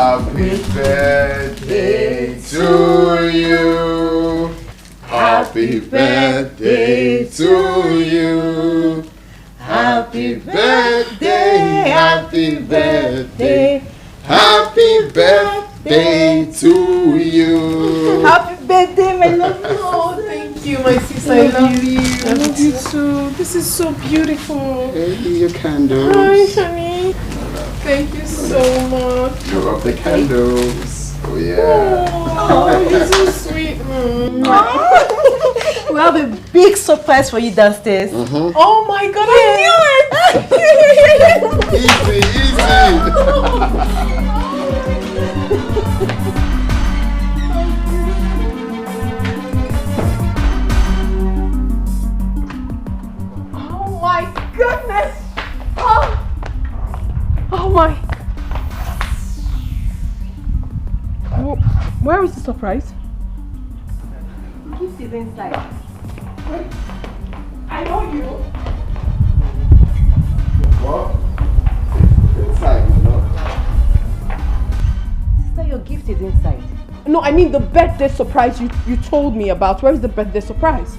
Happy birthday to you. Happy birthday to you. Happy birthday, happy birthday, happy birthday to you. Happy birthday, my love. Oh, thank you, my sister. I love you. I love you too. This is so beautiful. Hey, your candles. Hi, honey. Thank you so much. You love the candles. Oh, yeah. Oh, you're so sweet. We have a big surprise for you downstairs. Oh my God, I knew it! Easy, easy. Oh my goodness! Oh my! Where is the surprise? Gift is inside. Wait, I know you. What? Inside, my love. Sister, your gift is inside. No, I mean the birthday surprise you told me about. Where is the birthday surprise?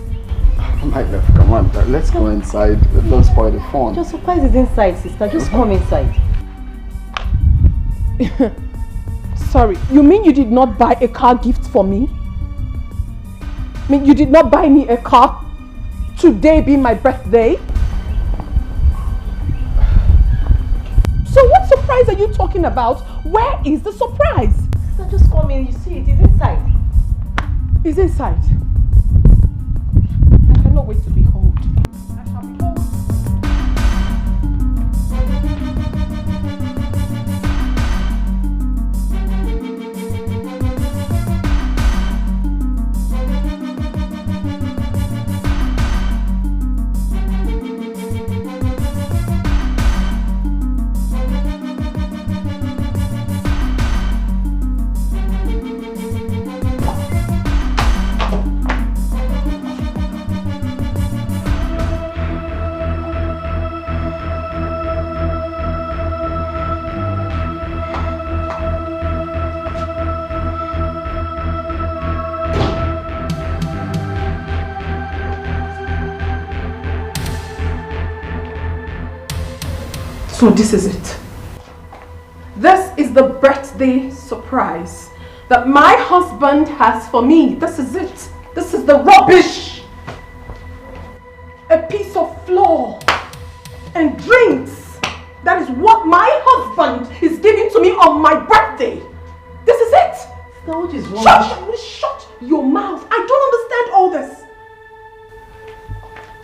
My love, come on, let's go inside. Don't spoil the fun. Your surprise is inside, sister. Just come inside. Sorry, you mean you did not buy a car gift for me? I mean, you did not buy me a car today being my birthday? So what surprise are you talking about? Where is the surprise? Sister, just come in. You see it is inside. It's inside. I cannot wait to behold. I shall behold. So this is it. This is the birthday surprise that my husband has for me. This is it. This is the rubbish. A piece of flour and drinks. That is what my husband is giving to me on my birthday. This is it. So what is wrong? Shut your mouth. I don't understand all this.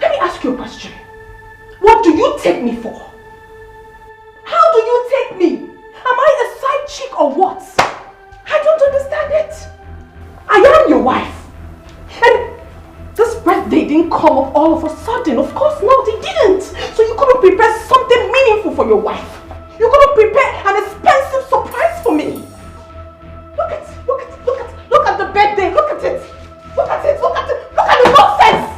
Let me ask you a question. What do you take me for? How do you take me? Am I a side chick or what? I don't understand it. I am your wife. And this birthday didn't come up all of a sudden. Of course not, it didn't. So you couldn't prepare something meaningful for your wife. You couldn't prepare an expensive surprise for me. Look at the birthday. Look at it. Look at the nonsense.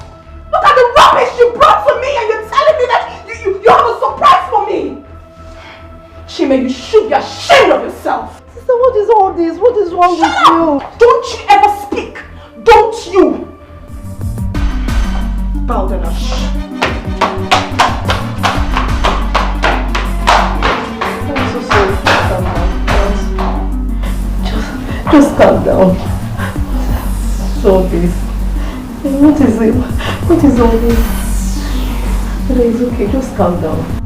Look at the rubbish you brought to me and you're telling me that you have a surprise for me. Chima, you should be ashamed of yourself. Sister, what is all this? What is wrong with you? Don't you ever speak. Don't you. Baldernash. I'm so sorry. Just calm down. So this. What is it? What is all this? It's okay. Just calm down.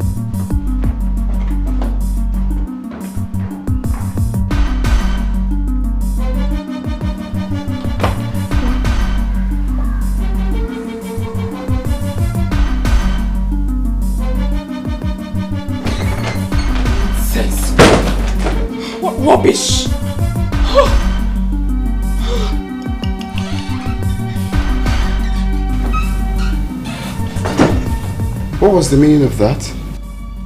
Rubbish! What was the meaning of that?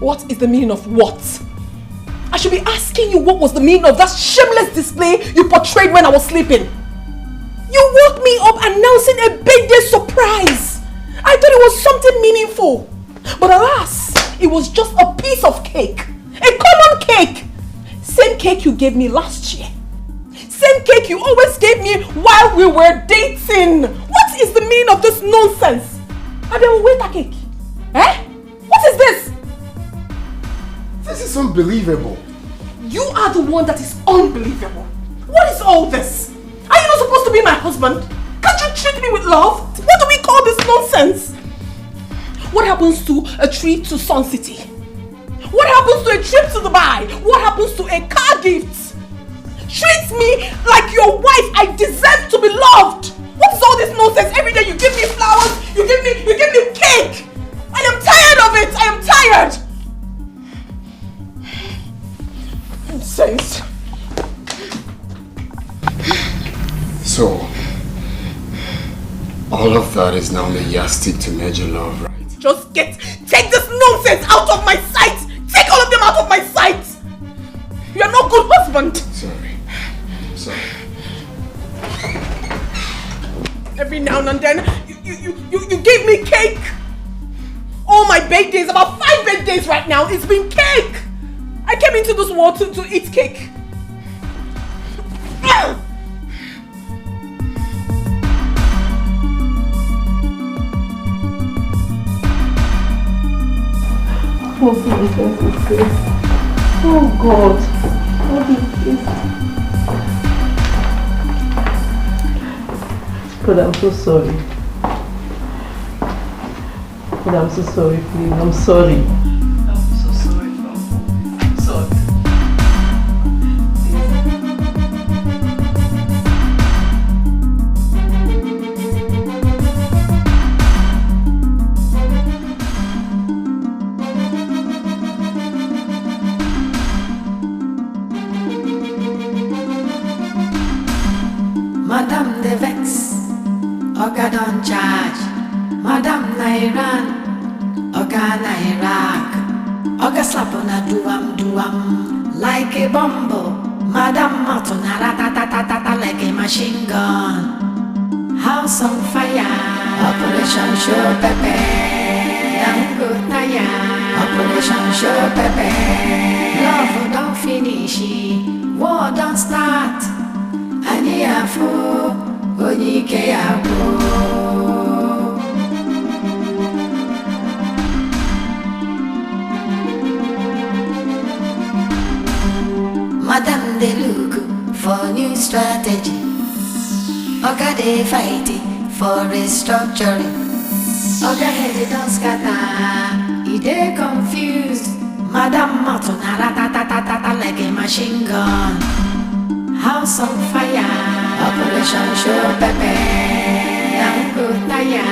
What is the meaning of what? I should be asking you what was the meaning of that shameless display you portrayed when I was sleeping. You woke me up announcing a birthday surprise. I thought it was something meaningful. But alas, it was just a piece of cake. A common cake. Same cake you gave me last year. Same cake you always gave me while we were dating. What is the meaning of this nonsense? And then wait a cake. Eh? What is this? This is unbelievable. You are the one that is unbelievable. What is all this? Are you not supposed to be my husband? Can't you treat me with love? What do we call this nonsense? What happens to a trip to Sun City? What happens to a trip to Dubai? What happens to a car gift? Treat me like your wife. I deserve to be loved. What is all this nonsense? Every day you give me flowers, you give me cake. I am tired of it. I am tired. Nonsense. So, all of that is now the yardstick to measure love, right? Just take this nonsense out of my sight. Take all of them out of my sight. You are not a good husband. Sorry. Every now and then, you give me cake. All my birthdays, about 5 birthdays right now, it's been cake. I came into this world to eat cake. What nonsense is this? Oh God, what is this? God, I'm so sorry. God, I'm so sorry, please. I'm sorry. I'm so sorry, Mom. I'm sorry. Madam de Vex, Oga don charge. Madam na Iran, Oga na Iraq. Oga slap on a duam like a bumble. Madam Martin na ratatatata like a machine gun. House on fire, Operation Show Pepe. Dango tire, Operation Show Pepe. Love don't finish, war don't start. Ani afu, onike afu. Madam they look for new strategy. Oga they fighting for restructuring. Oga head don't scatter, he they confused. Madam Martin ratatatata like a machine gun. House on fire, Operation Show Pepe. Dango tire,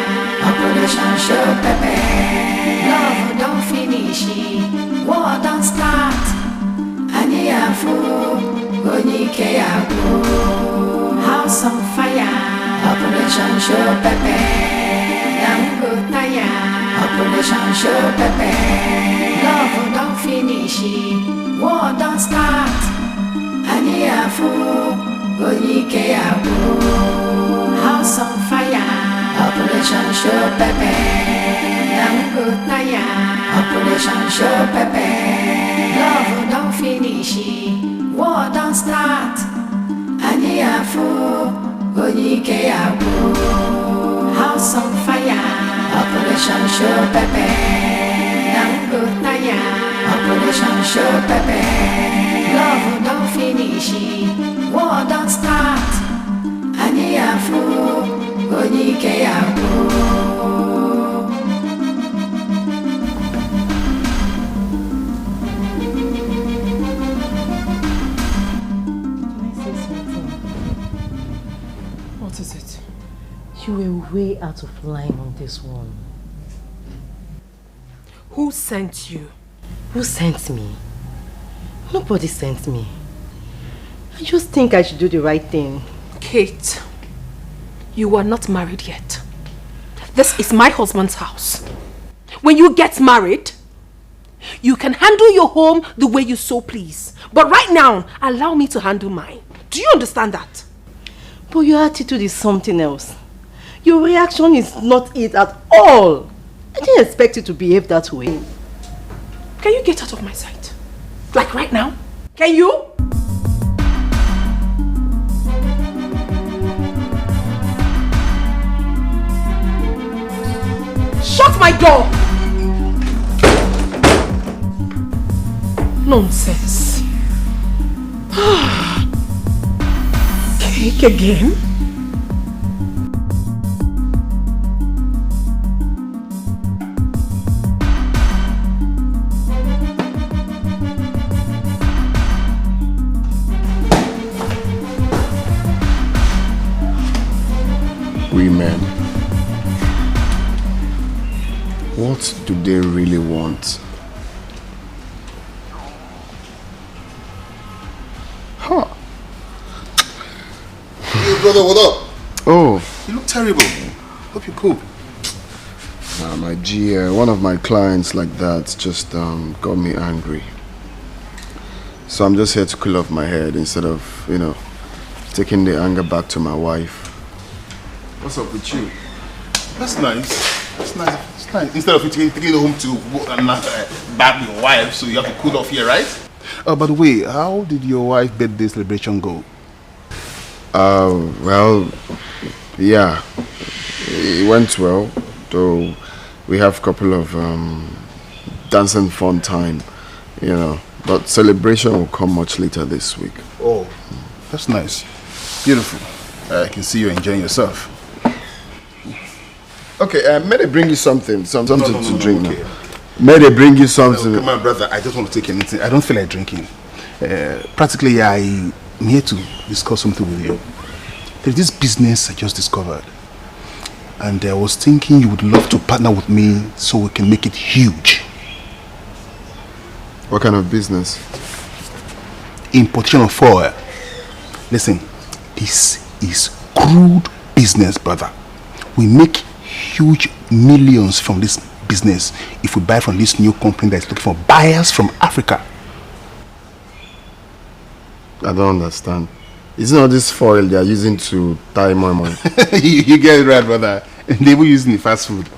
Operation Show Pepe. Love don't finish, war don't start. Ani afu, onike afu. House on fire, Operation Show Pepe. Dango tire, Operation Show Pepe. Love don't finish, war don't start. Ani afu, onike afu. House on fire, Operation Show Pepe. Dango tire, Operation Show Pepe. Love don't finish, war don't start. Ani afu, onike afu. House on fire, Operation Show Pepe. Dango tire, Operation Show Pepe. Love don't finish, war don't start. Ani afu, onike afu. What is it? You were way out of line on this one. Who sent you? Who sent me? Nobody sent me. I just think I should do the right thing. Kate, you are not married yet. This is my husband's house. When you get married, you can handle your home the way you so please. But right now, allow me to handle mine. Do you understand that? But your attitude is something else. Your reaction is not it at all. I didn't expect you to behave that way. Can you get out of my sight? Like right now? Can you? my door! Nonsense. Cake again? Women, what do they really want? Huh. Hey brother, what up? Oh. You look terrible. Hope you're cool. My G, one of my clients like that just got me angry. So I'm just here to cool off my head instead of, taking the anger back to my wife. What's up with you? That's nice. That's nice. It's nice. Instead of you taking it home to bag your wife, so you have to cool off here, right? By the way, how did your wife's birthday celebration go? Well, yeah, it went well. Though we have a couple of dancing fun time, But celebration will come much later this week. Oh, that's nice. Beautiful. I can see you're enjoying yourself. Okay, may they bring you something to drink okay. now? May they bring you something? No, come on, brother. I just want to take anything. I don't feel like drinking. Practically, I'm here to discuss something with you. There's this business I just discovered. And I was thinking you would love to partner with me so we can make it huge. What kind of business? Importation of foil. Listen, this is crude business, brother. We make huge millions from this business if we buy from this new company that is looking for buyers from Africa. I don't understand. Isn't all this foil they are using to tie my money? you get it right, brother. They were using the fast food.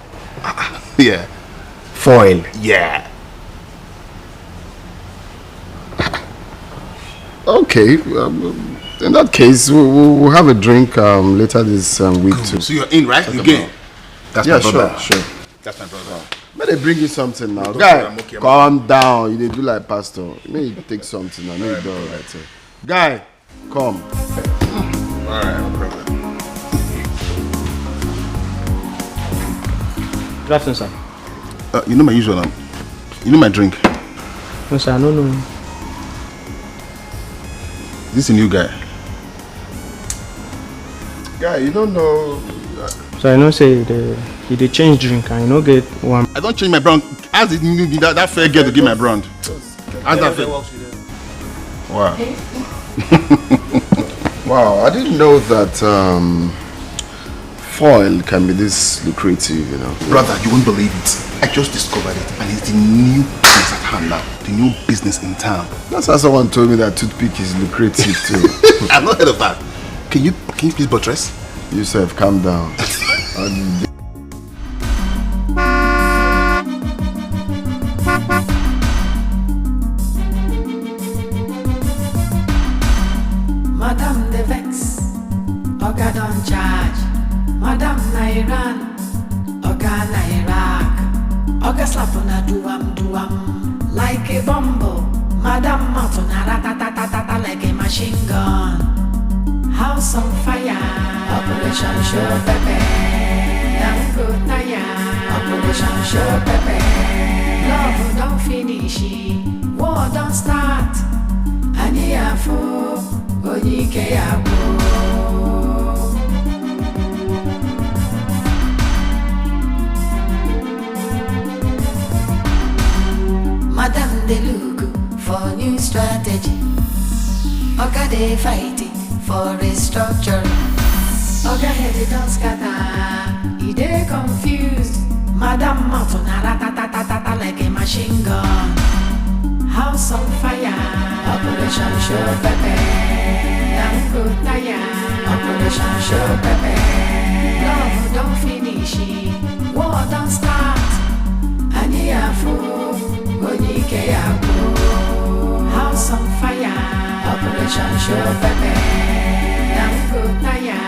Yeah. Foil? Yeah. Okay. In that case, we'll have a drink later this week too. So you're in, right? Again. That's my brother. Sure. That's my brother. May they bring you something now. Don't Guy, worry, I'm okay, calm down. You dey do like pastor. May you take something now. May you do all right. Guy, come. Alright, no problem. Good afternoon, sir. You know my usual you know my drink. No, sir, no. This is a new guy. Guy, you don't know. So I know say they change drink and you know get one. I don't change my brand. Ask that fair girl to give my brand. Ask that fair. Wow. Wow, I didn't know that foil can be this lucrative, Brother, you won't believe it. I just discovered it and it's the new business at hand now. The new business in town. That's how someone told me that toothpick is lucrative too. I've not heard of that. Can you please buttress? Yusuf, calm down. Madam the vex, Oga don't charge. Madam Nairan, Oga Nairak, Oga slap on a duam like a bumble. Madam Matuna ratatatata like a machine gun. House on fire, Operation Show Pepe. Dango Taya, Operation Show Pepe. Love don't finish, war don't start. Aniafo, Onike Abo. Madam they look for new strategy. Oga they fighting for restructuring. Oga head don't scatter, he they confused. Madam Matuna ratatatata like a machine gun. House on fire, Operation Show Pepe. Dango Taya, Operation Show Pepe. Love don't finish, war don't start. Aniafo, Onike Abo. House on fire, Operation Show Pepe. Dango Taya,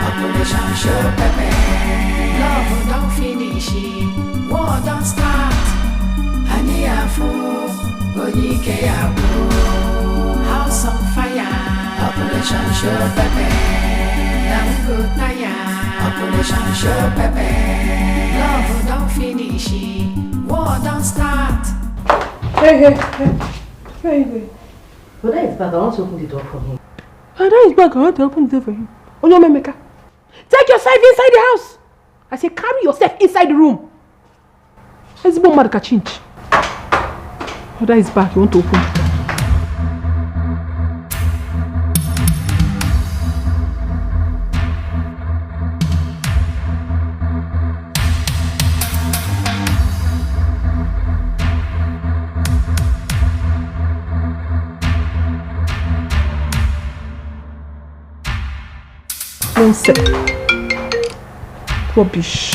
Operation Operation show pepe. Love don't finish, war don't start. Aniafu, Dikeh yabo. House on fire. Operation show pepe. Good naya. Operation show pepe. Love don't finish, war don't start. Hey. Where are you going? Father is back. I want to open the door for him. Father is back. I want to open the door for him. Onyomemeka, take yourself inside the house. I say carry yourself inside the room. Let's go Marka change. Father is back. You want to open the door? Rubbish.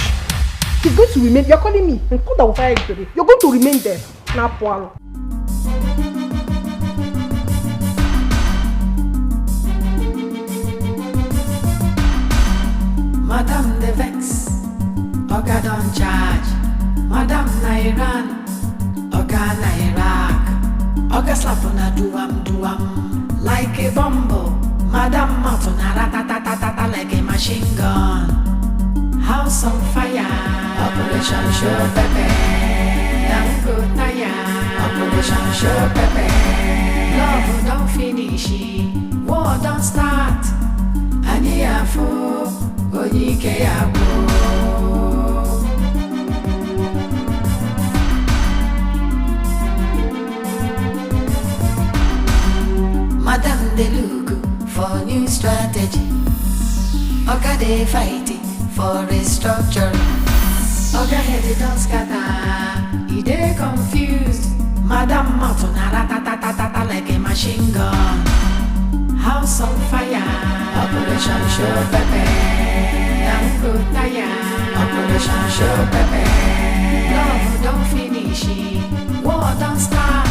He's going to remain. You're calling me. You're going to remain there. Now, Paul. Madam the Vex, Oga don't charge. Madam Nairan, Oga Nairak. Oga slap on a duam like a bumble. Madam Matuna ratatatata like a machine gun. House on fire. Operation show pepe. Good naya. Operation show pepe. Love don't finish, war don't start. Aniafu, Dikeh yabo. Madam de look for new strategy. Oga they fighting for restructuring. Oga head don't scatter. He they confused. Madam Matuna ratatatata like a machine gun. House on fire. Operation show pepe. Good naya. Operation show pepe. Love don't finish, war don't start.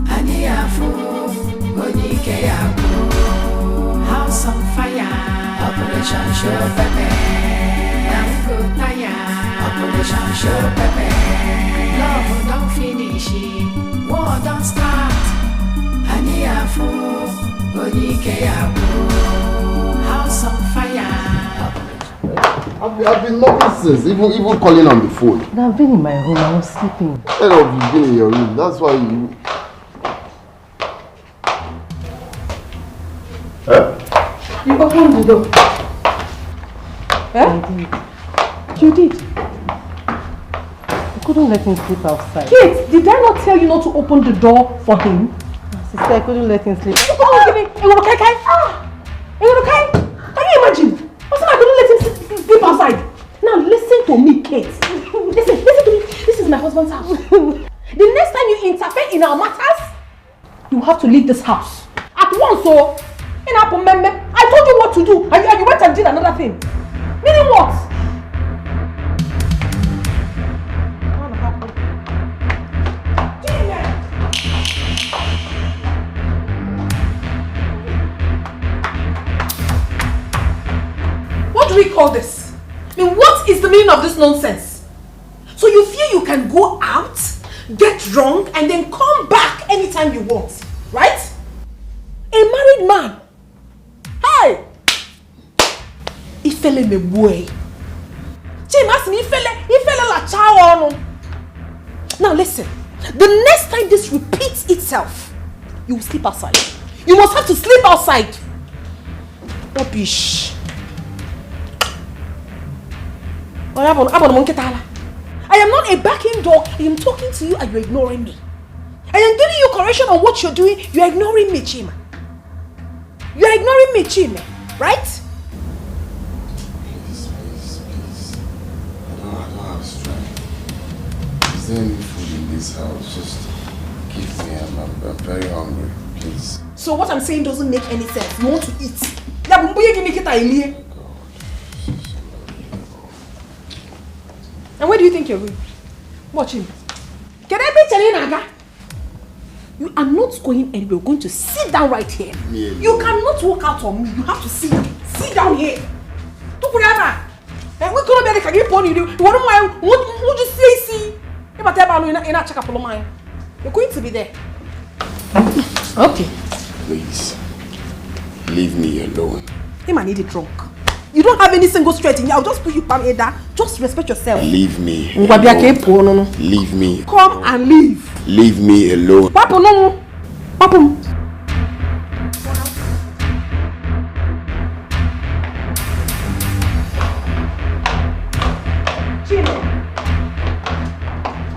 Aniafu, Dikeh yabo. House on fire. Operation show pepe. Good naya. Operation show pepe. Love don't finish, war don't start. Aniafu, Dikeh yabo. House on fire. I've been nothing since, even calling on the phone. I've been in my room. I was sleeping. Instead of you being in your room, that's why you... You opened the door. You did. I couldn't let him sleep outside. Kate, did I not tell you not to open the door for him? Sister, I couldn't let him sleep. Can you imagine? Also, I couldn't let him sleep outside. Now listen to me, Kate. Listen to me. This is my husband's house. The next time you interfere in our matters, you have to leave this house at once. So, I told you what to do, and you went and did another thing. Meaning what? What do we call this? I mean, what is the meaning of this nonsense? So you feel you can go out, get drunk, and then come back anytime you want, right? A married man. Hey! Ifele me boy. James me ifele la child. Now listen, the next time this repeats itself, you will sleep outside. You must have to sleep outside. Rubbish. I am not a backing dog. I am talking to you and you're ignoring me. I am giving you correction on what you're doing. You're ignoring me, Chima. You're ignoring me, Chima. Right? Please. I don't have strength. Is there any food in this house? Just give me. I'm very hungry. Please. So what I'm saying doesn't make any sense. You want to eat. And where do you think you're going? Watch him. Can I be telling Naga? You are not going anywhere. You're going to sit down right here. You cannot walk out on me. You have to sit down here. We could have been a pony. You wouldn't mind. Would you see? If I tell you in a check up of mine, you're going to be there. Okay. Please, leave me alone. Him, I need it drunk. You don't have any single straight in you. I'll just put you palm Ada. Just respect yourself. Leave me. Alone. Leave me. Come and leave. Leave me alone. Papa, no. Papa.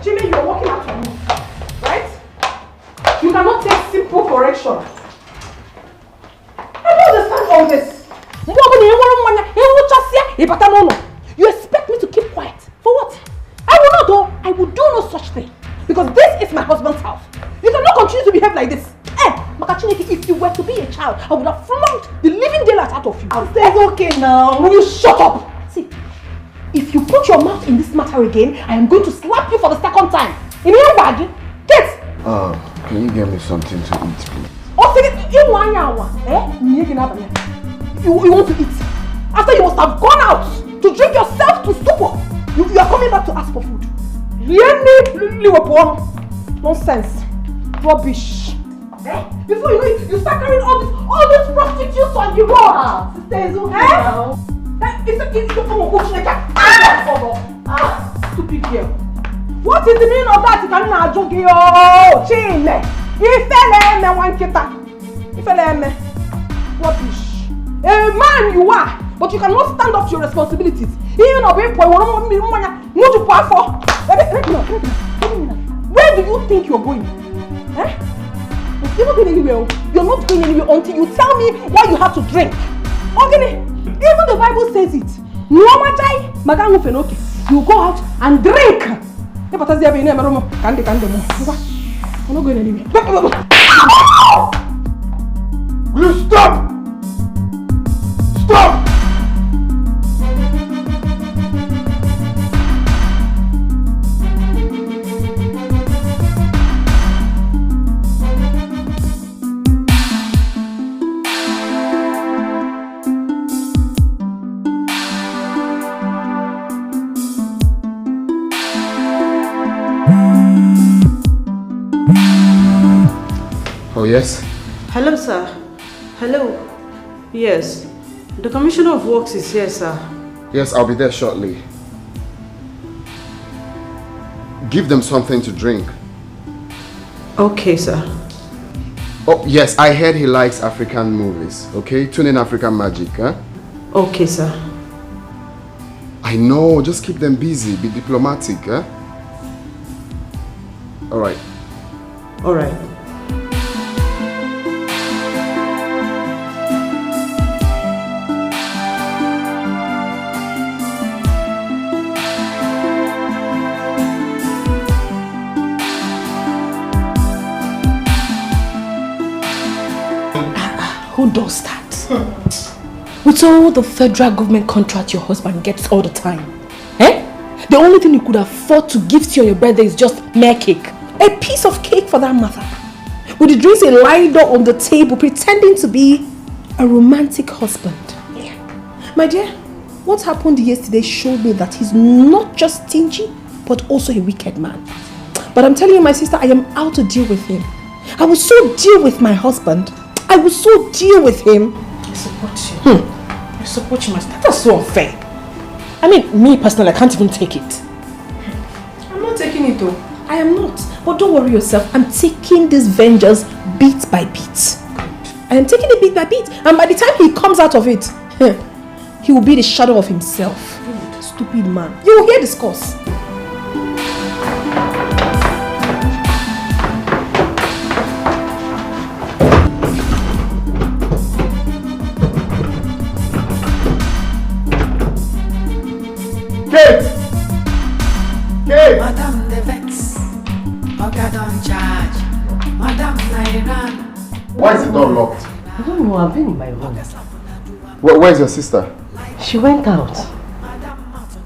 Jimmy, you're walking after me, right? You cannot take simple correction. I don't understand all this. You expect me to keep quiet? For what? I will not do. I will do no such thing. Because this is my husband's house. You cannot continue to behave like this. Makachineke, if you were to be a child, I would have flunked the living daylight out of you. It's okay now. Will you shut up? See, if you put your mouth in this matter again, I am going to slap you for the second time. In your bag, get. Can you get me something to eat, please? You want to eat? After you must have gone out to drink yourself to stupor. You are coming back to ask for food. Nonsense. Rubbish. Before you know it, you start carrying all these prostitutes on the road. Sister, it's okay now. Stupid girl. What is the meaning of that? You cannot joke. Rubbish. A man you are, but you cannot stand up to your responsibilities. Even a boy, where do you think you're going? You're not going anywhere. You're not going anywhere until you tell me what you have to drink. Okay? Even the Bible says it. You go out and drink. I'm not going anywhere. Will you stop? Stop! Oh, yes? Hello, sir. Hello. Yes. The Commissioner of Works is here, sir. Yes, I'll be there shortly. Give them something to drink. Okay, sir. Oh, yes, I heard he likes African movies, okay? Tune in African magic, huh? Okay, sir. I know, just keep them busy, be diplomatic, huh? Alright. Alright. Who does that? With all the federal government contract your husband gets all the time. The only thing you could afford to give to your birthday is just mere cake. A piece of cake for that matter. With the drinks lying on the table pretending to be a romantic husband. My dear, what happened yesterday showed me that he's not just stingy, but also a wicked man. But I'm telling you, my sister, I am out to deal with him. I will so deal with my husband. I will so deal with him. I support you. I support you, my sister. That's so unfair. I mean, me personally, I can't even take it. I'm not taking it though. I am not. But don't worry yourself. I'm taking this vengeance bit by bit. I am taking it bit by bit. And by the time he comes out of it, he will be the shadow of himself. Stupid man. You will hear this course. Kate! Kate! Madam the Vex, Oga don't charge. Madam Nairan. Why is the door locked? I don't know, I've been in my room. Where's your sister? She went out.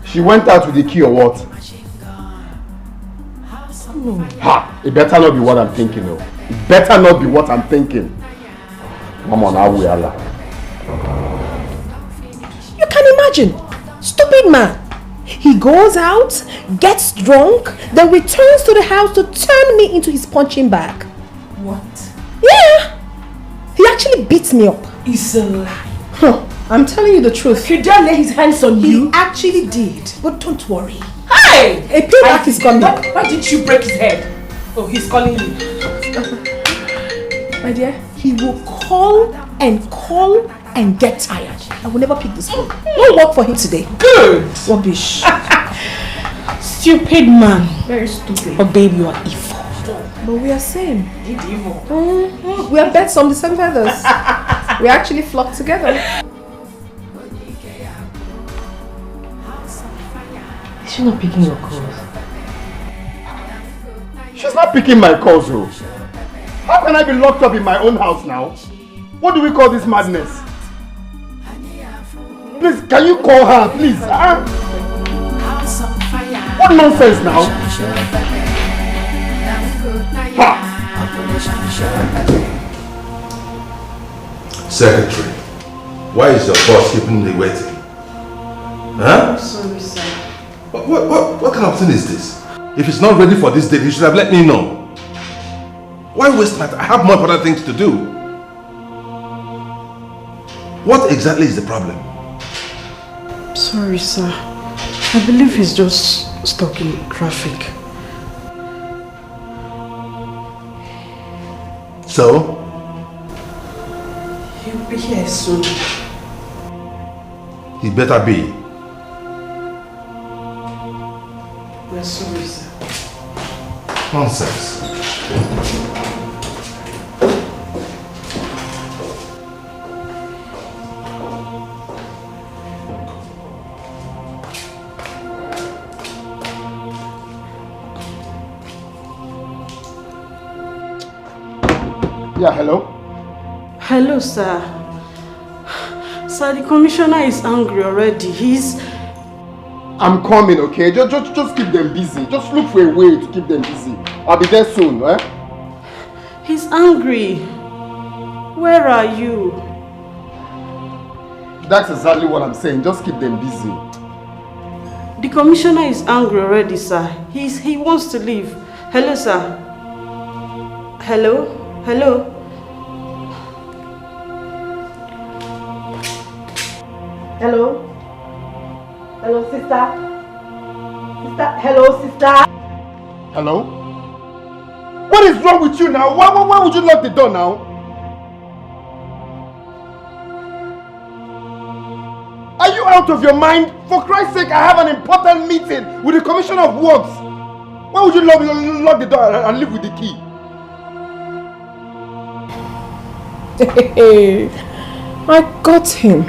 She went out with the key or what? No. Ha! It better not be what I'm thinking of. It better not be what I'm thinking. Come on, I will. You can Imagine, stupid man. He goes out, gets drunk, then returns to the house to turn me into his punching bag. What? Yeah! He actually beats me up. It's a lie. Huh. I'm telling you the truth. He dare lay his hands on you? He actually did. But don't worry. Hey! A payback is coming. Why didn't you break his head? Oh, he's calling you. My dear, he will call and get tired. I will never pick this phone. No work for him today. Good! Rubbish. Stupid man. Very stupid. But babe, you are evil. But we are same. Evil. We are birds on the same feathers. We actually flock together. Is she not picking your calls? She's not picking my calls, though. How can I be locked up in my own house now? What do we call this madness? Please, can you call her, please? What nonsense now? Secretary, why is your boss keeping me waiting? Huh? I'm sorry, sir. What kind of thing is this? If it's not ready for this date, you should have let me know. Why waste my time? I have more important things to do. What exactly is the problem? Sorry, sir. I believe he's just stuck in traffic. So? He'll be here soon. He better be. We're sorry, sir. Nonsense. Yeah, hello? Hello, sir. Sir, the commissioner is angry already. I'm coming, okay? Just keep them busy. Just look for a way to keep them busy. I'll be there soon, eh? He's angry. Where are you? That's exactly what I'm saying. Just keep them busy. The commissioner is angry already, sir. He wants to leave. Hello, sir. Hello? Hello? Hello? Hello, sister? Hello, sister? Hello? What is wrong with you now? Why would you lock the door now? Are you out of your mind? For Christ's sake, I have an important meeting with the Commissioner of Works. Why would you lock the door and leave with the key? I got him.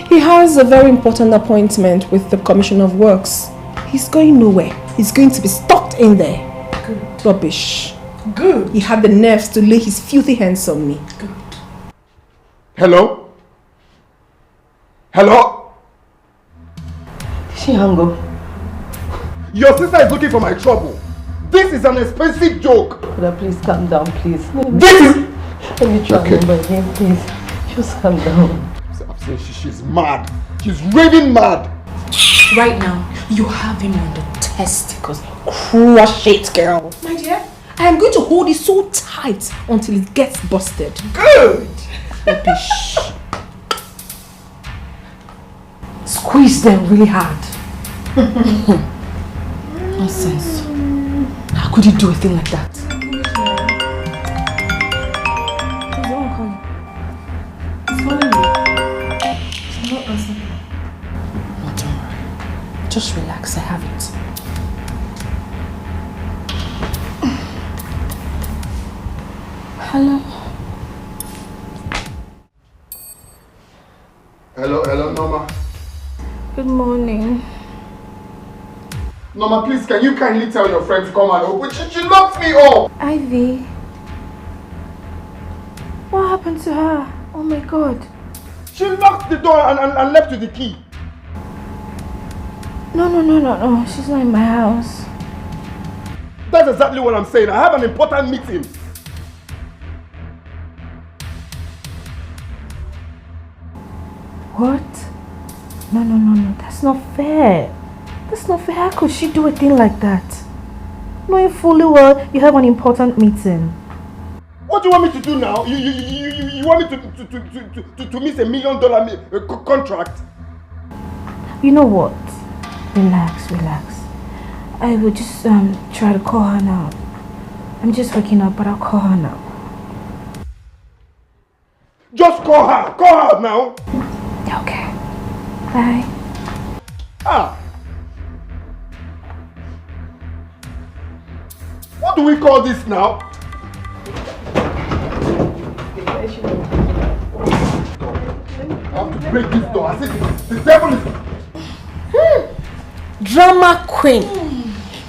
He has a very important appointment with the Commissioner of Works. He's going nowhere. He's going to be stuck in there. Good. Rubbish. Good. He had the nerves to lay his filthy hands on me. Good. Hello? Hello? Did she hang up? Your sister is looking for my trouble. This is an expensive joke. Brother, please calm down, please. This is... Let me try Okay. number again, please. Just calm down. I'm saying she's mad. She's raving mad. Right now, you have him on the testicles. Crush it, girl. My dear, I am going to hold it so tight until it gets busted. Good. Rubbish. Squeeze them really hard. Nonsense. How could you do a thing like that? Just relax, I have it. Hello? Hello, Norma. Good morning. Norma, please, can you kindly tell your friend to come and open? She locked me up! Ivy. What happened to her? Oh my god. She locked the door and left with the key. No. She's not in my house. That's exactly what I'm saying. I have an important meeting. What? No. That's not fair. That's not fair. How could she do a thing like that? Knowing fully well you have an important meeting. What do you want me to do now? You want me to miss $1 million contract? You know what? Relax. I will just try to call her now. I'm just waking up, but I'll call her now. Just call her! Call her now! Okay. Bye. What do we call this now? I have to break this door. I said the devil is... Drama queen.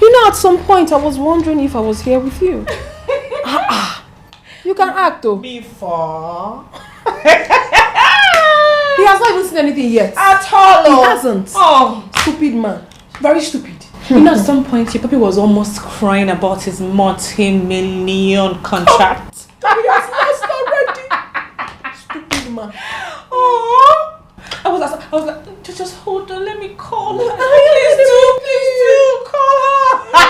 You know, at some point I was wondering if I was here with you. You can act though. Before. He has not even seen anything yet. At all. He hasn't. Oh. Stupid man. Very stupid. You know, at some point your puppy was almost crying about his multi-million contract. He has lost already. Stupid man. Oh. I was like, just hold on, let me call her. Please do, call her.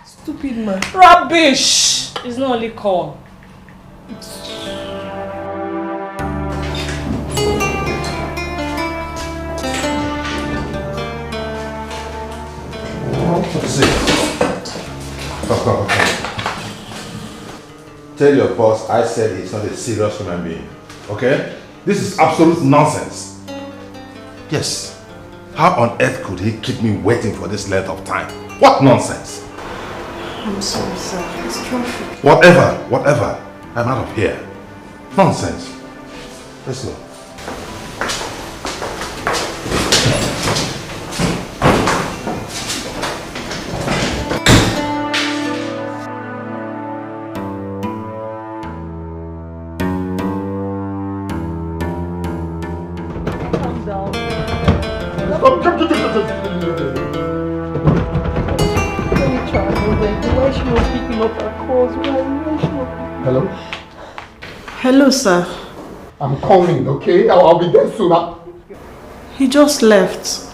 Stupid man. Rubbish. It's not only call. See. Tell your boss I said he's not a serious human being. Okay? This is absolute nonsense. Yes. How on earth could he keep me waiting for this length of time? What nonsense? I'm sorry, sir. It's traffic. Whatever. I'm out of here. Nonsense. Let's go. Hello? Hello, sir. I'm coming, okay? I'll be there soon. He just left.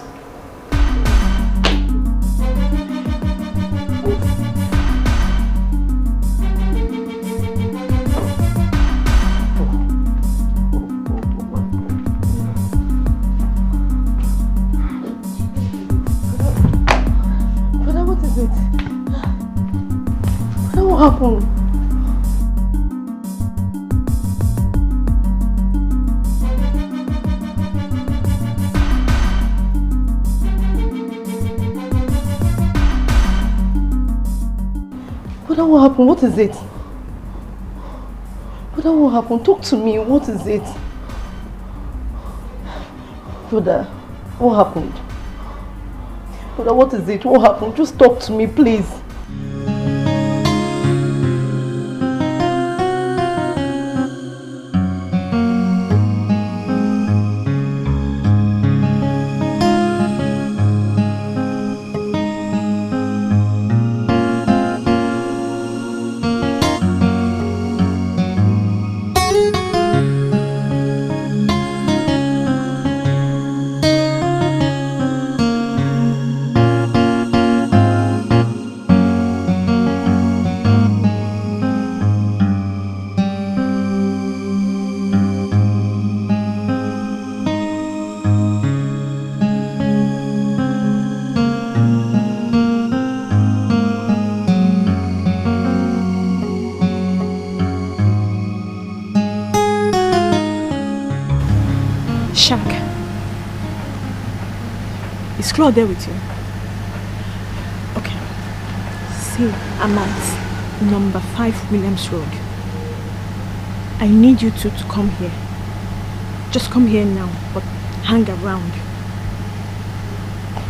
Brother, what is it? Brother, what happened? What happened? What is it? What happened? Talk to me. What is it? Brother, what happened? Brother, what is it? What happened? Just talk to me, please. Claude there with you? Okay. See, I'm at number 5 Williams Road. I need you two to come here. Just come here now, but hang around.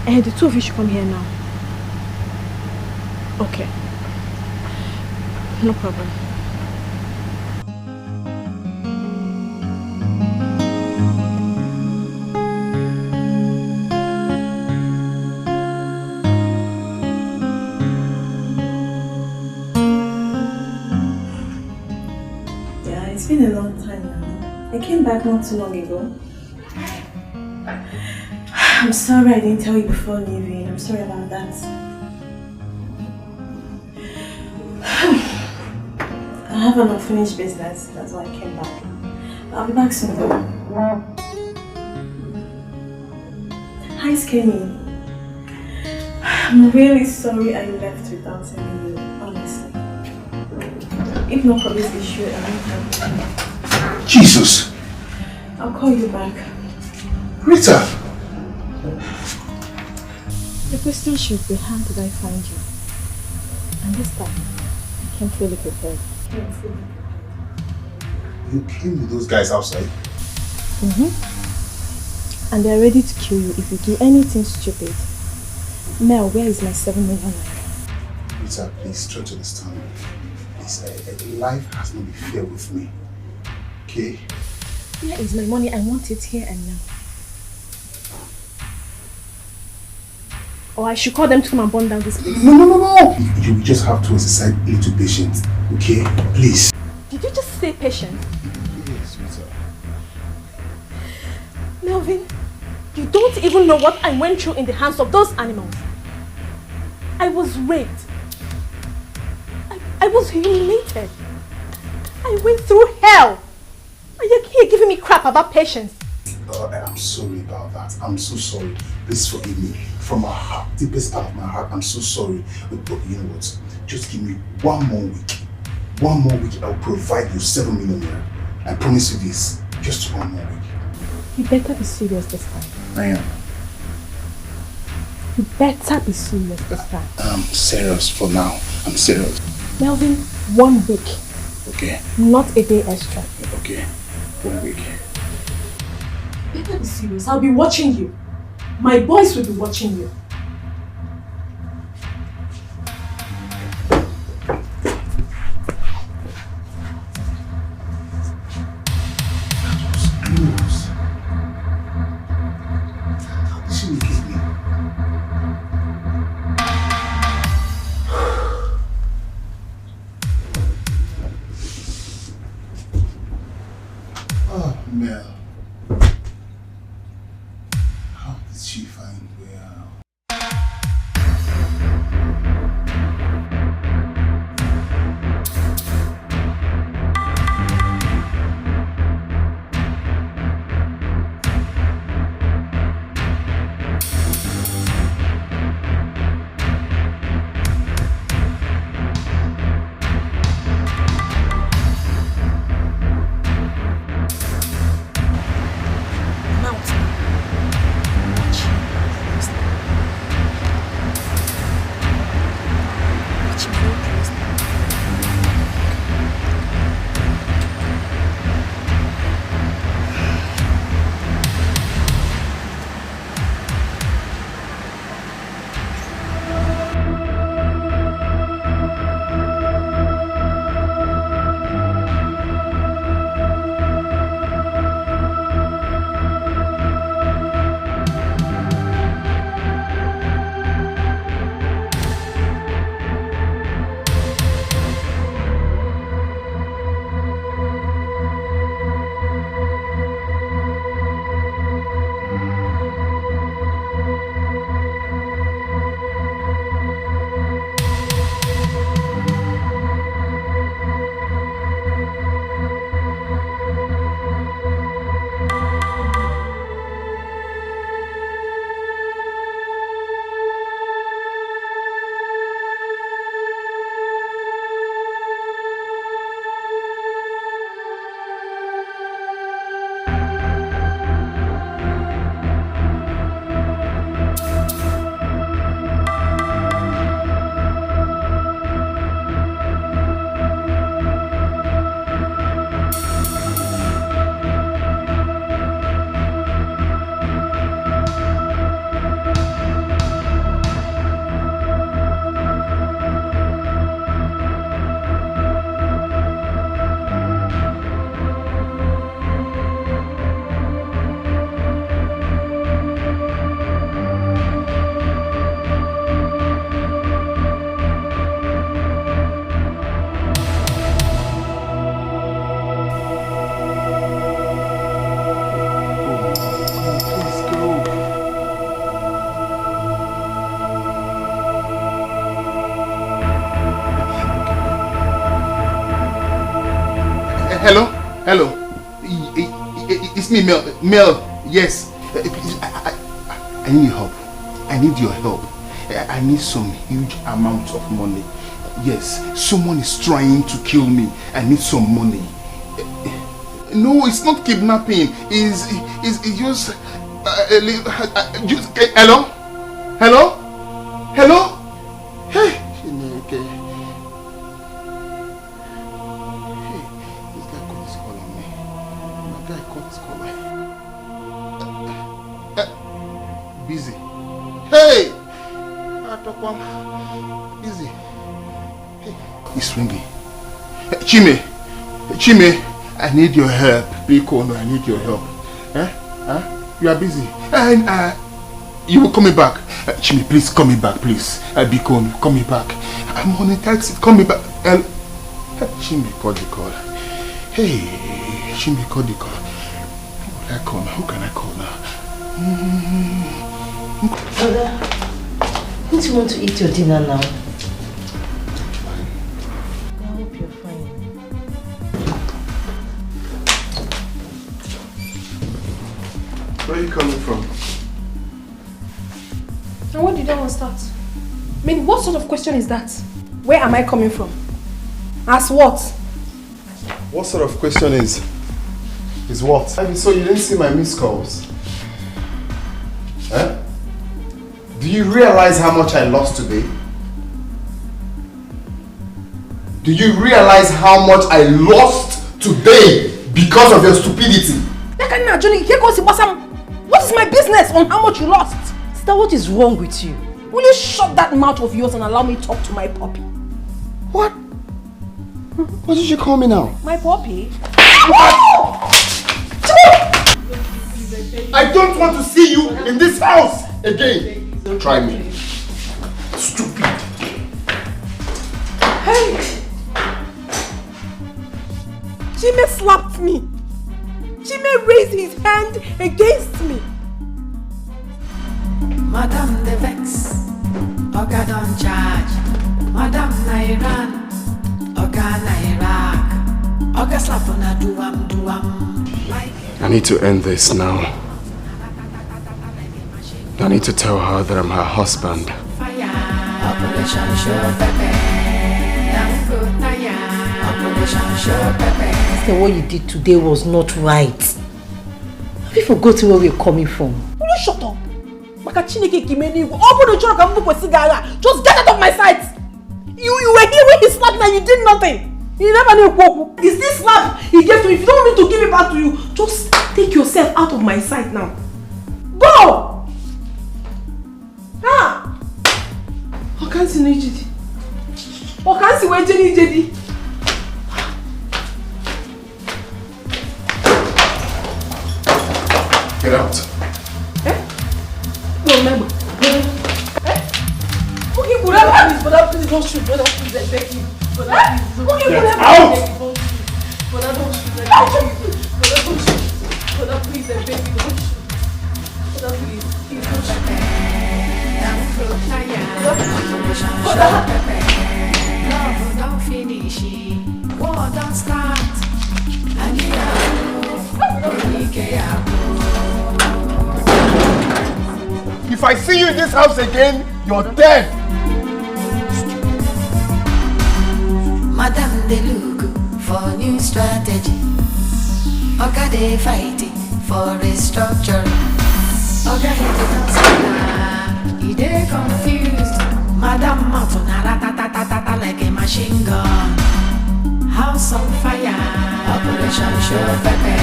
And the two of you should come here now. Okay. No problem. It's been a long time now. I came back not too long ago. I'm sorry I didn't tell you before leaving. I'm sorry about that. I have an unfinished business. That's why I came back. I'll be back soon though. Hi, Skinny. I'm really sorry I left without telling you, honestly. If not for this issue, I won't have you. Jesus! I'll call you back. Rita! The question should be, how did I find you? And this time, I came fully prepared. You came with those guys outside? And they're ready to kill you if you do anything stupid. Mel, where is my 7 million naira? Rita, please try to understand. Life has not been fair with me. Okay? Where is my money? I want it here and now. Or I should call them to come and burn down this place. No! You just have to exercise a little patience. Okay? Please. Did you just say patient? Yes, Rita. Melvin, you don't even know what I went through in the hands of those animals. I was raped. I was humiliated. I went through hell. And you're here giving me crap about patience. I'm sorry about that. I'm so sorry. Please forgive me. From my heart, deepest part of my heart, I'm so sorry. But you know what? Just give me 1 more week. 1 more week, I'll provide you 7 million naira. I promise you this. Just 1 more week. You better be serious this time. I am. You better be serious this time. I'm serious for now. I'm serious. Melvin, 1 week. Okay. Not a day extra. Okay. 1 week. Better be serious. I'll be watching you. My boys will be watching you. Mel. How did she find where? Hello? Hello? It's me, Mel. Yes. I need your help. I need your help. I need some huge amount of money. Yes, someone is trying to kill me. I need some money. No, it's not kidnapping. It's just... hello? Hello? Hello? Hey! Hey, this guy got his call on me. My guy got his call. Busy. Hey! Busy. Hey. It's ringing. Chime, I need your help. Biko, I need your help. You are busy. And you will call me back. Chime, please call me back, please. Biko, call me back. I'm on a taxi. Call me back. Chime, call the call. Hey, Chime, call the call. Who will I call now? Who can I call now? Brother, don't you want to eat your dinner now? I hope you're fine. Where are you coming from? And what did that one start? I mean, what sort of question is that? Where am I coming from? As what? What sort of question is what? So you didn't see my missed calls? Huh? Do you realize how much I lost today? Do you realize how much I lost today because of your stupidity? What is my business on how much you lost? Sister, what is wrong with you? Will you shut that mouth of yours and allow me to talk to my puppy? What? What did you call me now? My puppy? I don't want to see you in this house again. Try me. Stupid. Hey! Jimmy slapped me. Jimmy raised his hand against me. Madam the Vex, Oga don't charge. Madam Nairan, Oga Nairak, Oga slap on a duam. I need to end this now. I need to tell her that I'm her husband. Operation Show Pepe. Operation Show Pepe. Sister, what you did today was not right. Have you forgotten where we're coming from? Will you shut up? Just get out of my sight! You were here when he slapped me and you did nothing! You never knew. Is this slap he gave to me? If you don't want me to give it back to you, just take yourself out of my sight now. Go! I can't see no JD. I can't see where JD. Get out. No, remember. Okay, brother, please don't shoot. Brother, please, I beg you. Brother, please. Get out! Brother, don't shoot. I beg you. Brother, don't shoot. Brother, please, I beg you, don't shoot. Brother, please don't shoot. Love don't finish, war don't start. If I see you in this house again, you're dead. Madam, they look for new strategy. Oga, they fighting for restructuring. Oga, he they confused. Madam, Matuna, ratatata like a machine gun. House on fire. Operation Show Pepe.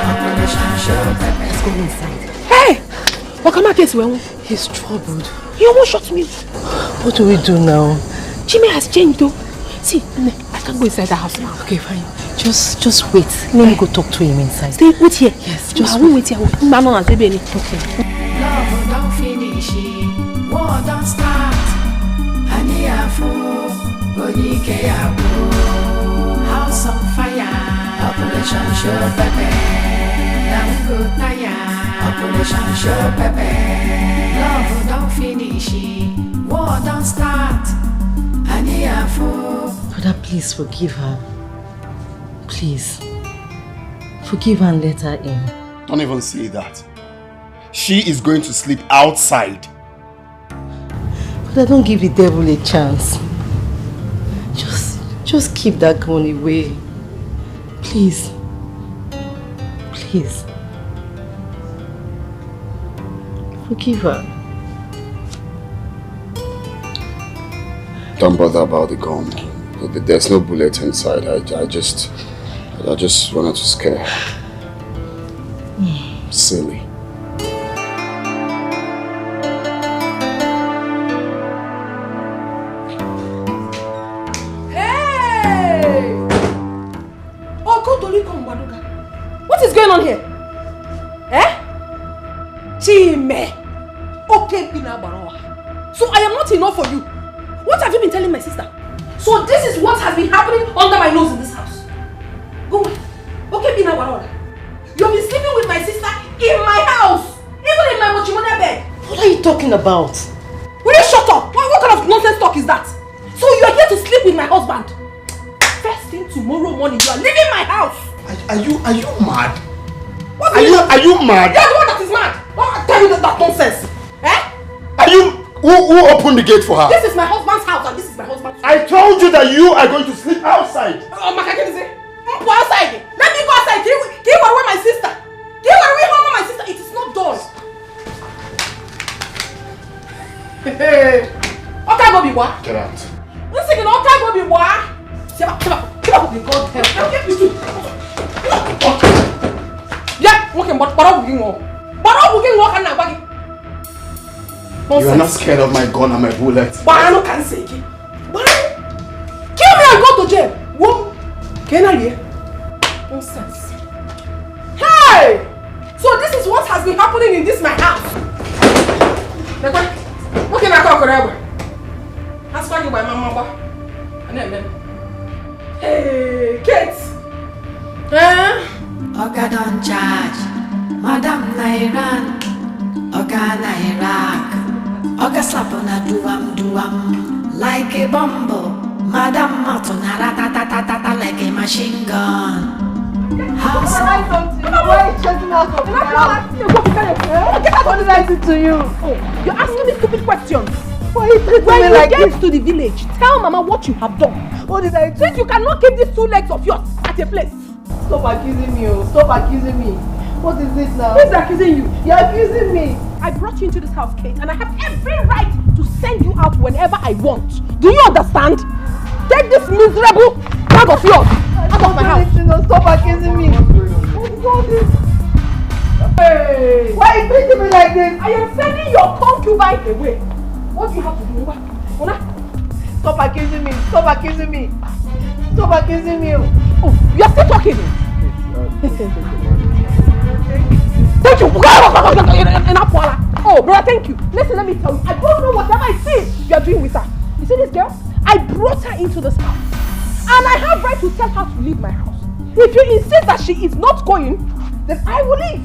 Operation Show Pepe. Let's go inside. Hey! Wakama case well. He's troubled. He almost shot me. What do we do now? Jimmy has changed though. See, I can't go inside the house now. Okay, fine. Just wait. Let me go talk to him inside. Stay, wait here. Yes, just wait here. Okay. Love don't finish, war don't start. House on fire. Operation Show Pepe. Operation Show Pepe. Love don't finish, war don't start. Brother, please forgive her. Please, forgive her and let her in. Don't even say that. She is going to sleep outside. But I don't give the devil a chance. Just keep that gun away. Please. Please. Forgive her. Don't bother about the gun. There's no bullet inside. I just wanted to scare her. Silly. Hey! Oh, go to come, Baduga. What is going on here? Eh? Chime. Okay, Bina Baroa. So I am not enough for you. What have you been telling my sister? So this is what has been happening under my nose in this house. Go away. Okay, Bina Baroa. You've been sleeping with my sister in my house. Even in my mochimona bed. What are you talking about? Will you shut up? What kind of nonsense talk is that? So you are here to sleep with my husband. First thing tomorrow morning, you are leaving my house. Are you mad? What Are you mad? You're the one that is mad. Don't tell me that nonsense. Eh? Are you... Who opened the gate for her? This is my husband's house and this is my husband's house. I told you that you are going to sleep outside. Makakenize, go outside. Let me go outside. Can you away my sister? Can you away home my sister? It is not done. Hey. Okay, go be what? Get out. Listen, okay, go be what? Come on, be God help. I'll get you too. Yeah, okay, but I'm booking more. But I'm booking more can now. You are not scared of my gun and my bullet. But I can't say it. Kill me and go to jail. Whoa. Can I hear? Nonsense. Hey! So this is what has been happening in this my house. Okay, now go forever. That's why you by my mama. And then. Hey, Kate. Oga don't charge. Madam Nairan. Oga Nairak. Oga slap on a duam like a bumble. Madam Matuna ratatatata like a machine gun. House Why are you chasing out of my house? What did I do to you? Oh, you're asking me stupid questions. Why are you treating When me you like get this? to the village, tell Mama what you have done. What did I do? Since you cannot keep these 2 legs of yours at a place. Stop accusing me. Stop accusing me. What is this now? Who's accusing you? You're accusing me. I brought you into this house, Kate, and I have every right to send you out whenever I want. Do you understand? Take this miserable bag of yours out of my house. Stop accusing me. What is all this? Hey! Why are you treating me like this? I am sending your concubine away. What do you have to do? Una? Stop accusing me. Stop accusing me. Stop accusing me. Oh, you're still talking. Thank you. Oh, brother, thank you. Listen, let me tell you. I don't know whatever I see you are doing with her. You see this girl? I brought her into this house. And I have right to tell her to leave my house. If you insist that she is not going, then I will leave.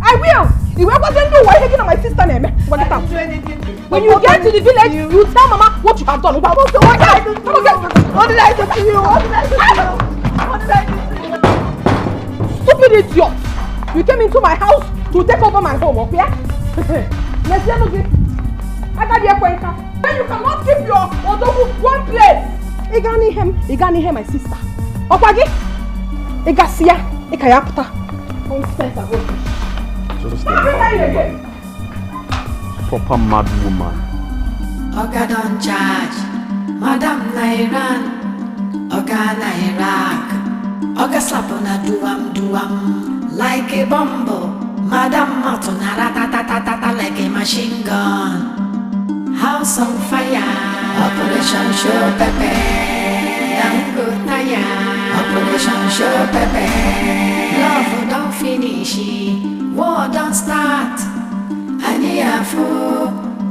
I will. You wasn't know why you're my sister name. I didn't do anything. When you get to the village, you tell Mama what you have done. What did I do to you? What did I do to you? What did I do to you? What did I do to you? Stupid idiot! You came into my house to take over my home, okay? Let's get again. I got your point. Then you cannot keep your odogu one place. Igani him, my sister. Opagi? Igasia, ikayapta. Nonsense about it. Just proper mad woman. Oga don't charge. Madam Nairan. Oga Nairak. Oga slap on a duam like a bumble. Madam Matuna ratatatata like a machine gun. House on fire. Operation Show Pepe. Young good Naya. Operation Show Pepe. Love don't finish. War don't start. Ani afu.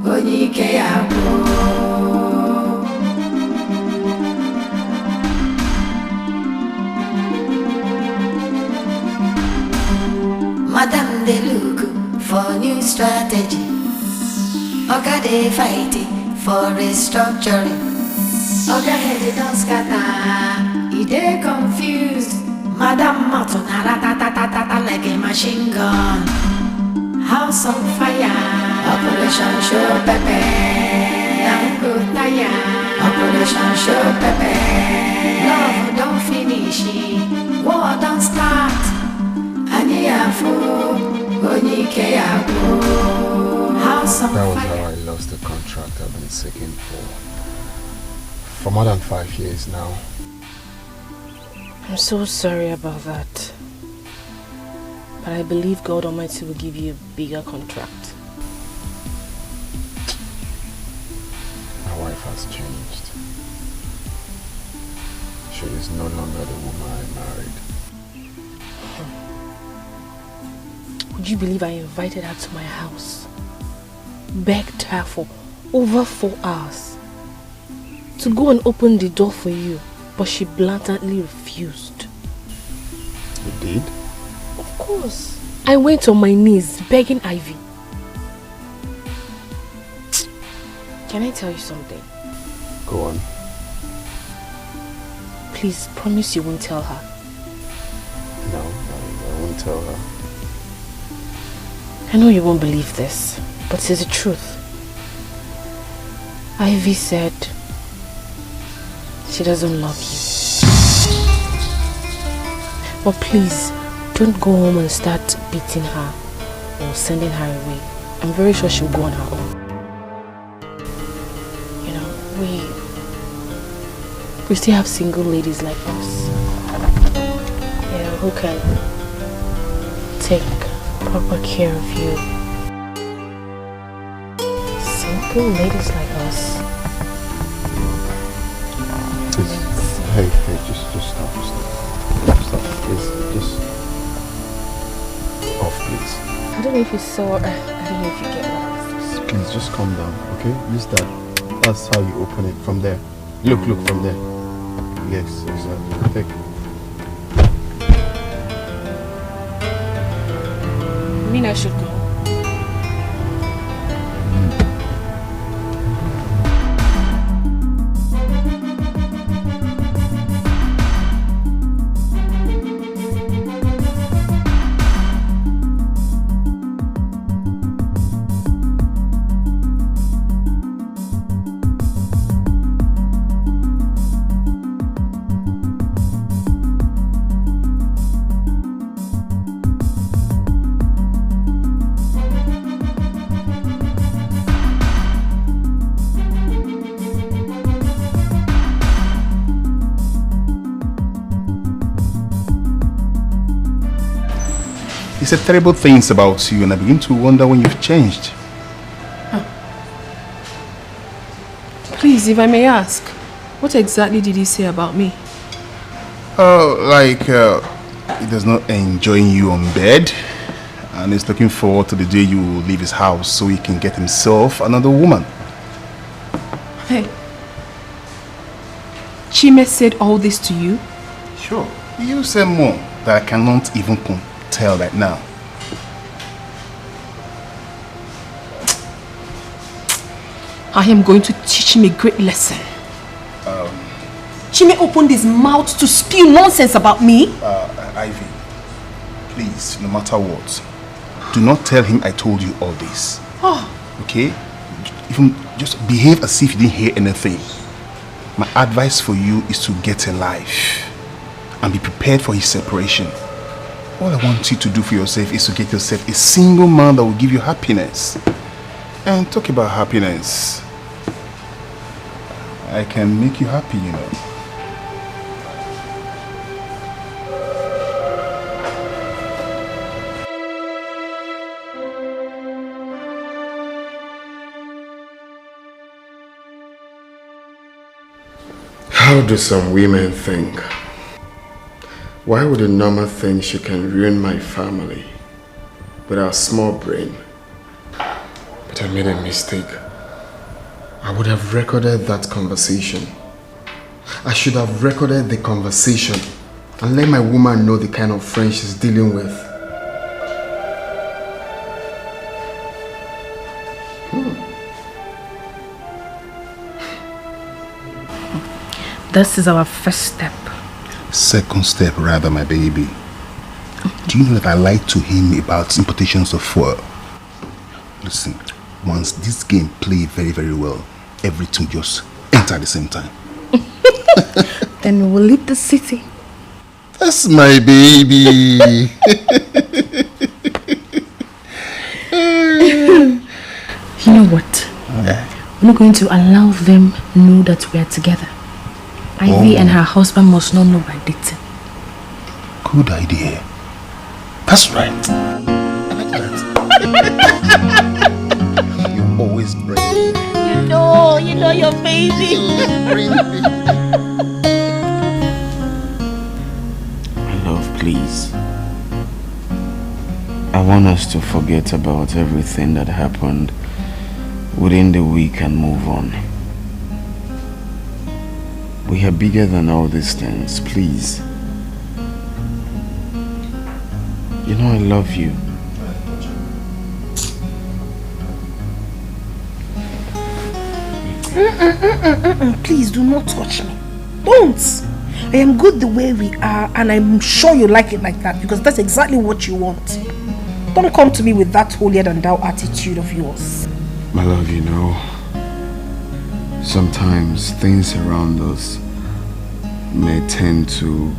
Onike afu. Madam they look for new strategy. Oga they fighting for restructuring. Oga head don't scatter. He they confused. Madam Matuna ratatatata like a machine gun. House on fire, Operation Show Pepe. Nango tire, Operation Show Pepe. Love don't finish, war don't start. Anyafu, Onike Yabu. House on That was fire. how I lost the contract I've been seeking for more than 5 years now. I'm so sorry about that. But I believe God Almighty will give you a bigger contract. My wife has changed. She is no longer the woman I married. Would you believe I invited her to my house? Begged her for over 4 hours to go and open the door for you, but she blatantly refused. You did? Of course. I went on my knees begging Ivy. Can I tell you something? Go on. Please promise you won't tell her. No, I won't tell her. I know you won't believe this, but it's the truth. Ivy said she doesn't love you. But please, don't go home and start beating her or sending her away. I'm very sure she'll go on her own. You know, we still have single ladies like us. Yeah, who can take proper care of you. Single ladies like us. Hey, just stop. Please, just off, please. I don't know if you saw, I don't know if you get what I was. Please, just calm down, okay? Use that. That's how you open it, from there. Look from there. Yes, exactly. Take it. I mean, I should go. He said terrible things about you, and I begin to wonder when you've changed. Please, if I may ask, what exactly did he say about me? He does not enjoy you on bed, and he's looking forward to the day you leave his house so he can get himself another woman. Hey, Chime said all this to you? Sure. You said more that I cannot even tell right now. I am going to teach him a great lesson. Chime opened his mouth to spew nonsense about me. Ivy, please, no matter what, do not tell him I told you all this. Oh. Okay? Even just behave as if you didn't hear anything. My advice for you is to get a life and be prepared for his separation. All I want you to do for yourself is to get yourself a single man that will give you happiness. And talk about happiness. I can make you happy, you know. How do some women think? Why would a normal think she can ruin my family with her small brain? But I made a mistake. I would have recorded that conversation. I should have recorded the conversation and let my woman know the kind of friend she's dealing with. This is our first step Second step, rather, my baby. Do you know that I lied to him about importations of fuel? Listen, once this game play very, very well, everything just enter at the same time. Then we will leave the city. That's my baby. You know what? We're not going to allow them know that we are together. Ivy and her husband must not know by dating. Good idea. That's right. I like that. You're always brave. You know your baby. Love, please. I want us to forget about everything that happened within the week and move on. We are bigger than all these things, please. You know I love you. Please do not touch me. Don't. I am good the way we are, and I'm sure you like it like that because that's exactly what you want. Don't come to me with that holier than thou attitude of yours. My love, you know, sometimes things around us may tend to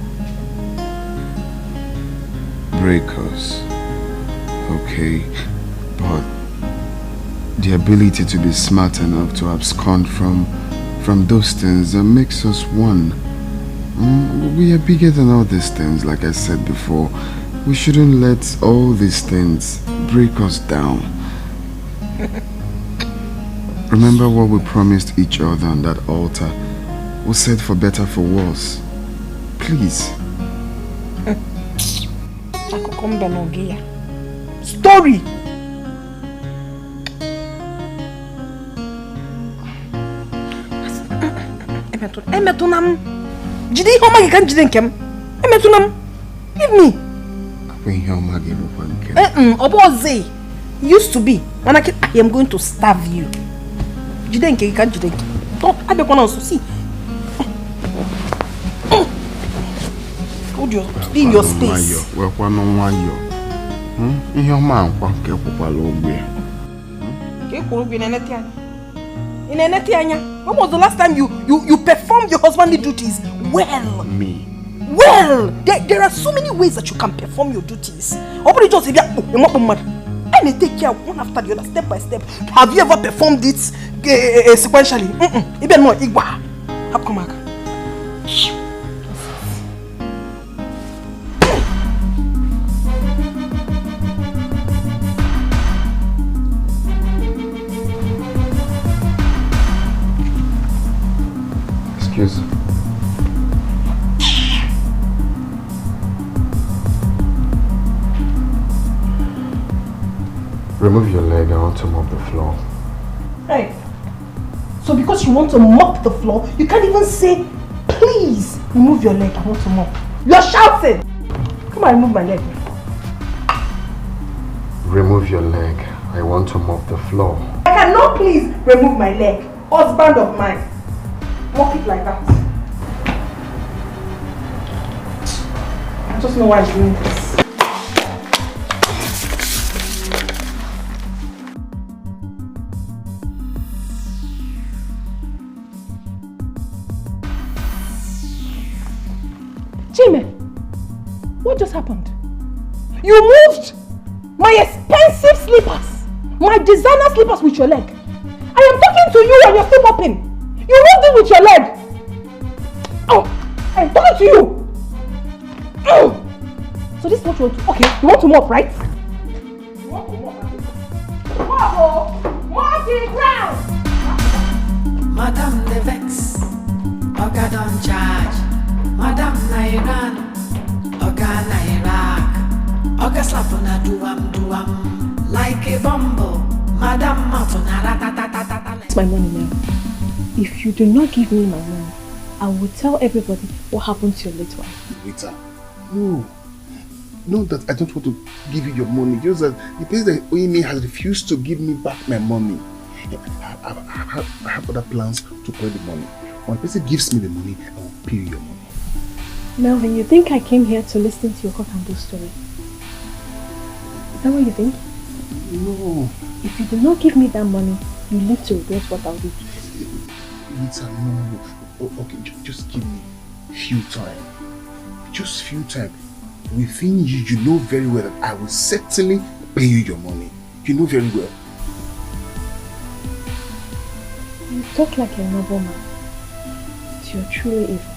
break us, okay? But the ability to be smart enough to abscond from those things makes us one. We are bigger than all these things, like I said before. We shouldn't let all these things break us down. Remember what we promised each other on that altar. We said for better, for worse. Please. Story. Emetunam. Jide homa gi kan jide nkem. Emetunam. Give me. Oboze. Used to be. When I am going to starve you. Jide nke gi kan jide nke. Don't abe kona so see. Hold your be in your space. When was the last time you performed your husbandly duties well? Me. Well, there are so many ways that you can perform your duties. Nobody just say, and they take care one after the other, step by step. Have you ever performed it sequentially? Even more, Igba. Have come back. Excuse me. Remove your leg, I want to mop the floor. Hey, so because you want to mop the floor, you can't even say, please remove your leg, I want to mop. You're shouting! Come on, remove my leg. Remove your leg, I want to mop the floor. I cannot please remove my leg. Husband of mine. Mop it like that. I just know why I'm doing this. Jimmy, what just happened? You moved my expensive slippers, my designer slippers with your leg. I am talking to you and you're still mopping. You moved it with your leg. Oh, I'm talking to you. Oh. So this is what you want to, okay, you want to mop, right? You want to mop, mop the ground. Madam the vex, Oga don't charge. Madam Nairan, Oga Nairak, Oga slapuna duam, like a bumble. Madam Matuna ratatatata. It's my money now. If you do not give me my money, I will tell everybody what happened to your late wife. Rita, no. No, that I don't want to give you your money. Just that the place that Ini has refused to give me back my money. I have other plans to collect the money. When the person gives me the money, I will pay you your money. Melvin, you think I came here to listen to your cock and bull story? Is that what you think? No. If you do not give me that money, you live to regret what I'll do. Nita, no. Okay, just give me few time. Just few time. Within you, you know very well that I will certainly pay you your money. You know very well. You talk like a noble man. But you're truly evil.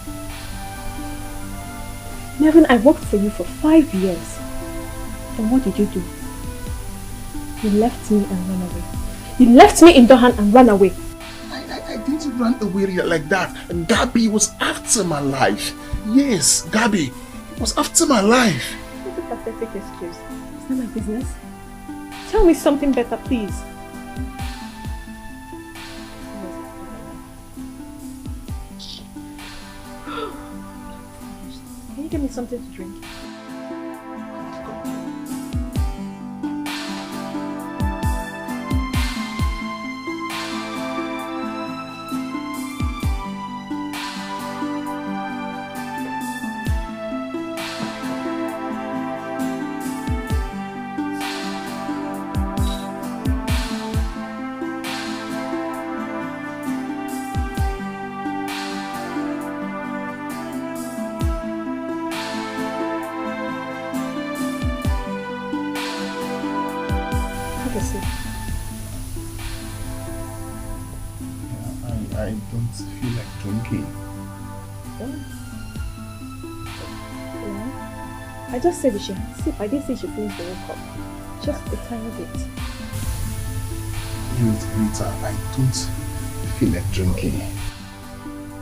Melvin, I worked for you for 5 years. And what did you do? You left me and ran away. You left me in Dohan and ran away. I didn't run away like that. Gabby was after my life. Yes, Gabby was after my life. What a pathetic excuse. It's not my business. Tell me something better, please. Can you give me something to drink? I don't feel like drinking. Yeah. I just said you should sip. I didn't say you should finish the whole cup. Just a tiny bit. Rita, I don't feel like drinking.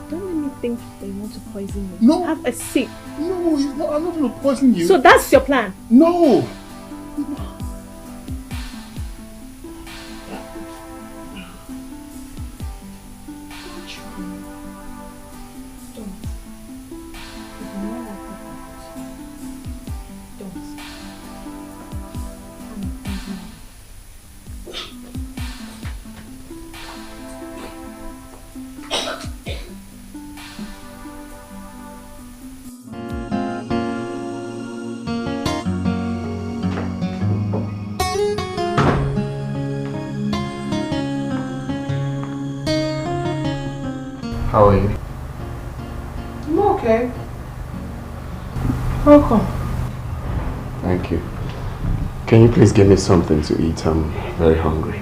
Don't let me think that you want to poison me. No. Have a sip. No, I'm not going to poison you. So that's your plan? No. How are you? I'm okay. Welcome. Thank you. Can you please give me something to eat? I'm very hungry.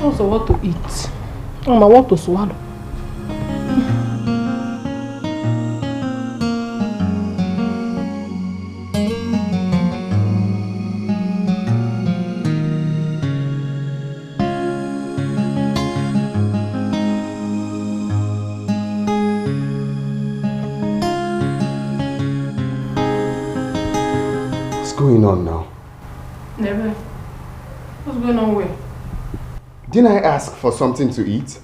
Also, what to eat? I want to swallow. What's going on now? Never. What's going on where? Didn't I ask for something to eat?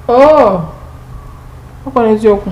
Oh! What is your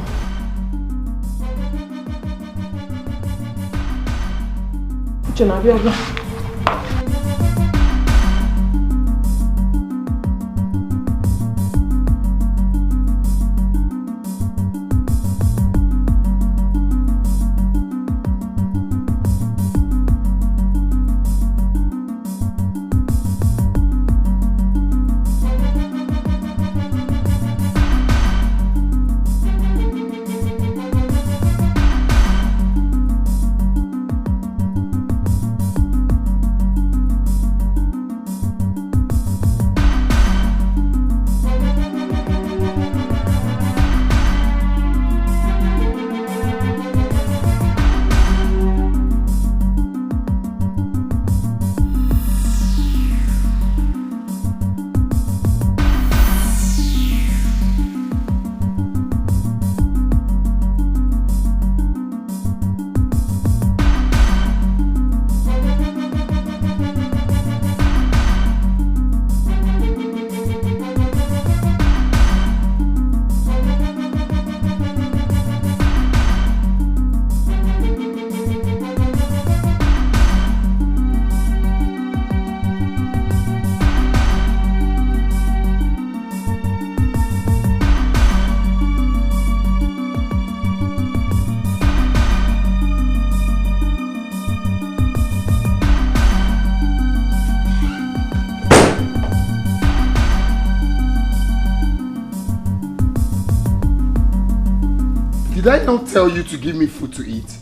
I not tell you to give me food to eat?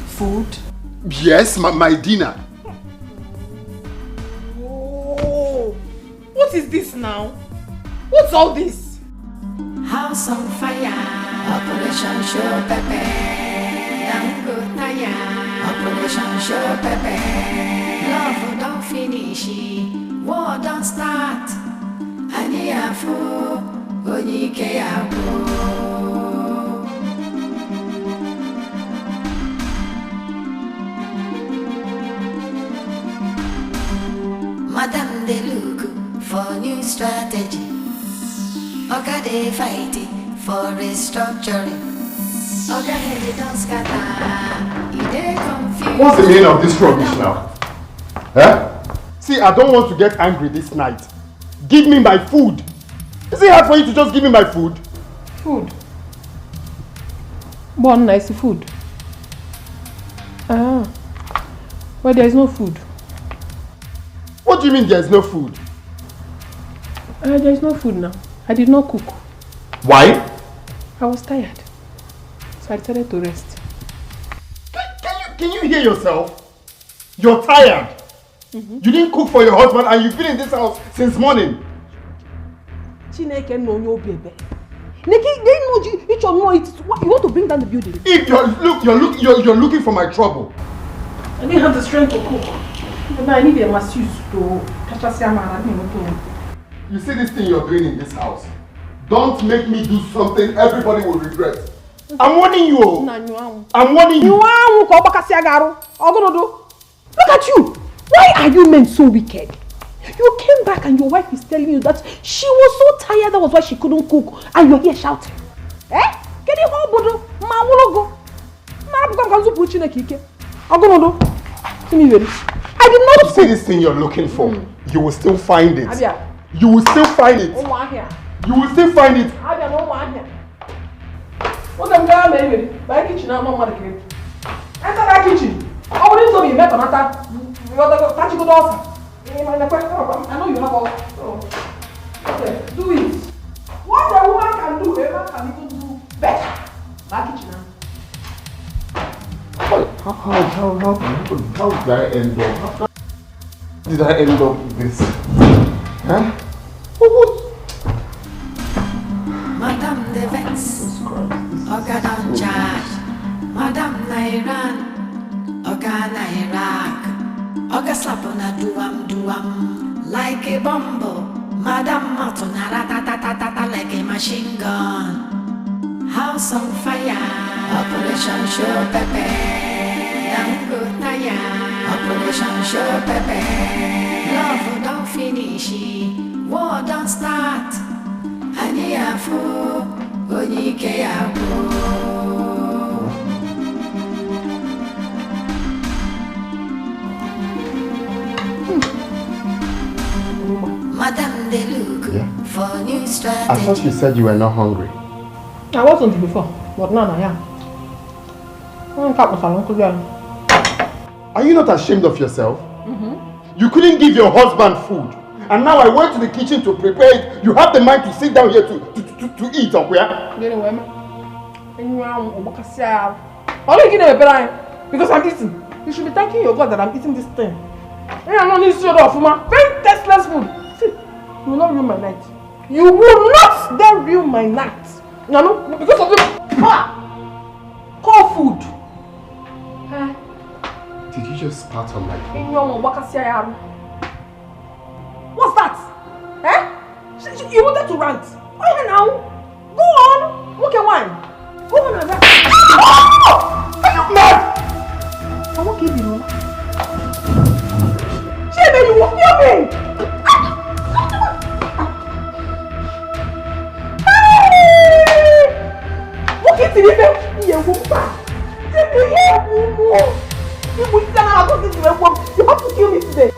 Food? Yes, my dinner. Oh, what is this now? What's all this? House on fire, Operation Show Pepe. Dango Taya, Operation Show Pepe. Love don't finish, war don't start. Aniafu, Onike Yabu. Madame de look for new strategy. Oga they fighting for restructuring. Oga they don't scatter. They confused. What's the meaning of this rubbish now? Huh? See, I don't want to get angry this night. Give me my food. Is it hard for you to just give me my food? Food? One nice food. Ah. Well, there is no food. What do you mean there is no food? There is no food now. I did not cook. Why? I was tired. So I decided to rest. Can you hear yourself? You're tired. You didn't cook for your husband and you've been in this house since morning. Chineke no no baby. Neki, they know each of you want to bring down the building. If you're looking for my trouble. I didn't have the strength to cook. But I need a masseuse to catch us. You see this thing you're doing in this house? Don't make me do something everybody will regret. I'm warning you. I'm warning you. Look at you. Why are you men so wicked? You came back and your wife is telling you that she was so tired, that was why she couldn't cook, and you're here shouting. Eh? Get it home, Bodo. Ma wologo. I did not see this thing you're looking for. You will still find it. You will still find it. You will still find it. What am I doing? By kitchen, I'm not enter that kitchen. I wouldn't tell you better matter. You got to catch good offer. I know you have all. So, okay, do it. What a woman can do, a man can even do better. My kitchen now. How did I end up? How did I end up with this? Huh? What? Madame de Vex, Oga don't charge. Madame Nairan, Oga Nairak, Oga slap on a duam like a bumble. Madame Matona ratatatata like a machine gun. House on fire. Operation Show Pepe. Dango Taya. Operation Show Pepe. Love don't finish. War don't start. Aniafu. Onike Yabu. Madame de look for new strategy. I thought you said you were not hungry. I wasn't before, but now I am. Are you not ashamed of yourself? You couldn't give your husband food. And now I went to the kitchen to prepare it. You have the mind to sit down here to eat, because I'm eating. You should be thanking your God that I'm eating this thing. I'm not eating of very tasteless food. See, you will not ruin my night. You will not then ruin my night. No, because of this. Call food. Did you just spat on my food? What's that? Eh? You wanted to rant. Oh yeah, now. Go on. Look at wine. Go on and rant. Are you mad? I won't give you. Shame you won't kill me. Look at me. You have to kill me today.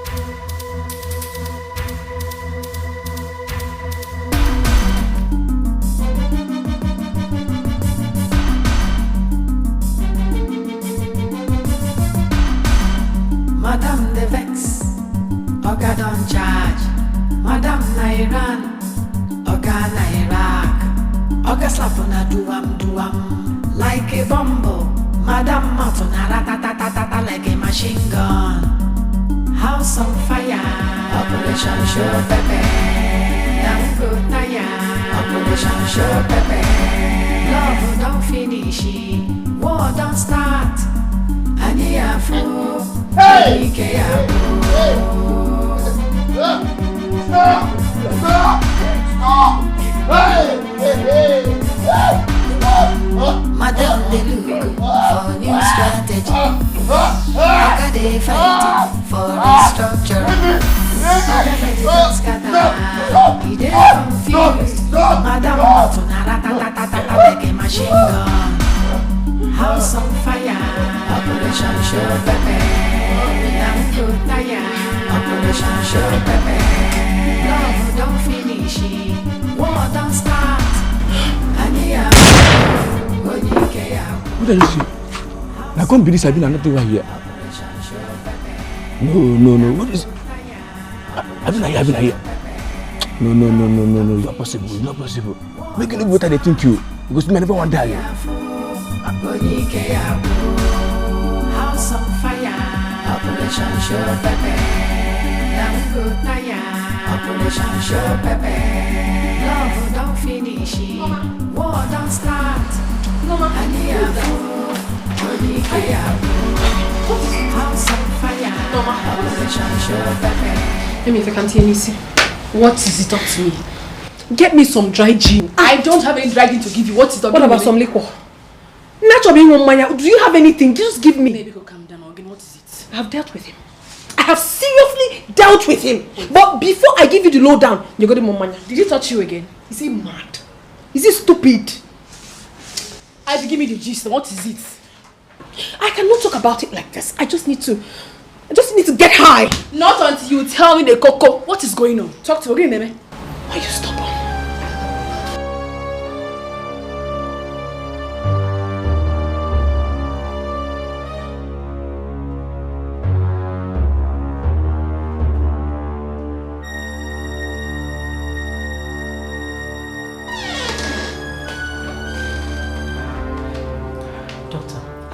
Madame de Vex, Oga don't charge. Madame Nairan, Oga Nairan. Oga slap on a do-am, like a bumble. Madam mouth on a rat-a-tat-a-tat like a machine gun. House on fire, Operation Show Pepe. Don't go tired, Operation Show Pepe. Love don't finish, war don't start. Ani Afro, Dikeh Madam, they look for new strategy. Oga they fight for restructuring. Oga they scatter, he dey confused. Madam, to na-ra-ta-ta-ta-ta like a machine gun. House on fire, Operation Show Pepe. Don't go tired, Operation Show Pepe. Love don't finish, war don't start. What are you saying? I can't believe I've been another one here. No. What is it? I've been here. No. It's not possible. It's not possible. Make it look better than they think you. Because me never want to die. House on fire, Operation Show Pepe. Don't go tired, Operation Show Pepe. Love don't finish, war don't start. Ani Afro, Dikeh House on fire, Operation Show Pepe. Let me if I can't hear anything. What is it up to me? Get me some dry gin. I don't have any dry gin to give you. What is it up to me? What about some liquor? Nacho being one mania. Do you have anything? Just give me. Baby, go calm down again. What is it? I have dealt with him. I have seriously dealt with him. But before I give you the lowdown, you got him on mania. Did he touch you again? Is he mad? Is he stupid? I have to give me the gist. What is it? I cannot talk about it like this. I just need to get high. Not until you tell me the cocoa. What is going on? Talk to me, baby. Why are you stubborn?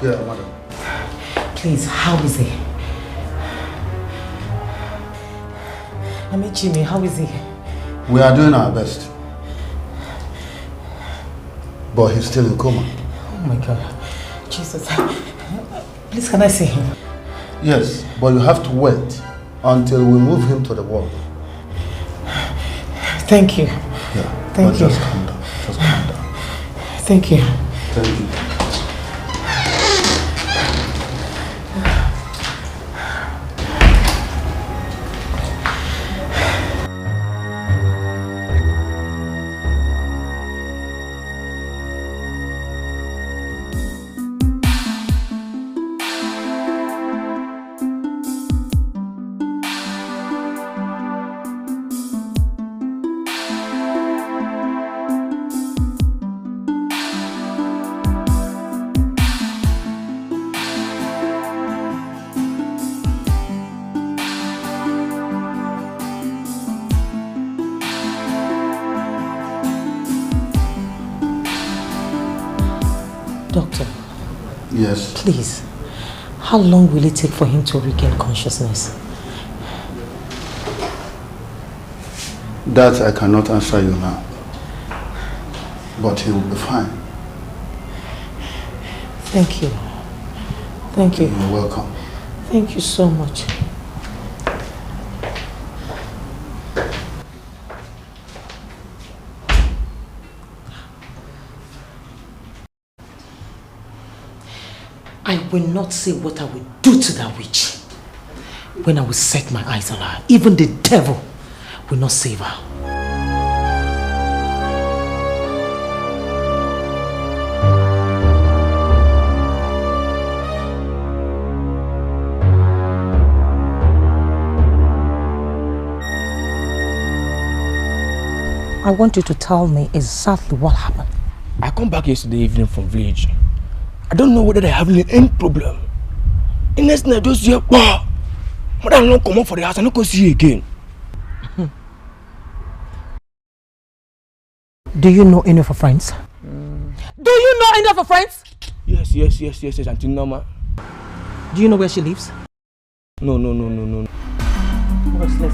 Yeah, madam. Please, how is he? I mean, Jimmy, how is he? We are doing our best. But he's still in coma. Oh my God. Jesus. Please, can I see him? Yes, but you have to wait until we move him to the ward. Thank you. Yeah. Thank you. Just calm down. Just calm down. Thank you. Thank you. Doctor. Yes. Please, how long will it take for him to regain consciousness? That I cannot answer you now. But he will be fine. Thank you. Thank you. You're welcome. Thank you so much. I will not say what I will do to that witch when I will set my eyes on her. Even the devil will not save her. I want you to tell me exactly what happened. I come back yesterday evening from village. I don't know whether they're having any problem. The next night, I just hear, bah! Mother and come out for the house and I don't see you again. Do you know any of her friends? for friends? Yes, Auntie Norma. Do you know where she lives? No. Let's go.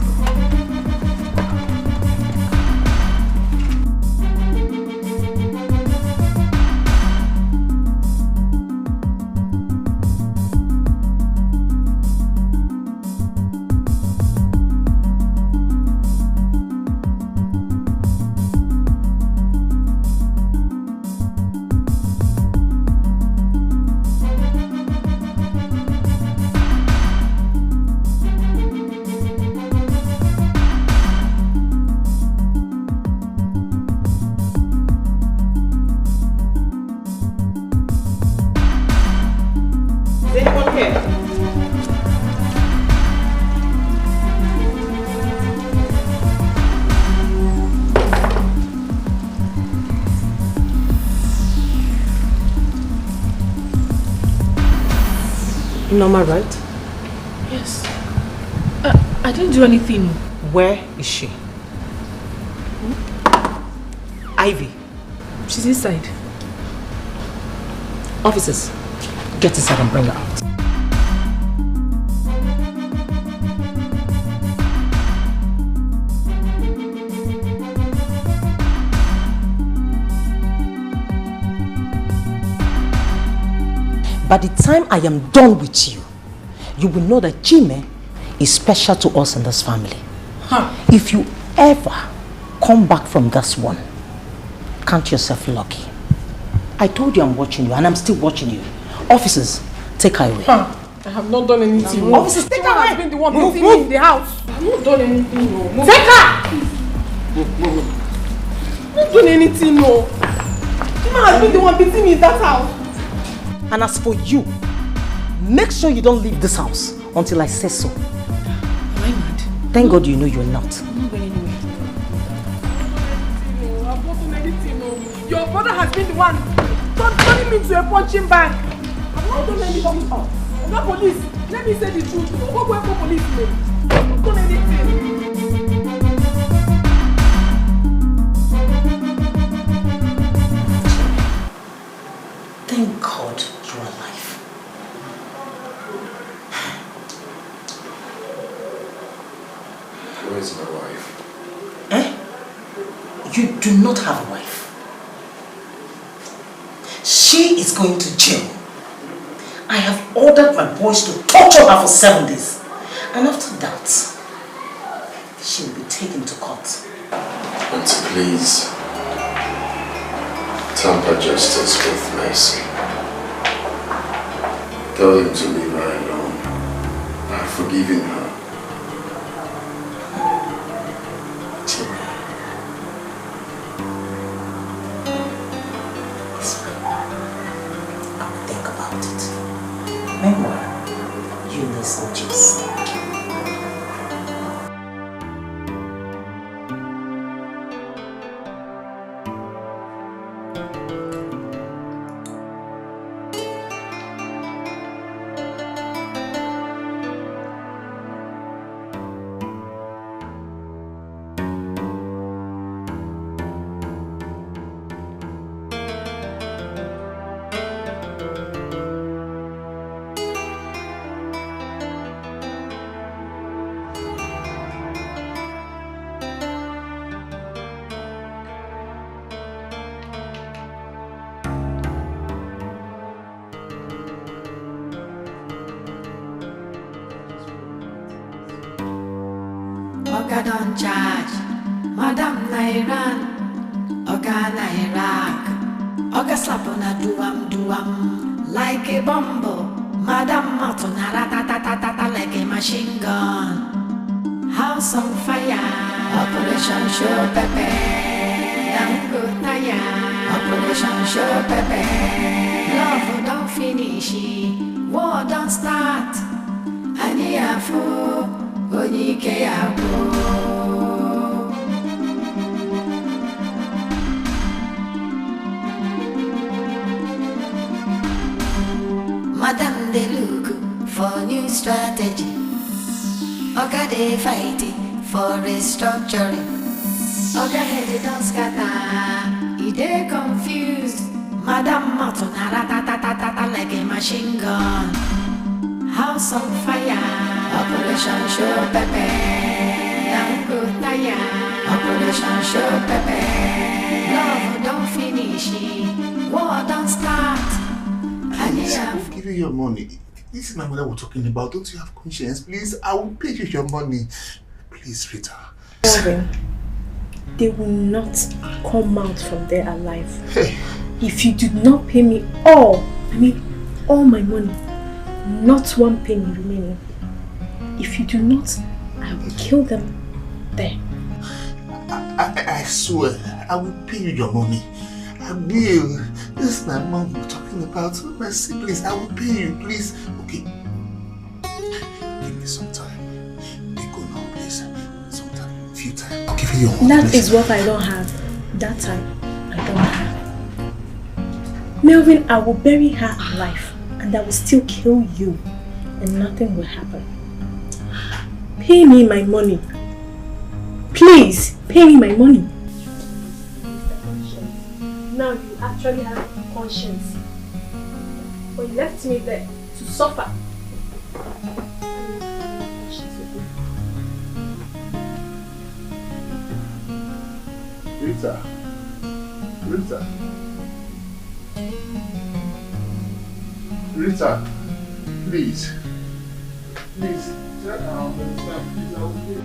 Norma, right? Yes. I didn't do anything. Where is she? Ivy. She's inside. Officers, get inside and bring her out. By the time I am done with you, you will know that Jime is special to us in this family. Huh. If you ever come back from this one, count yourself lucky. I told you I'm watching you and I'm still watching you. Officers, take her away. Huh. I have not done anything. Officers, take her away. Has been the one beating me in the house. I have not done anything. No. Move. Take her! Move. I have not done anything. No. Jime has been the one beating me in that house. And as for you, make sure you don't leave this house until I say so. Am I mad? Thank God you know you're not. I'm not going anywhere. I've not done anything. No. Your brother has been the one turning me to a punching bag. I've not done anything. I'm not police. Let me say the truth. What will I police me? I've not done anything. Thank God you're alive. Where's my wife? Eh? You do not have a wife. She is going to jail. I have ordered my boys to torture her for 7 days. And after that, she will be taken to court. Auntie, please. Temper justice with mercy. Tell him to leave her alone. I've forgiven her. It's fine. I will think about it. Meanwhile, you know some juice. Oga don charge, Madam Nairan, Oga Nairak, Oga slap on a duam, like a bumble, Madam Matona ratatatata like a machine gun. House on fire, Operation Show Pepe, Dango Taya, Operation Show Pepe, love don't finish, war don't start, Aniafu. Madam, they look for new strategy. Oga, they fighting for restructuring. Oga, head don't scatter. He they confused. Madam Matona ratatatata like a machine gun. House on fire, Operation Show Pepe. Don't go tire, Operation Show Pepe. Love don't finish, war don't start. Please, I will give you your money. This is my mother we're talking about. Don't you have conscience? Please, I will pay you your money. Please, Rita. Melvin, they will not come out from there alive. Hey. If you do not pay me all my money, not one penny remaining. If you do not, I will kill them there. I swear, I will pay you your money. I will. This is my mom we're talking about. My siblings, I will pay you, please. Okay. Give me some time. Be good now, please. Some time, a few time. I'll give you your money. That is what I don't have. That time, I don't have. Melvin, I will bury her alive and I will still kill you and nothing will happen. Pay me my money. Please, pay me my money. Now you actually have conscience. But you left me there to suffer. Rita. Rita. Rita. Please. Please. Try to understand. Please, I will pay.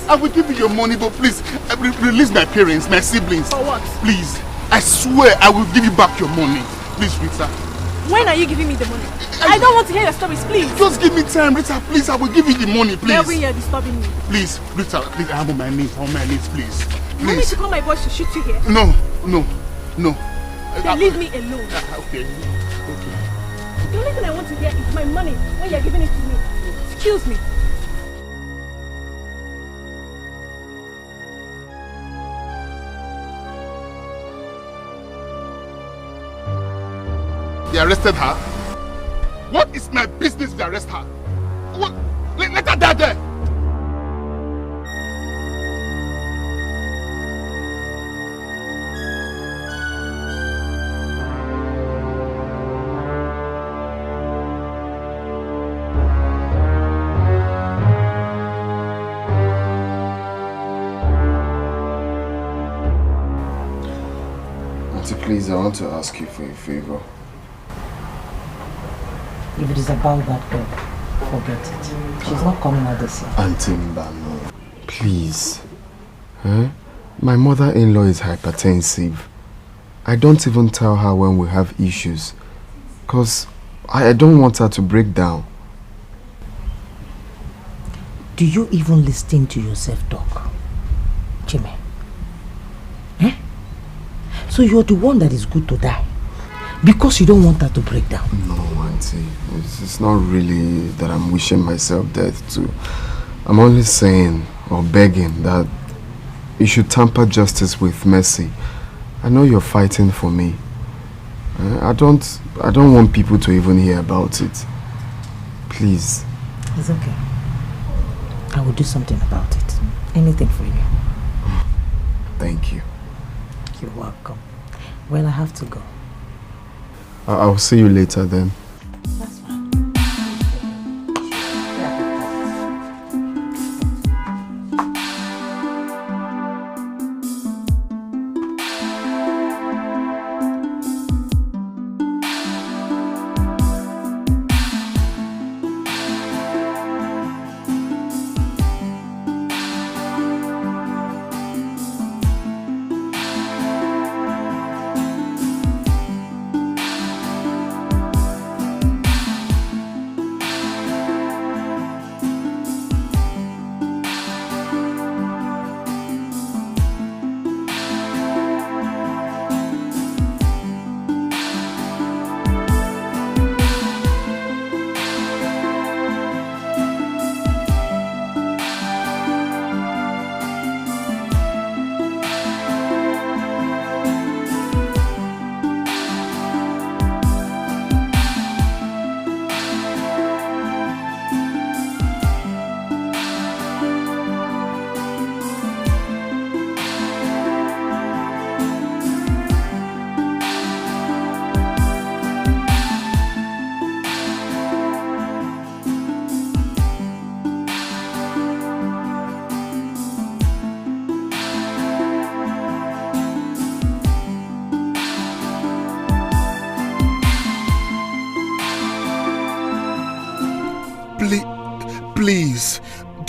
I will give you your money, but please, release my parents, my siblings. For what? Please. I swear I will give you back your money. Please, Rita. When are you giving me the money? I don't want to hear your stories, please. Just give me time, Rita. Please, I will give you the money, please. Every year disturbing me. Please, Rita, please, I'm on my knees, please. You want me to call my boys to shoot you here? No. Then leave me alone. Okay. The only thing I want to hear is my money when you're giving it to me. Excuse me. They arrested her? What is my business to arrest her? What? Let her die there! Auntie, please, I want to ask you for a favor. If it is about that girl, forget it. She's not coming out this year. Auntie Mbano, please. My mother-in-law is hypertensive. I don't even tell her when we have issues. Because I don't want her to break down. Do you even listen to yourself talk? Jimmy? So you're the one that is good to die? Because you don't want her to break down? No, Auntie. It's not really that I'm wishing myself death too. I'm only saying or begging that you should temper justice with mercy. I know you're fighting for me. I don't want people to even hear about it. Please. It's okay. I will do something about it. Anything for you. Thank you. You're welcome. Well, I have to go. I'll see you later then. That's fine.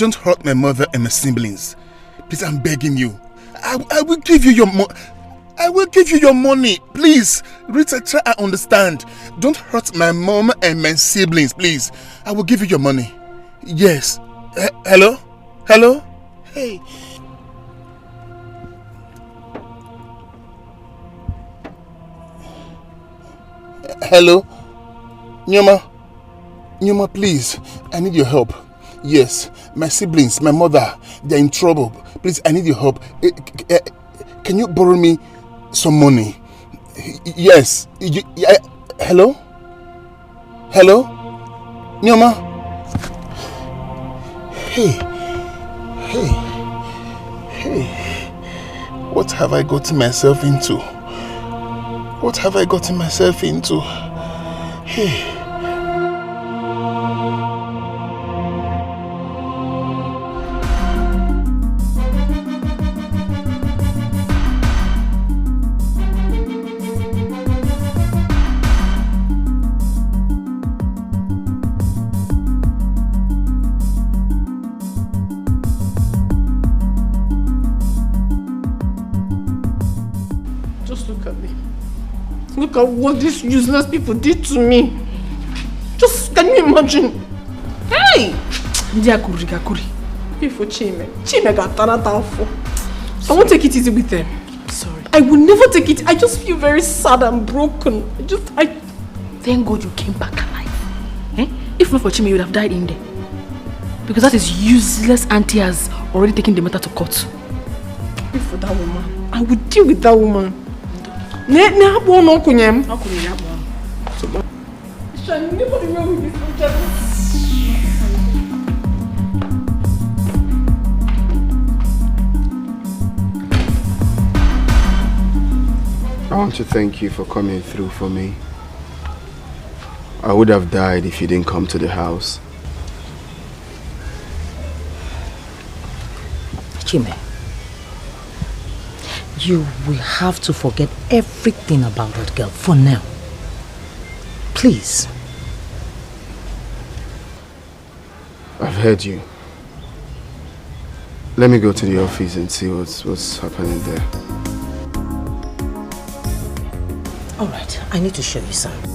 don't hurt my mother and my siblings. Please, I'm begging you. I will give you your money. I will give you your money. Please, Rita, try and understand. Don't hurt my mom and my siblings, please. I will give you your money. Yes. Hello? Hello? Hey. Hello? Nyoma, please. I need your help. Yes. My siblings, my mother, they're in trouble. Please, I need your help. Can you borrow me some money? Yes. Hello? Hello? Nyoma? Hey. What have I gotten myself into? What have I gotten myself into? Hey. Look at what these useless people did to me. Just, can you imagine? Hey! Ndiakuri. For Chime got turned for. I won't take it easy with them. Sorry. I will never take it. I just feel very sad and broken. Thank God you came back alive. Eh? If not for Chime, you would have died in there. Because that is useless auntie has already taken the matter to court. If for that woman, I would deal with that woman. Nobody wrong with this project. I want to thank you for coming through for me. I would have died if you didn't come to the house. Chime, you will have to forget everything about that girl for now. Please. I've heard you. Let me go to the office and see what's happening there. Alright, I need to show you something.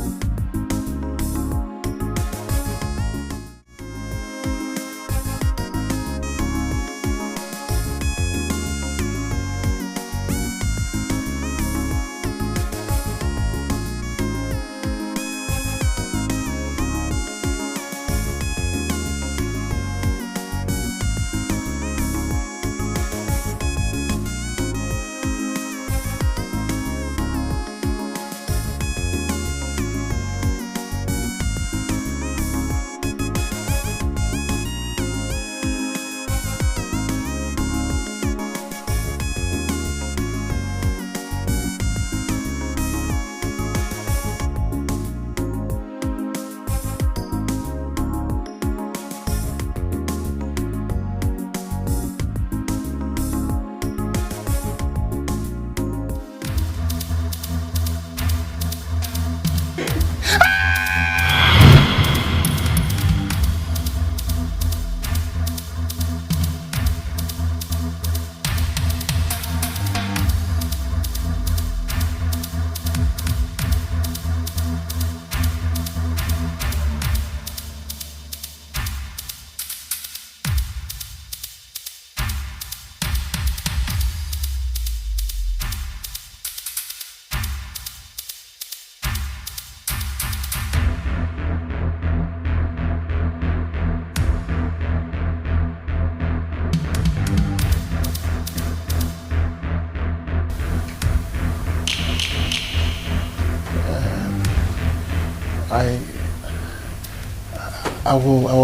I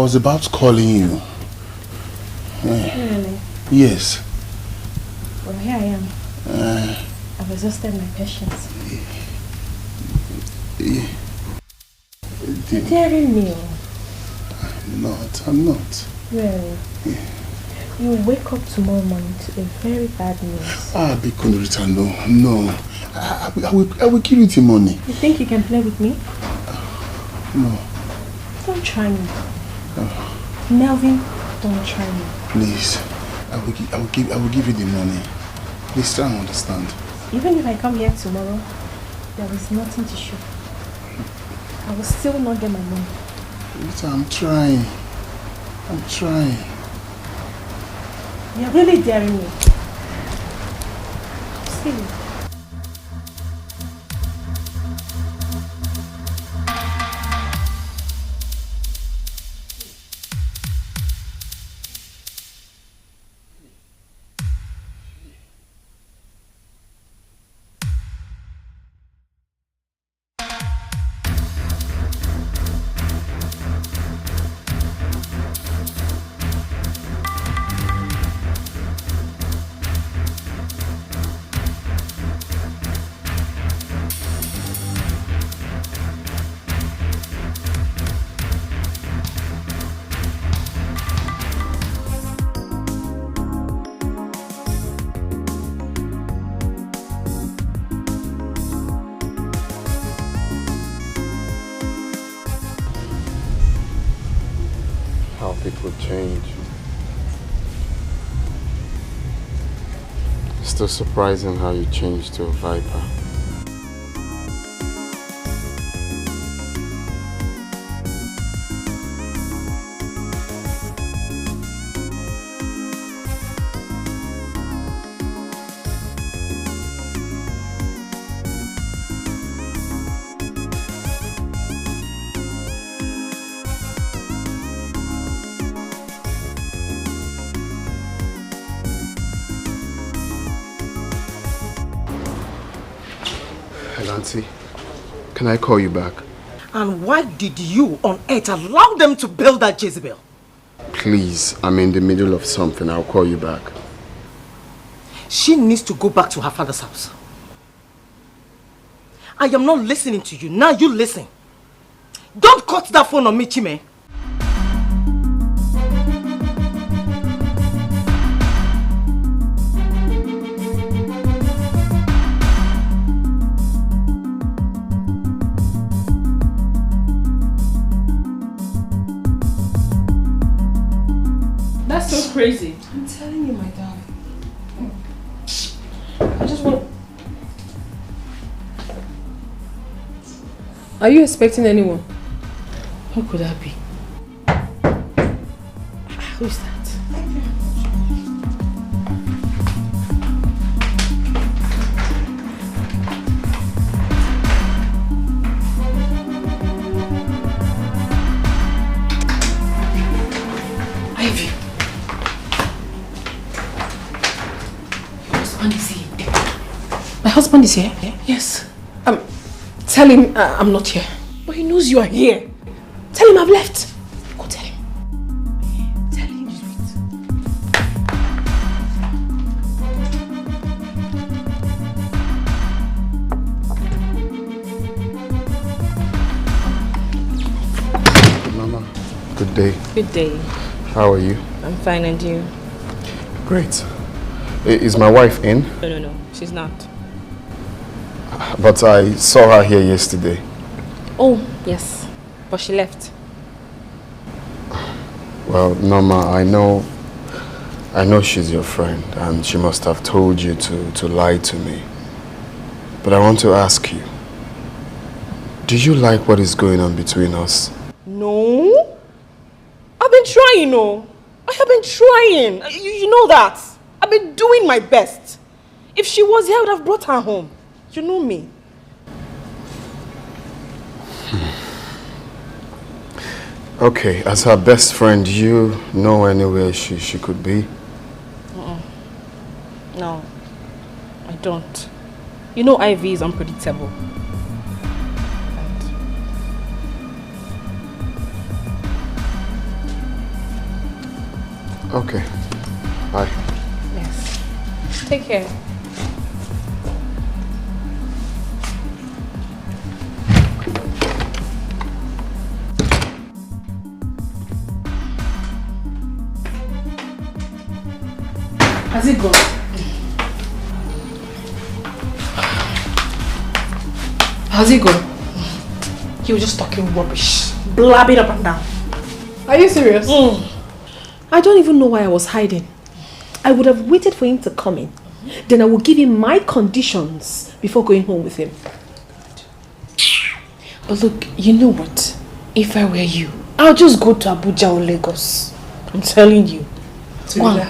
was about calling you. Really? Yes. Well, here I am. I've exhausted my patience. You're daring me. I'm not. Really? Yeah. You will wake up tomorrow morning to a very bad news. Because Rita, no. I will give you the money. You think you can play with me? No. Don't try me. Melvin, Don't try me. Please, I will give you the money. Please try and understand. Even if I come here tomorrow, there is nothing to show. I will still not get my money. Rita, I'm trying. You're really daring me. See you. People change. It's still surprising how you changed to a viper. Nancy, can I call you back? And why did you on earth allow them to build that Jezebel? Please, I'm in the middle of something. I'll call you back. She needs to go back to her father's house. I am not listening to you. Now you listen. Don't cut that phone on me, Chime. That's so crazy. I'm telling you, my darling. I just want... Are you expecting anyone? Who could that be? Who is that? Ivy. My husband is here? Yes. Tell him I'm not here. But he knows you are here. Tell him I've left. Go tell him. Tell him, sweet. Mama, good day. Good day. How are you? I'm fine, and you? Great. Is my wife in? No. She's not. But I saw her here yesterday. Oh, yes. But she left. Well, Norma, I know she's your friend, and she must have told you to lie to me. But I want to ask you, do you like what is going on between us? No. I've been trying, no. I have been trying. You know that. I've been doing my best. If she was here, I would have brought her home. You know me. Okay, as her best friend, you know anywhere she could be? No, I don't. You know Ivy is unpredictable. Okay, bye. Yes. Take care. Has it gone? How's it gone? He was just talking rubbish, blabbing up and down. Are you serious? I don't even know why I was hiding. I would have waited for him to come in. Then I would give him my conditions before going home with him. But look, you know what? If I were you, I'll just go to Abuja or Lagos. I'm telling you. Go and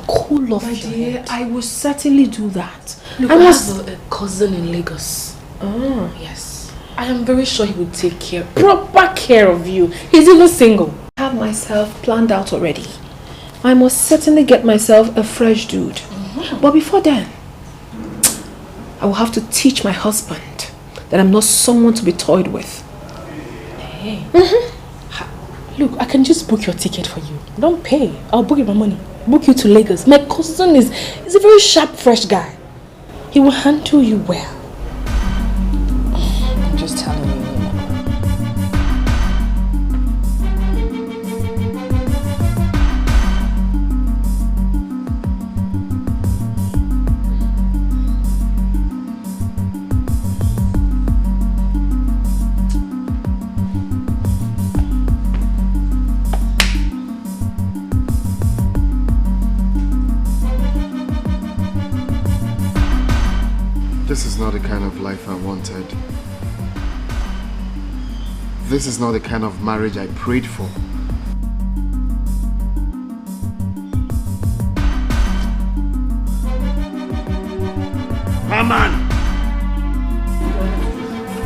cool off. My dear, I will certainly do that. Look, I have a cousin in Lagos. Oh. Yes. I am very sure he will take proper care of you. He's even single. I have myself planned out already. I must certainly get myself a fresh dude. But before then, I will have to teach my husband that I'm not someone to be toyed with. Hey. Look, I can just book your ticket for you. Don't pay. I'll book you my money. Book you to Lagos. My cousin is a very sharp, fresh guy. He will handle you well. I'm just telling you. This is not the kind of life I wanted. This is not the kind of marriage I prayed for. Come on!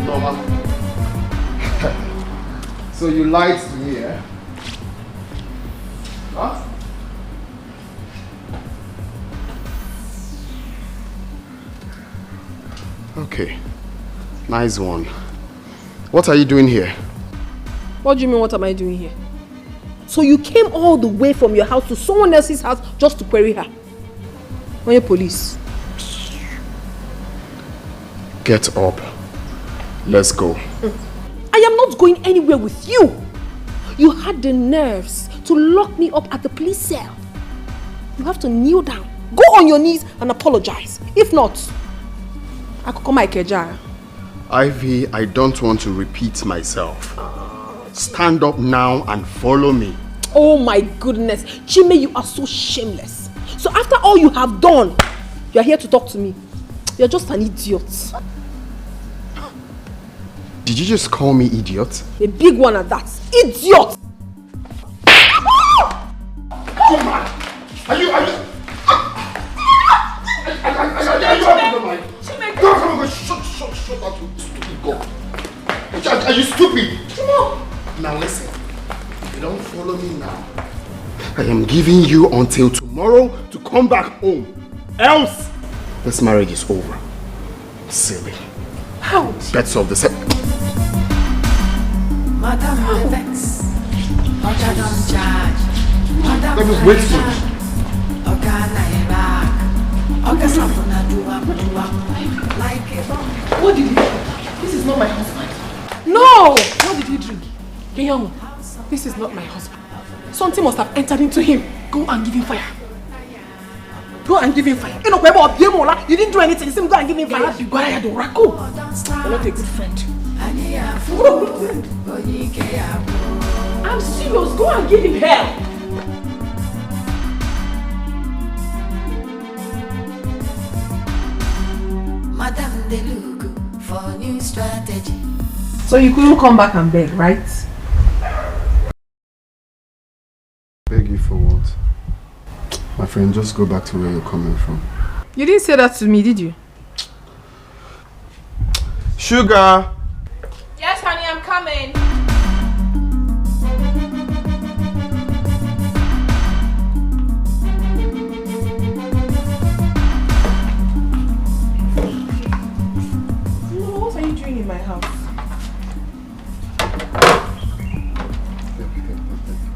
Norma. So you lied to me, eh? Huh? Okay, nice one. What are you doing here? What do you mean, what am I doing here? So you came all the way from your house to someone else's house just to query her? Are you police? Get up. Let's go. I am not going anywhere with you. You had the nerves to lock me up at the police cell. You have to kneel down, go on your knees and apologize. If not, I could come my keja. Ivy, I don't want to repeat myself. Stand up now and follow me. Oh my goodness. Chime, you are so shameless. So after all you have done, you are here to talk to me. You're just an idiot. Did you just call me idiot? A big one at that. Idiot! Come on! Are you out of the mind? Come on, shut up, you stupid girl. Are you stupid? Come on. Now listen, if you don't follow me now, I am giving you until tomorrow to come back home. Else, this marriage is over. Silly. How? Bets of the set. Madam Vex, Oga don't charge. Madam Let me wait for you. Oga Naira, Oga Sapona duam. Like a bomb. What did he do? This is not my husband. No! What did he drink? Kenyamu, this is not my husband. Something must have entered into him. Go and give him fire. Go and give him fire. You didn't do anything. Go and give him fire. You're not a good friend. I'm serious. Go and give him hell. Madam de look for new strategy. So you couldn't come back and beg, right? Beg you for what? My friend, just go back to where you're coming from. You didn't say that to me, did you? Sugar! Yes, honey, I'm coming. What are you doing in my house?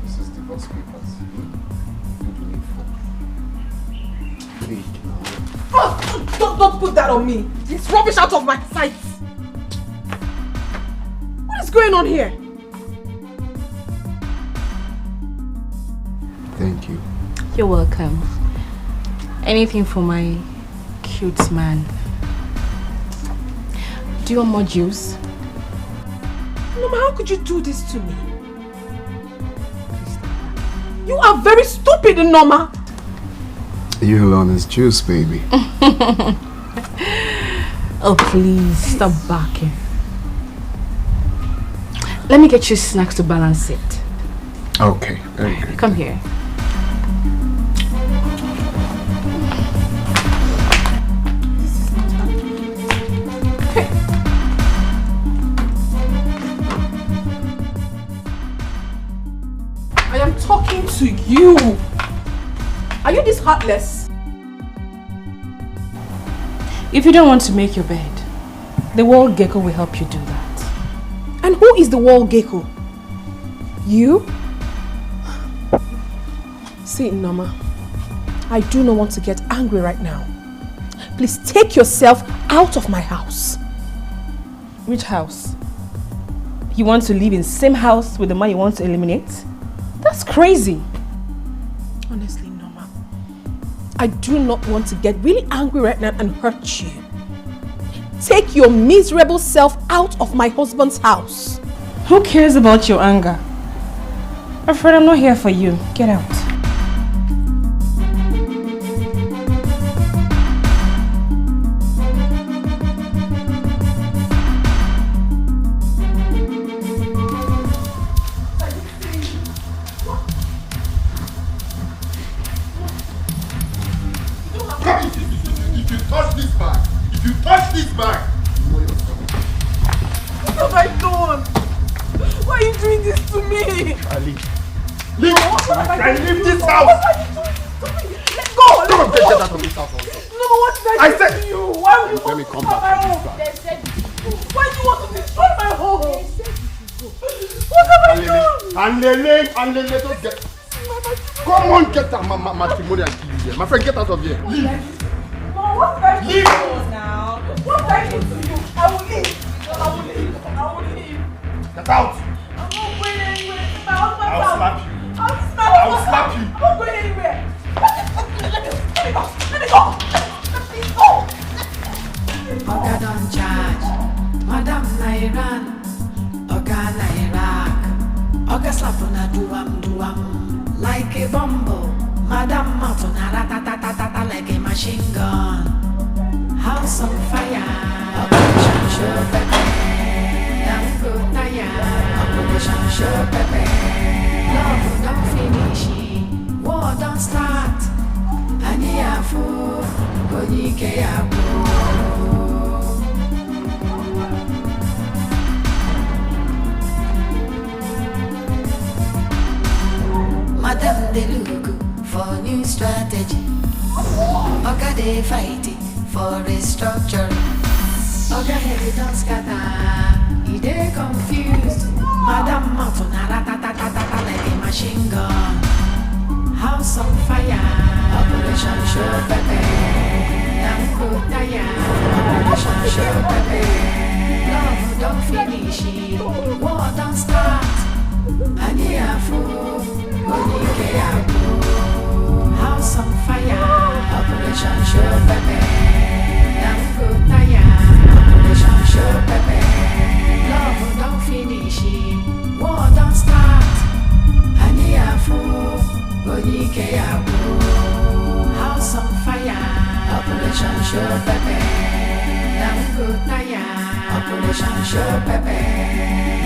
This is divorce papers. Oh, don't put that on me. It's rubbish out of my sight. What is going on here? Thank you. You're welcome. Anything for my cute man. Do you want more juice? Mama, how could you do this to me? You are very stupid, Norma. You alone is juice, baby. Oh, please, stop barking. Let me get you snacks to balance it. Okay, very good. Come here. I am talking to you. Are you this heartless? If you don't want to make your bed, the wall gecko will help you do that. And who is the wall gecko? You? See, Norma, I do not want to get angry right now. Please take yourself out of my house. Which house? You want to live in the same house with the man you want to eliminate? That's crazy. Honestly, Norma, I do not want to get really angry right now and hurt you. Take your miserable self out of my husband's house. Who cares about your anger? I'm afraid I'm not here for you. Get out. And let us get. Come on, get that matrimonial key here. My friend, get out of here. Leave. No, what's that? Leave. Now. What's that to you? I will leave. I will leave. I will leave. Get out. I'm not going anywhere. My husband's I'll slap you. I'll slap you. I'm not going anywhere. Let me go. Let me go. Oga don charge, Madam Nairan, Oga Nairak, Oga slapuna duam, like a bumble, Madam Matuna ratatatata like a machine gun. House on fire, Operation Show Pepe, Dango Taya, Operation Show Pepe. Love don't finish, war don't start, Aniafu, Dikeh Yabu. Madam they look for new strategy. Oga they fight for restructuring. Oga head don't scatter, he they confused. Madam Matuna ratatatata like a machine gun. House on fire, Operation Show Pepe. Dango Taya, Operation Show Pepe. Love don't finish, war don't start. Aniafu. Dikeh Yabu. House on fire, Operation Show Pepe. Dango Taya, Operation Show Pepe. Love don't finish, war don't start. Aniafu, Dikeh Yabu. House on fire, Operation Show Pepe. Dango Taya, Operation Show Pepe.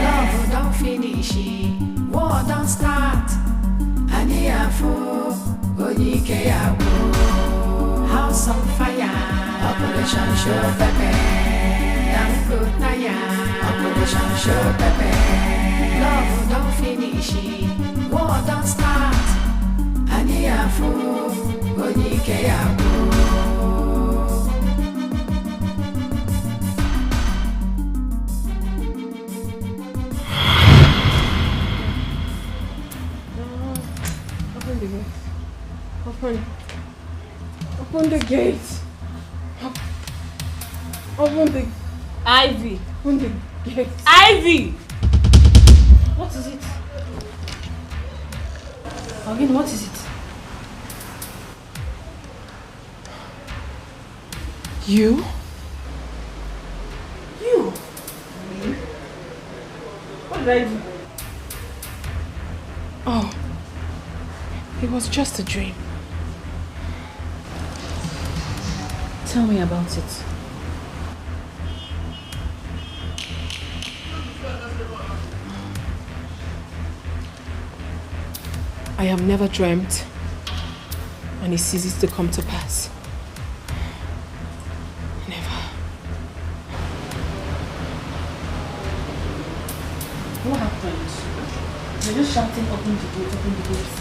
Love don't finish, war don't start. Aniafu, Dikeh Yabu. House on fire, Operation Show Pepe. Dango Taya, Operation Show Pepe. Love don't finish, war don't start. Aniafu, Dikeh Yabu. Open the gate. Open the... Ivy. Open the gate. Ivy! What is it? Again, what is it? You? You? What did I do? Oh. It was just a dream. Tell me about it. I have never dreamt, and it ceases to come to pass. Never. What happened? You're just shouting, open the gate, open the gate.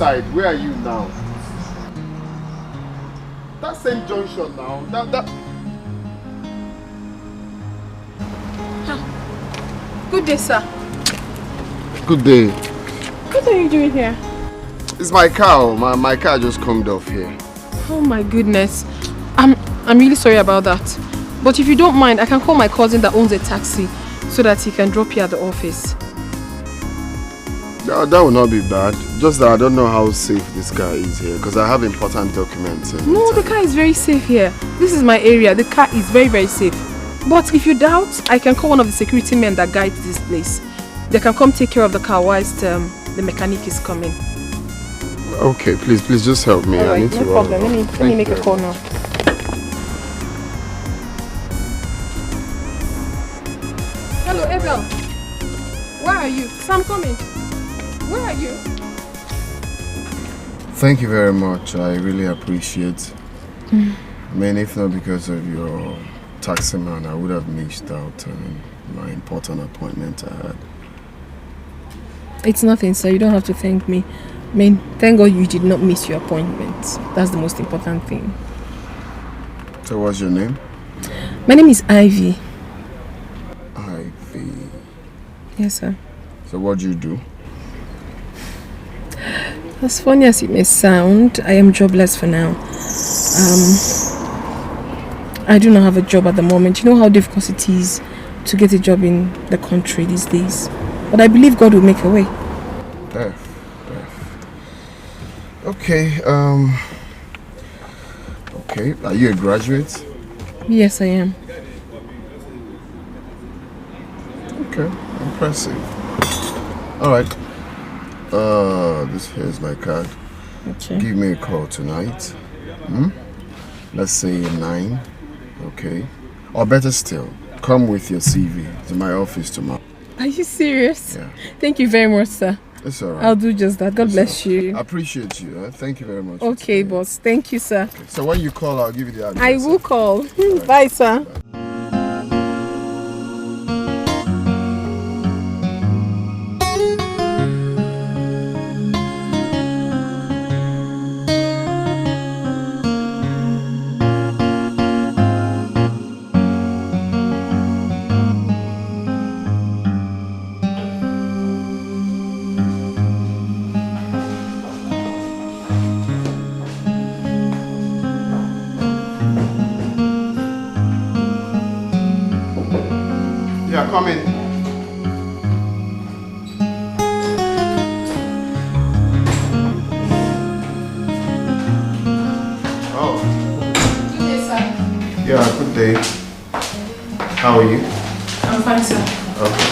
Side, where are you now? That same junction now. Good day, sir. Good day. What are you doing here? It's my car. My car just come off here. Oh my goodness. I'm really sorry about that. But if you don't mind, I can call my cousin that owns a taxi so that he can drop you at the office. That will not be bad. Just that I don't know how safe this car is here because I have important documents. No, the car is very safe here. This is my area. The car is very, very safe. But if you doubt, I can call one of the security men that guides this place. They can come take care of the car whilst the mechanic is coming. Okay, please just help me. Alright, I need no to problem. Let me make a call now. Hello, Abel. Where are you? Sam, coming. Where are you? Thank you very much. I really appreciate. I mean, if not because of your taxi man, I would have missed out on my important appointment I had. It's nothing, sir. You don't have to thank me. I mean, thank God you did not miss your appointment. That's the most important thing. So what's your name? My name is Ivy. Ivy. Yes, sir. So what do you do? As funny as it may sound, I am jobless for now. I do not have a job at the moment. You know how difficult it is to get a job in the country these days. But I believe God will make a way. Okay, okay. Are you a graduate? Yes, I am. Okay, impressive. Alright. This here's my card. Okay. Give me a call tonight. Let's say 9. Okay. Or better still, come with your CV to my office tomorrow. Are you serious? Yeah. Thank you very much, sir. It's alright. I'll do just that. God bless you. I appreciate you. Thank you very much. Okay, boss. Thank you, sir. Okay. So when you call, I'll give you the address. I will call. Bye, sir. Come in. Oh. Good day, sir. Yeah, good day. How are you? I'm fine, sir. Okay.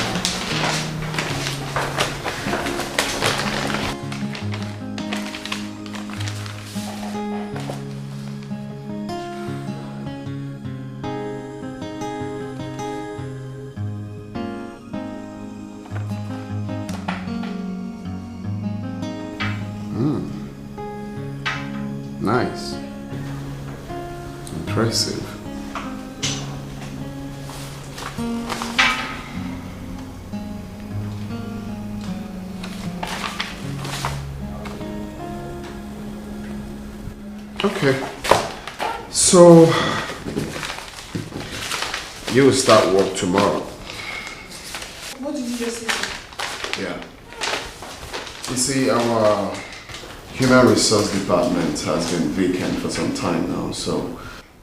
Nice. Impressive. Okay. So you will start work tomorrow. What did you just say? Yeah. You see, our Human Resource Department has been vacant for some time now, so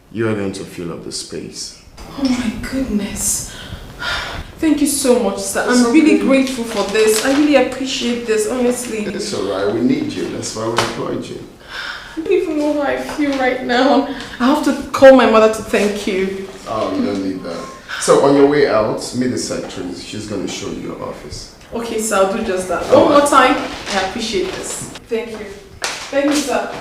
you are going to fill up the space. Oh my goodness. Thank you so much, sir. I'm really grateful for this. I really appreciate this, honestly. It's alright, we need you. That's why we employed you. I don't even know how I feel right now. I have to call my mother to thank you. Oh, you don't need that. So on your way out, meet the secretary. She's going to show you your office. Okay, sir, I'll do just that. One more time. I appreciate this. Thank you. Thank you, sir.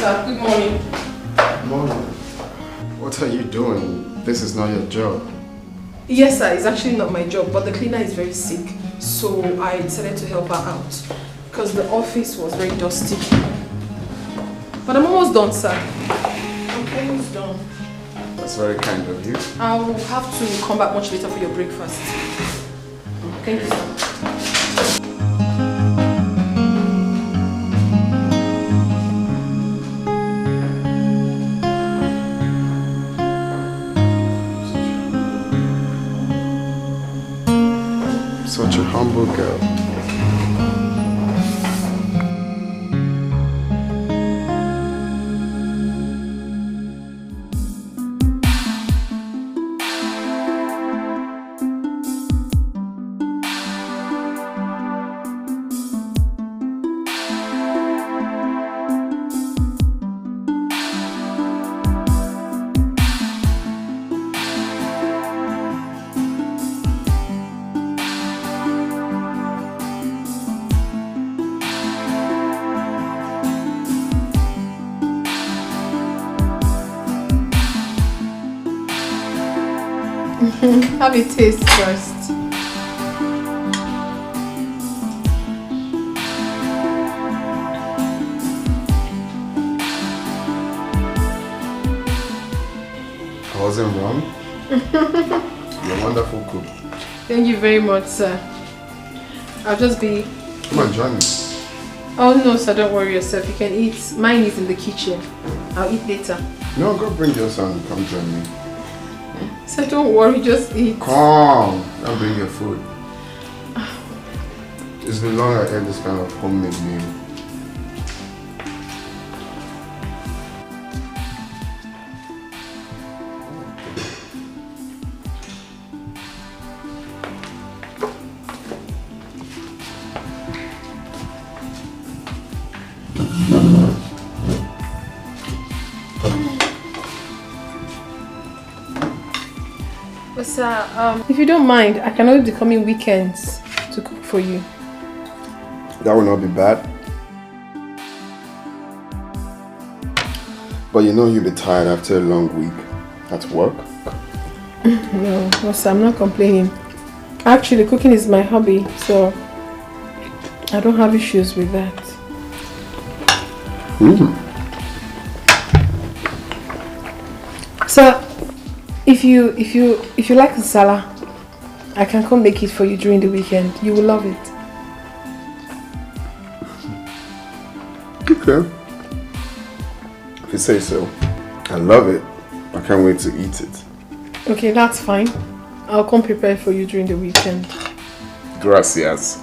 Good morning. Morning. What are you doing? This is not your job. Yes, sir. It's actually not my job, but the cleaner is very sick. So I decided to help her out because the office was very dusty. But I'm almost done, sir. I'm almost done. That's very kind of you. I'll have to come back much later for your breakfast. Thank you, sir. Such a humble girl. Have a taste first. wasn't wrong. You're a wonderful cook. Thank you very much, sir. I'll just be... Come on, join me. Oh no, sir, don't worry yourself. You can eat. Mine is in the kitchen. I'll eat later. No, go bring your son. Come join me. Sir, don't worry, just eat. Come, I'll bring your food. It's been long I ate this kind of homemade meal. But sir, if you don't mind, I can always be coming weekends to cook for you. That will not be bad. But you know you'll be tired after a long week at work. No, sir, I'm not complaining. Actually, cooking is my hobby, so I don't have issues with that. Sir, if you like nsala, I can come make it for you during the weekend. You will love it. Okay. If you say so. I love it. I can't wait to eat it. Okay, that's fine. I'll come prepare for you during the weekend. Gracias.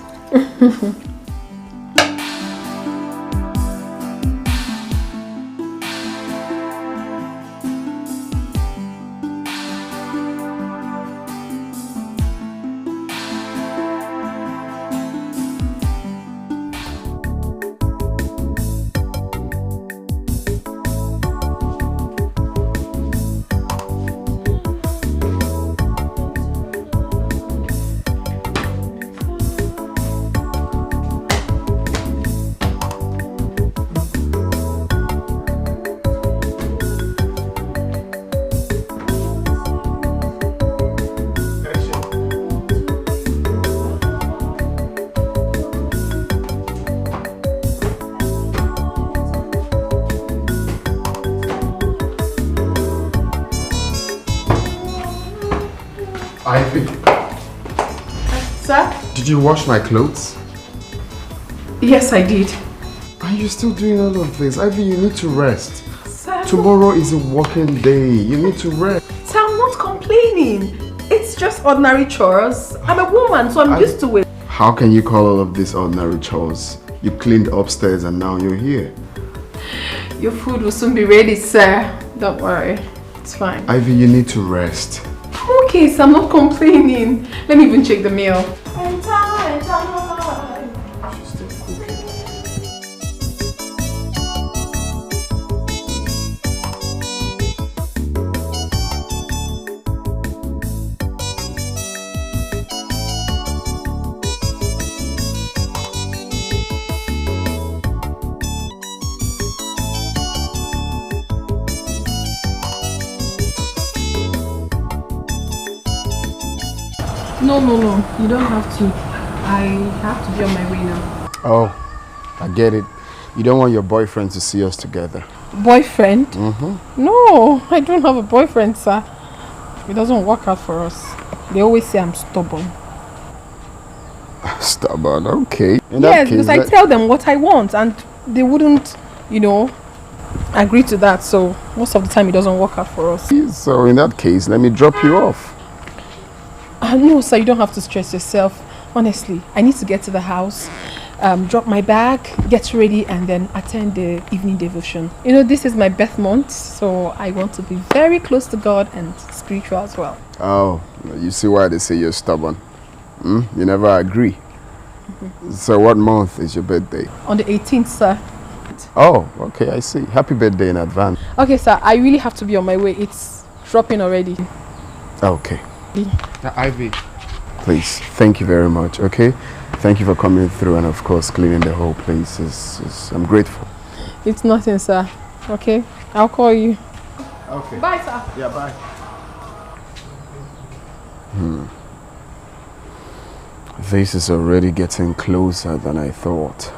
Ivy. Sir? Did you wash my clothes? Yes, I did. Are you still doing all of this? Ivy, you need to rest. Sir, Tomorrow is a working day. You need to rest. Sir, I'm not complaining. It's just ordinary chores. I'm a woman, so I'm used to it. How can you call all of this ordinary chores? You cleaned upstairs and now you're here. Your food will soon be ready, sir. Don't worry. It's fine. Ivy, you need to rest. Okay, so I'm not complaining. Let me even check the meal. She's still cooking. No. You don't have to. I have to be on my way now. Oh, I get it. You don't want your boyfriend to see us together. Boyfriend? Mm-hmm. No, I don't have a boyfriend, sir. It doesn't work out for us. They always say I'm stubborn. Stubborn, okay. Yes, because I tell them what I want and they wouldn't, agree to that. So most of the time it doesn't work out for us. So in that case, let me drop you off. No, sir, you don't have to stress yourself. Honestly, I need to get to the house, drop my bag, get ready, and then attend the evening devotion. This is my birth month, so I want to be very close to God and spiritual as well. Oh, you see why they say you're stubborn. You never agree. So what month is your birthday? On the 18th, sir. Oh, okay, I see. Happy birthday in advance. Okay, sir, I really have to be on my way. It's dropping already. Okay. Ivy. Please, thank you very much, okay? Thank you for coming through and of course cleaning the whole place. I'm grateful. It's nothing, sir. Okay? I'll call you. Okay. Bye, sir. Yeah, bye. This is already getting closer than I thought.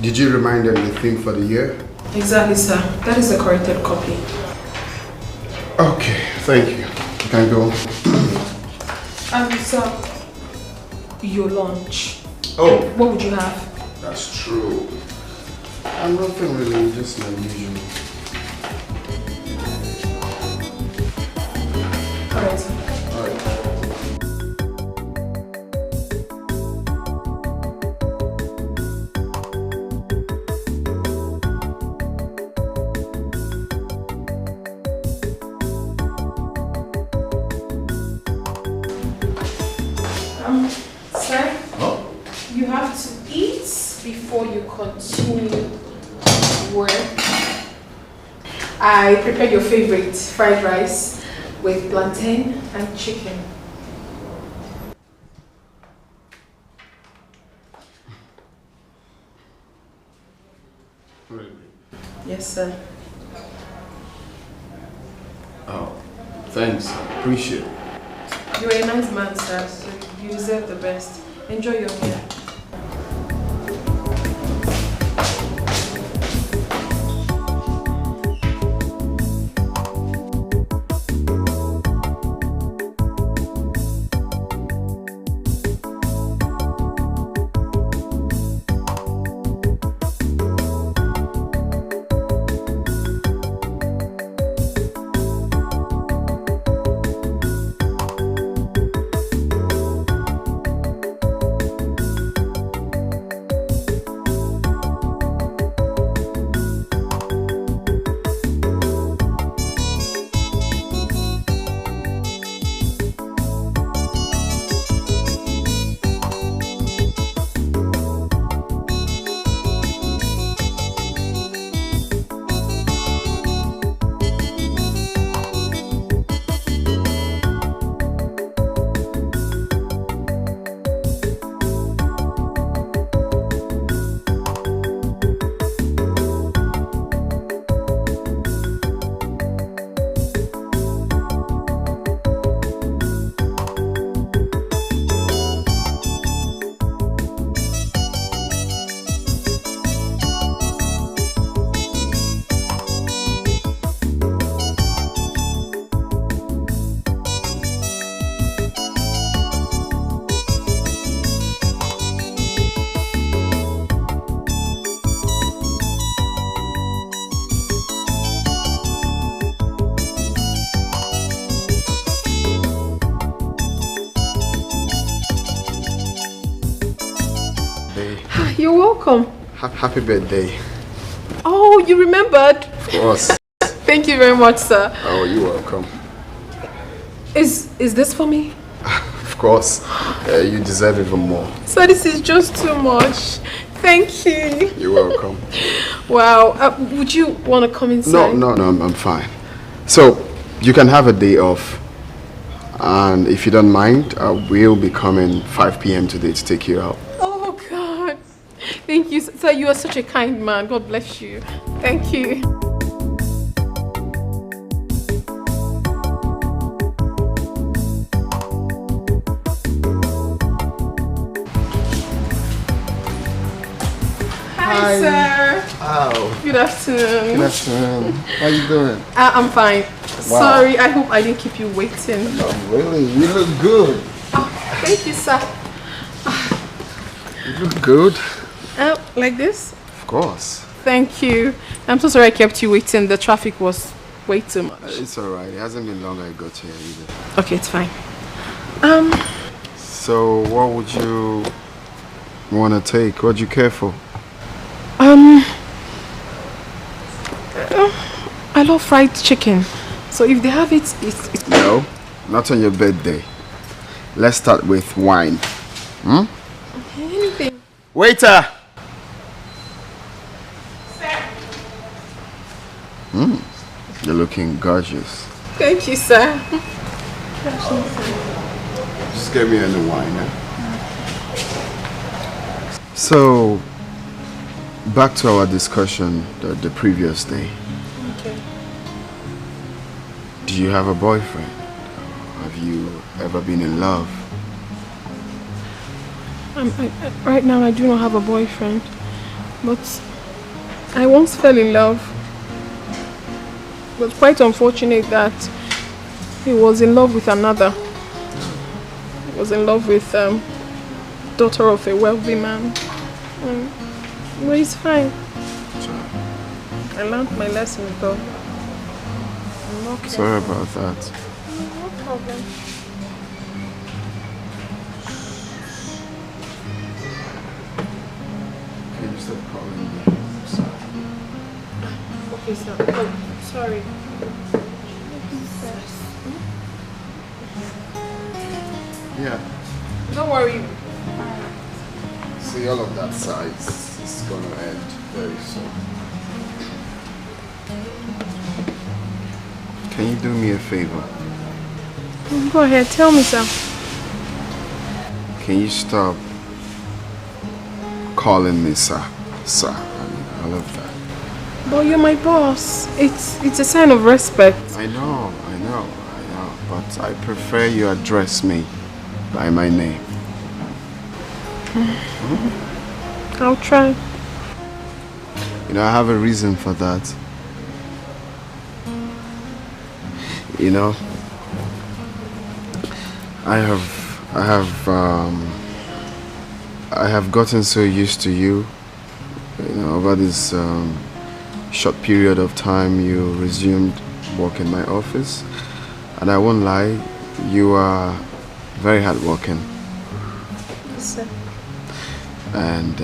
Did you remind them the theme for the year? Exactly, sir. That is the corrected copy. Okay, thank you. You can go. Sir, your lunch. Oh. What would you have? That's true. I'm nothing really, just my usual. Alright, sir. Alright. Sir, you have to eat before you continue work. I prepared your favorite fried rice with plantain and chicken. Really? Yes, sir. Oh, thanks. I appreciate it. You're a nice man, sir, so you deserve the best. Enjoy your meal. You're welcome. Happy birthday. Oh, you remembered? Of course. Thank you very much, sir. Oh, you're welcome. Is this for me? Of course. You deserve even more. So this is just too much. Thank you. You're welcome. Wow. Would you want to come inside? No, I'm fine. So, you can have a day off. And if you don't mind, I will be coming 5 p.m. today to take you out. Oh, God. Thank you. Sir, you are such a kind man. God bless you. Thank you. Hi, sir. Wow. Good afternoon. Good afternoon. How you doing? I'm fine. Wow. Sorry, I hope I didn't keep you waiting. No, really? You look good. Oh, thank you, sir. You look good. Like this? Of course. Thank you. I'm so sorry I kept you waiting. The traffic was way too much. It's alright. It hasn't been long I got here either. Okay, it's fine. So, what would you want to take? What do you care for? I love fried chicken. So if they have it, it's... No, not on your birthday. Let's start with wine. Hmm? Anything. Waiter! You're looking gorgeous. Thank you, sir. Just get me any wine, eh? So, back to our discussion the previous day. Okay. Do you have a boyfriend? Have you ever been in love? Right now, I do not have a boyfriend. But I once fell in love. It was quite unfortunate that he was in love with another. He was in love with daughter of a wealthy man. But it's fine. I learned my lesson though. I'm okay. Sorry about that. No problem. Can you stop calling me? Okay, sir. Oh, sorry. Yeah. Don't worry. See, all of that side is gonna end very soon. Can you do me a favor? Go ahead, tell me, sir. Can you stop calling me sir? Sir, I love that. But you're my boss. It's a sign of respect. I know. But I prefer you address me by my name. I'll try. You know, I have a reason for that. You know, I have gotten so used to you. You know, over this short period of time you resumed work in my office, and I won't lie, you are very hardworking. Yes, sir. And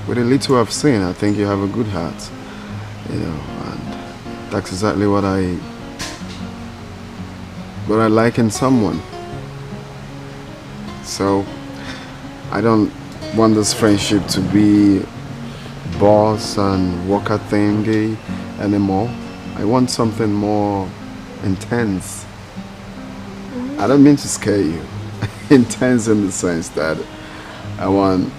with a little I've seen, I think you have a good heart. You know, and that's exactly what I like in someone. So I don't want this friendship to be boss and worker thingy anymore. I want something more intense. I don't mean to scare you. Intense in the sense that I want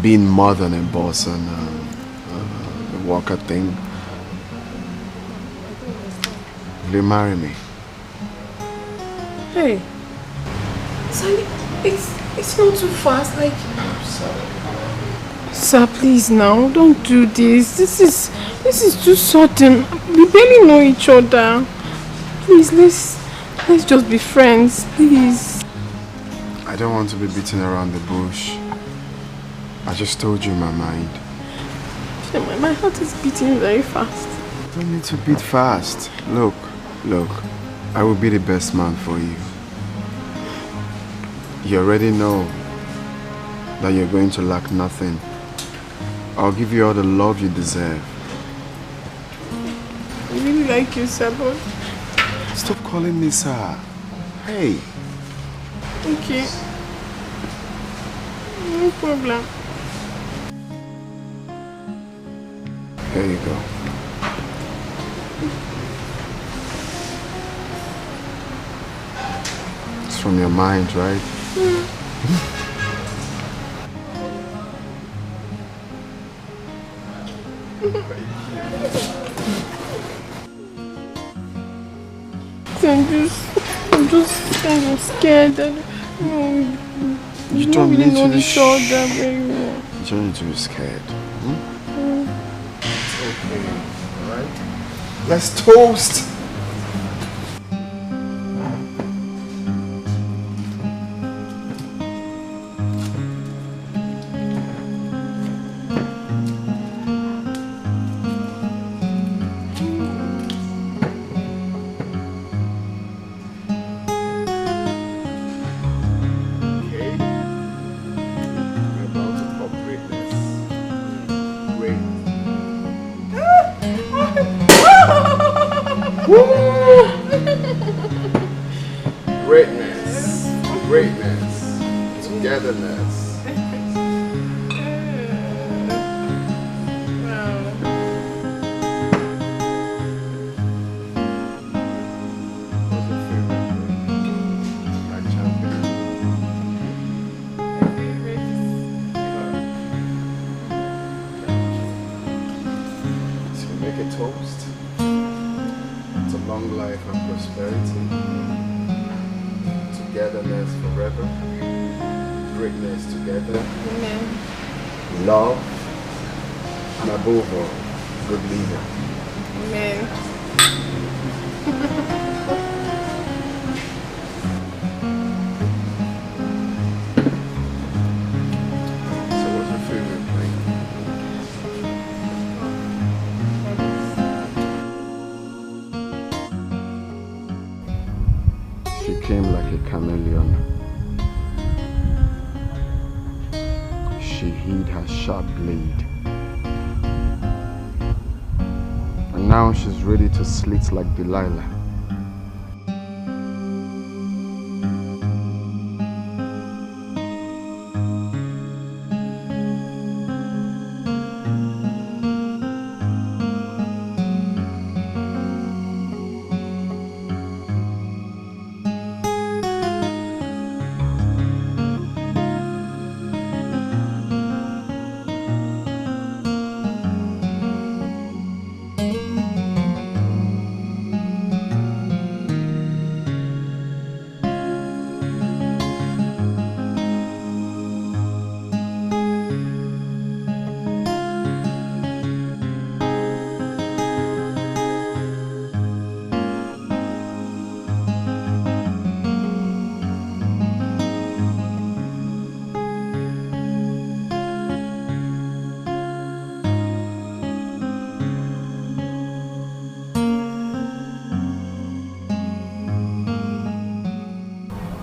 being more than a boss and a worker thing. Will you marry me? Hey, Sally, it's not too fast. Like, I'm sorry. Sir, please now, don't do this. This is too sudden. We barely know each other. Please, let's just be friends, please. I don't want to be beating around the bush. I just told you my mind. My heart is beating very fast. You don't need to beat fast. Look, I will be the best man for you. You already know that you're going to lack nothing. I'll give you all the love you deserve. I really like you, sir, but... Stop calling me sir. Hey. Okay. No problem. Here you go. It's from your mind, right? I'm just kind of scared that you don't really need know to each other very well. You don't need to be scared. It's okay, alright? Let's toast! Greatness, togetherness. So make a toast to long life and prosperity. Togetherness forever, greatness together. Amen. Love, and above all, good leader. Amen. So what's your favorite play? She came like a chameleon. She hid her sharp blade. And now she's ready to slit like Delilah.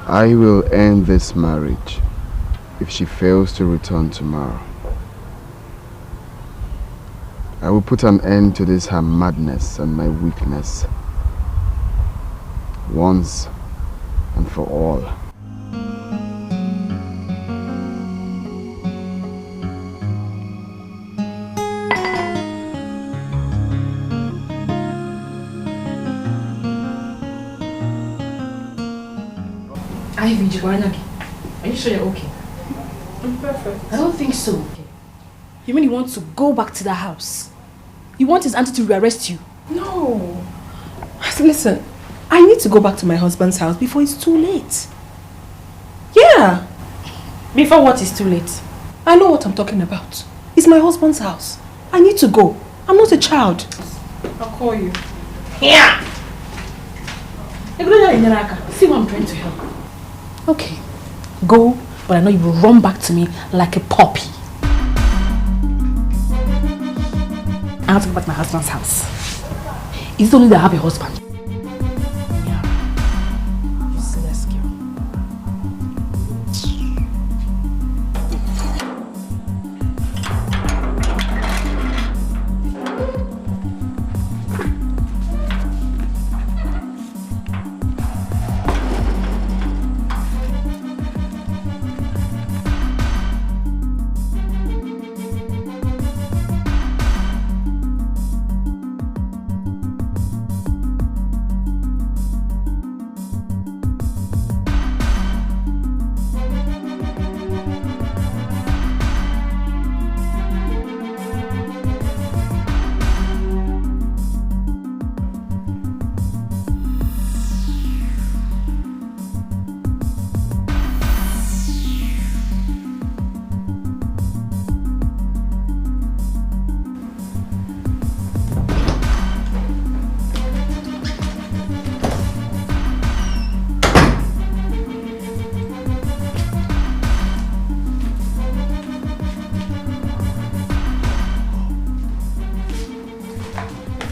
I will end this marriage if she fails to return tomorrow. I will put an end to this her madness and my weakness once and for all. Are you sure you're okay? I'm perfect. I don't think so. You mean you want to go back to the house? You want his auntie to rearrest you? No. Listen, I need to go back to my husband's house before it's too late. Yeah. Before what is too late? I know what I'm talking about. It's my husband's house. I need to go. I'm not a child. I'll call you. Yeah. See what I'm trying to help. Okay, go, but I know you will run back to me like a puppy. I have to go back to my husband's house. Is it only that I have a husband? Yeah. Useless girl.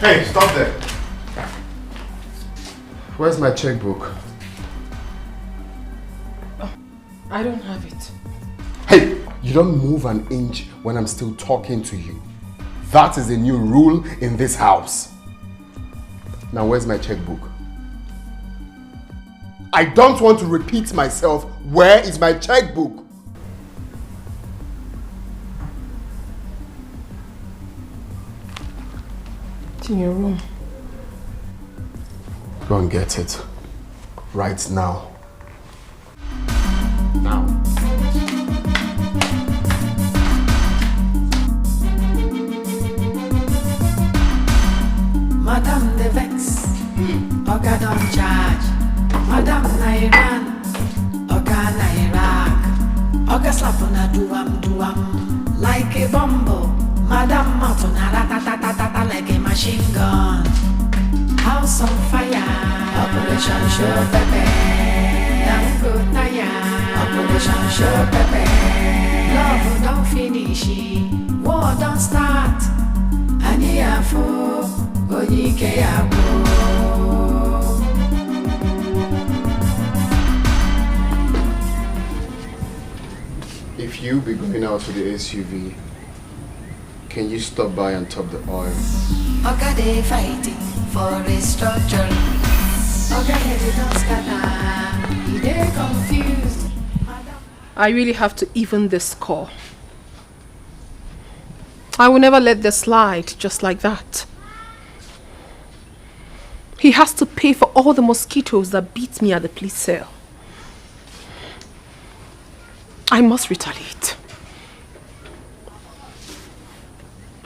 Hey, stop there. Where's my checkbook? Oh, I don't have it. Hey, you don't move an inch when I'm still talking to you. That is a new rule in this house. Now, where's my checkbook? I don't want to repeat myself. Where is my checkbook? It's in your room. Go and get it. Right now. Now. Madam the vex, Oga don't charge. Madam Nairan, Oga Nairak, Oga slap on a do like a bumble. Madam mouth on a ratatatata like a machine gun. House on fire, Operation Show Pepe. Young good tire, Operation Show Pepe. Love don't finish, war don't start. Aniafo, Dikeh abo. If you be going out with the SUV, can you stop by and top the oil? Oga they fighting for restructuring. Oga heavy don't scatter. They confused. I really have to even this score. I will never let this slide just like that. He has to pay for all the mosquitoes that beat me at the police cell. I must retaliate.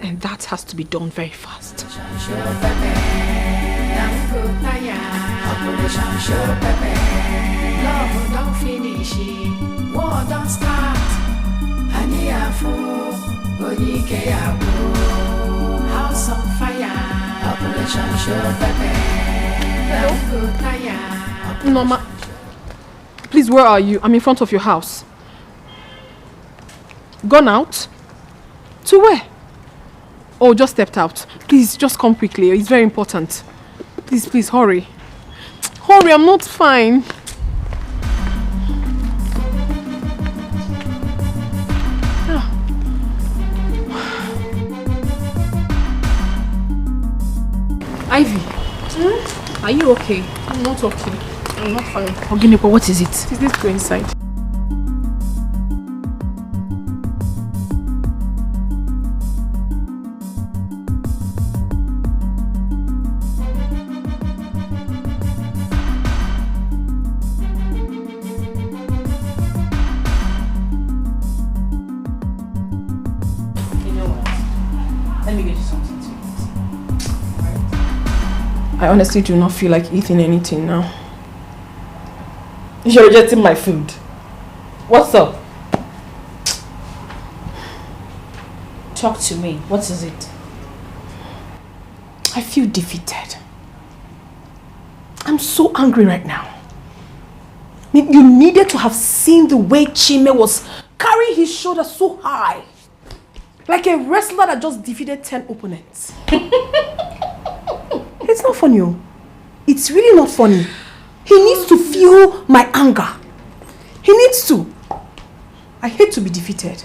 And that has to be done very fast. Love don't finish, war don't start. Aniafo, Dikeh abo. House on fire, Operation Show Pepe. Norma, please, where are you? I'm in front of your house. Gone out? To where? Oh, just stepped out. Please, just come quickly. It's very important. Please, please, hurry. Hurry, I'm not fine. Ivy, are you okay? I'm not okay. I'm not fine. Oginipo, what is it? Let's go inside. I honestly do not feel like eating anything now. You're rejecting my food. What's up? Talk to me. What is it? I feel defeated. I'm so angry right now. You needed to have seen the way Chime was carrying his shoulder so high. Like a wrestler that just defeated 10 opponents. It's not funny. It's really not funny. He needs to feel my anger. He needs to. I hate to be defeated.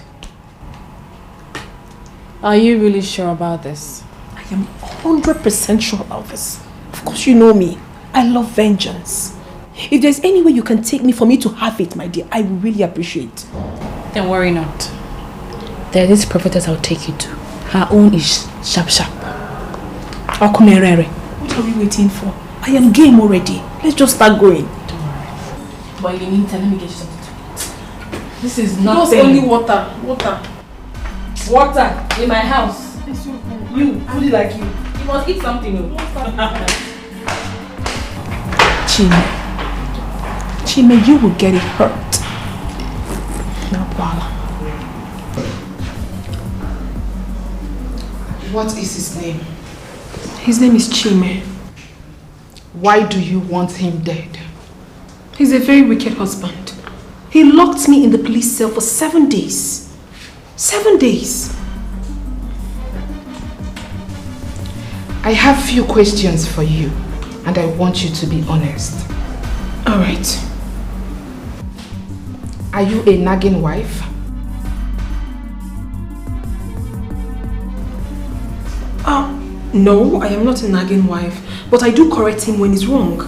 Are you really sure about this? I am 100% sure about this. Of course you know me. I love vengeance. If there's any way you can take me for me to have it, my dear, I will really appreciate. Then worry not. There is this prophetess I'll take you to. Her own is sharp. Akumerere. What are we waiting for? I am game already. Let's just start going. Don't worry. But in the meantime, let me get you something to eat. This is nothing. Just only water. Water in my house. You, foodie like you. You must eat something. Chime, you will get it hurt. Now, Bala. What is his name? His name is Chime. Why do you want him dead? He's a very wicked husband. He locked me in the police cell for 7 days. 7 days. I have few questions for you, and I want you to be honest. All right. Are you a nagging wife? No, I am not a nagging wife, but I do correct him when he's wrong.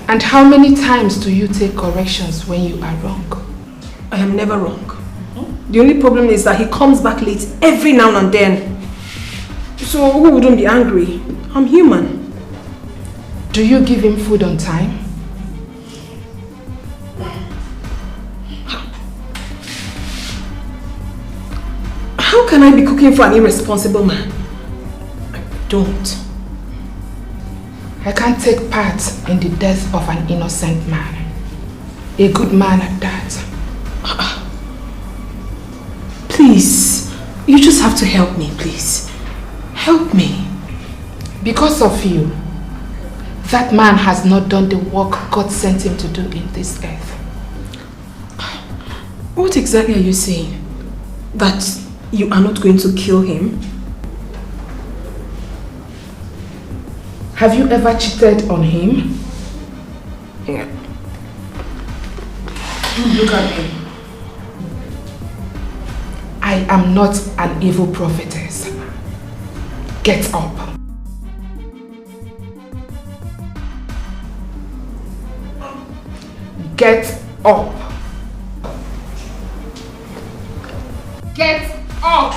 And how many times do you take corrections when you are wrong? I am never wrong. The only problem is that he comes back late every now and then. So who wouldn't be angry? I'm human. Do you give him food on time? How can I be cooking for an irresponsible man? I don't. I can't take part in the death of an innocent man. A good man at that. Please, you just have to help me, please. Help me. Because of you, that man has not done the work God sent him to do in this earth. What exactly are you saying? That you are not going to kill him? Have you ever cheated on him? Yeah. Look at me. I am not an evil prophetess. Get up. Get up. Get up.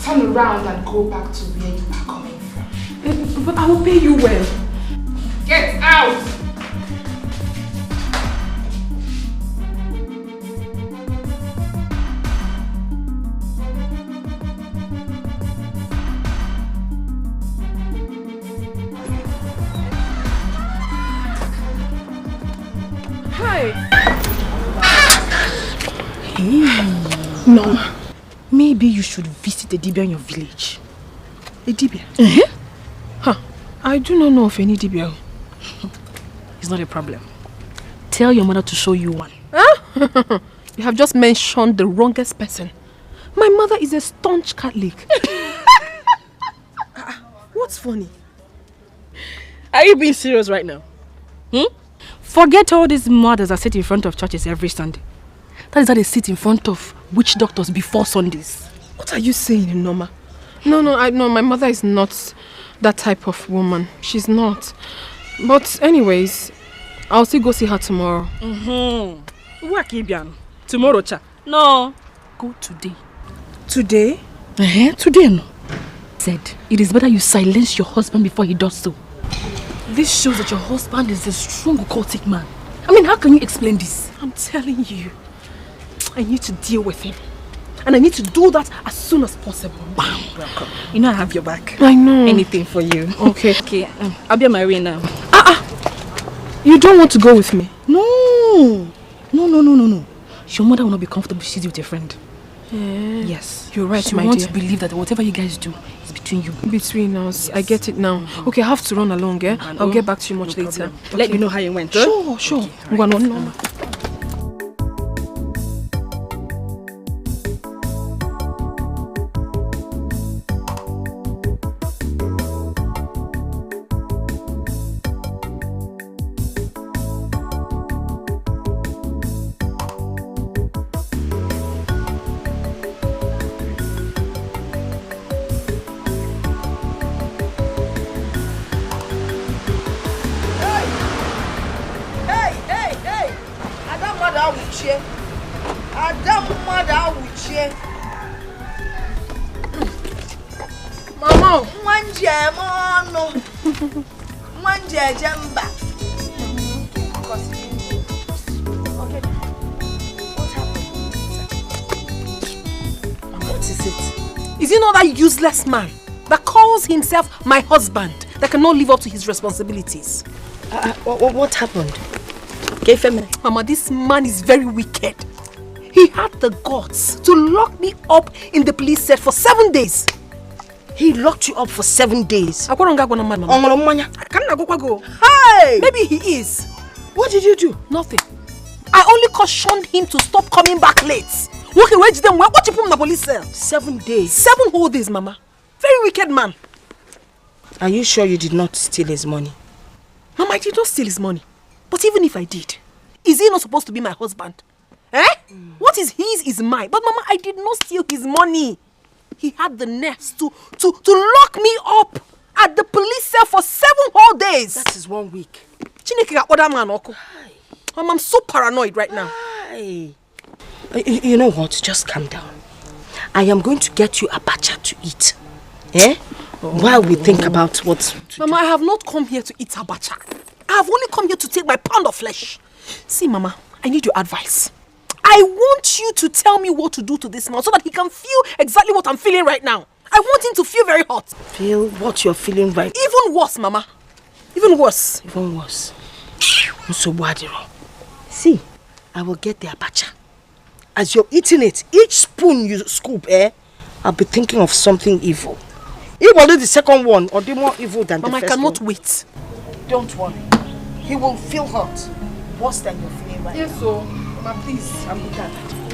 Turn around and go back to where you are coming from. But I will pay you well. Get out. No. Maybe you should visit a Dibia in your village. A Dibia? Huh. I do not know of any Dibia. It's not a problem. Tell your mother to show you one. Huh? You have just mentioned the wrongest person. My mother is a staunch Catholic. What's funny? Are you being serious right now? Forget all these mothers that sit in front of churches every Sunday. That is how they sit in front of witch doctors before Sundays. What are you saying, Norma? No, my mother is not that type of woman. She's not. But anyways, I'll still go see her tomorrow. Tomorrow, cha? No. Go today. Today? Today, no. Said, it is better you silence your husband before he does so. This shows that your husband is a strong occultic man. I mean, how can you explain this? I'm telling you, I need to deal with him. And I need to do that as soon as possible. Bam. Welcome. You know I have your back. I know. Anything for you. Okay. Okay, I'll be on my way now. You don't want to go with me? No. Your mother will not be comfortable she's with your friend. Yes. You're right, she my wants dear. to believe that whatever you guys do is between you. Between us. Yes. I get it now. Okay, I have to run along, eh? I'll get back to you much later. Okay. Let me know how you went. Sure. Okay, Right. Mama, Manja Jamba. Okay. What happened? What is it? Is he not that useless man that calls himself my husband that cannot live up to his responsibilities? What happened? Mama, this man is very wicked. He had the guts to lock me up in the police cell for 7 days. He locked you up for 7 days. Hey! Maybe he is. What did you do? Nothing. I only cautioned him to stop coming back late. What you put in the police cell? 7 days. 7 whole days, Mama. Very wicked man. Are you sure you did not steal his money? Mama, I did not steal his money. But even if I did, is he not supposed to be my husband? What is his is mine. But Mama, I did not steal his money. He had the nerves to lock me up at the police cell for 7 whole days. That is 1 week. Mama, I'm so paranoid right now. You know what? Just calm down. I am going to get you abacha to eat. While we think about what to Mama, I have not come here to eat abacha. I have only come here to take my pound of flesh. See, Mama, I need your advice. I want you to tell me what to do to this man so that he can feel exactly what I'm feeling right now. I want him to feel very hot. Feel what you're feeling right now? Even worse, Mama. Even worse. Even worse. See, I will get the abacha as you're eating it, each spoon you scoop, I'll be thinking of something evil. It will be the second one, or the more evil than Mama, the first one. I cannot wait. Don't worry. He will feel hurt. Worse than you're feeling right now. Yes, so, Mama, please. I'm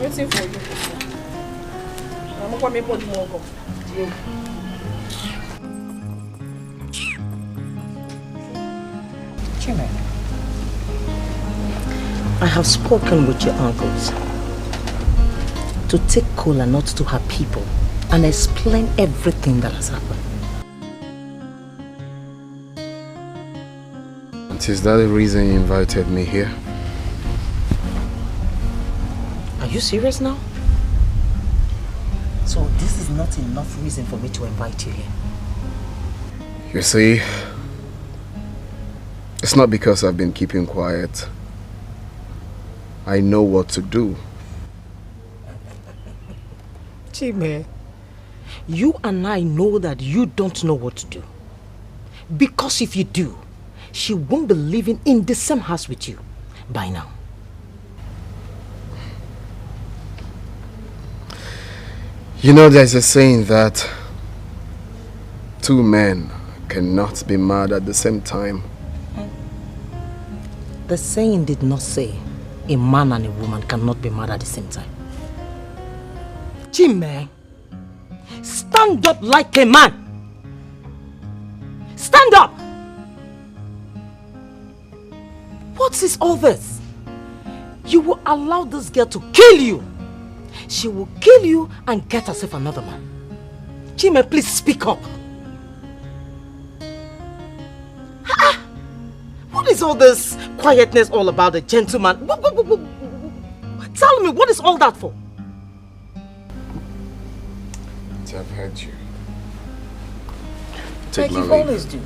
waiting for you. I'm not going to make one more go. Jimmy, I have spoken with your uncles to take Kola not to her people and explain everything that has happened. And is that the reason you invited me here? Are you serious now? So this is not enough reason for me to invite you here. You see, it's not because I've been keeping quiet. I know what to do. Chime, you and I know that you don't know what to do. Because if you do, she won't be living in the same house with you by now. You know, there's a saying that two men cannot be mad at the same time. The saying did not say a man and a woman cannot be mad at the same time. Jimmy, stand up like a man. Stand up. What is all this? You will allow this girl to kill you. She will kill you and get herself another man. Jimmy, please speak up. What is all this quietness all about, a gentleman? Tell me, what is all that for? I've heard you. Like you always do.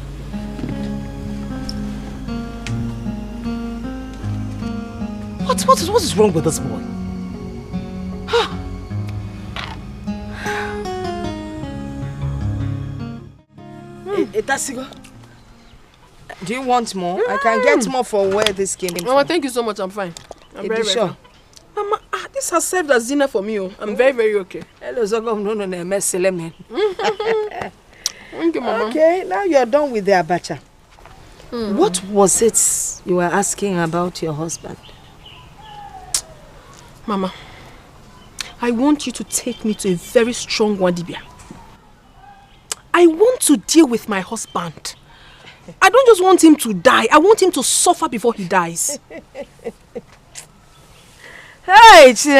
What is wrong with this boy? Do you want more? I can get more for where this came from. Mama, thank you so much. I'm fine. I'm very sure. Mama, this has served as dinner for me. I'm very, very okay. Hello, Zogom. No, mess. Thank you, Mama. Okay, now you're done with the abacha. What was it you were asking about your husband? Mama, I want you to take me to a very strong wadibia. I want to deal with my husband. I don't just want him to die. I want him to suffer before he dies. Hey, so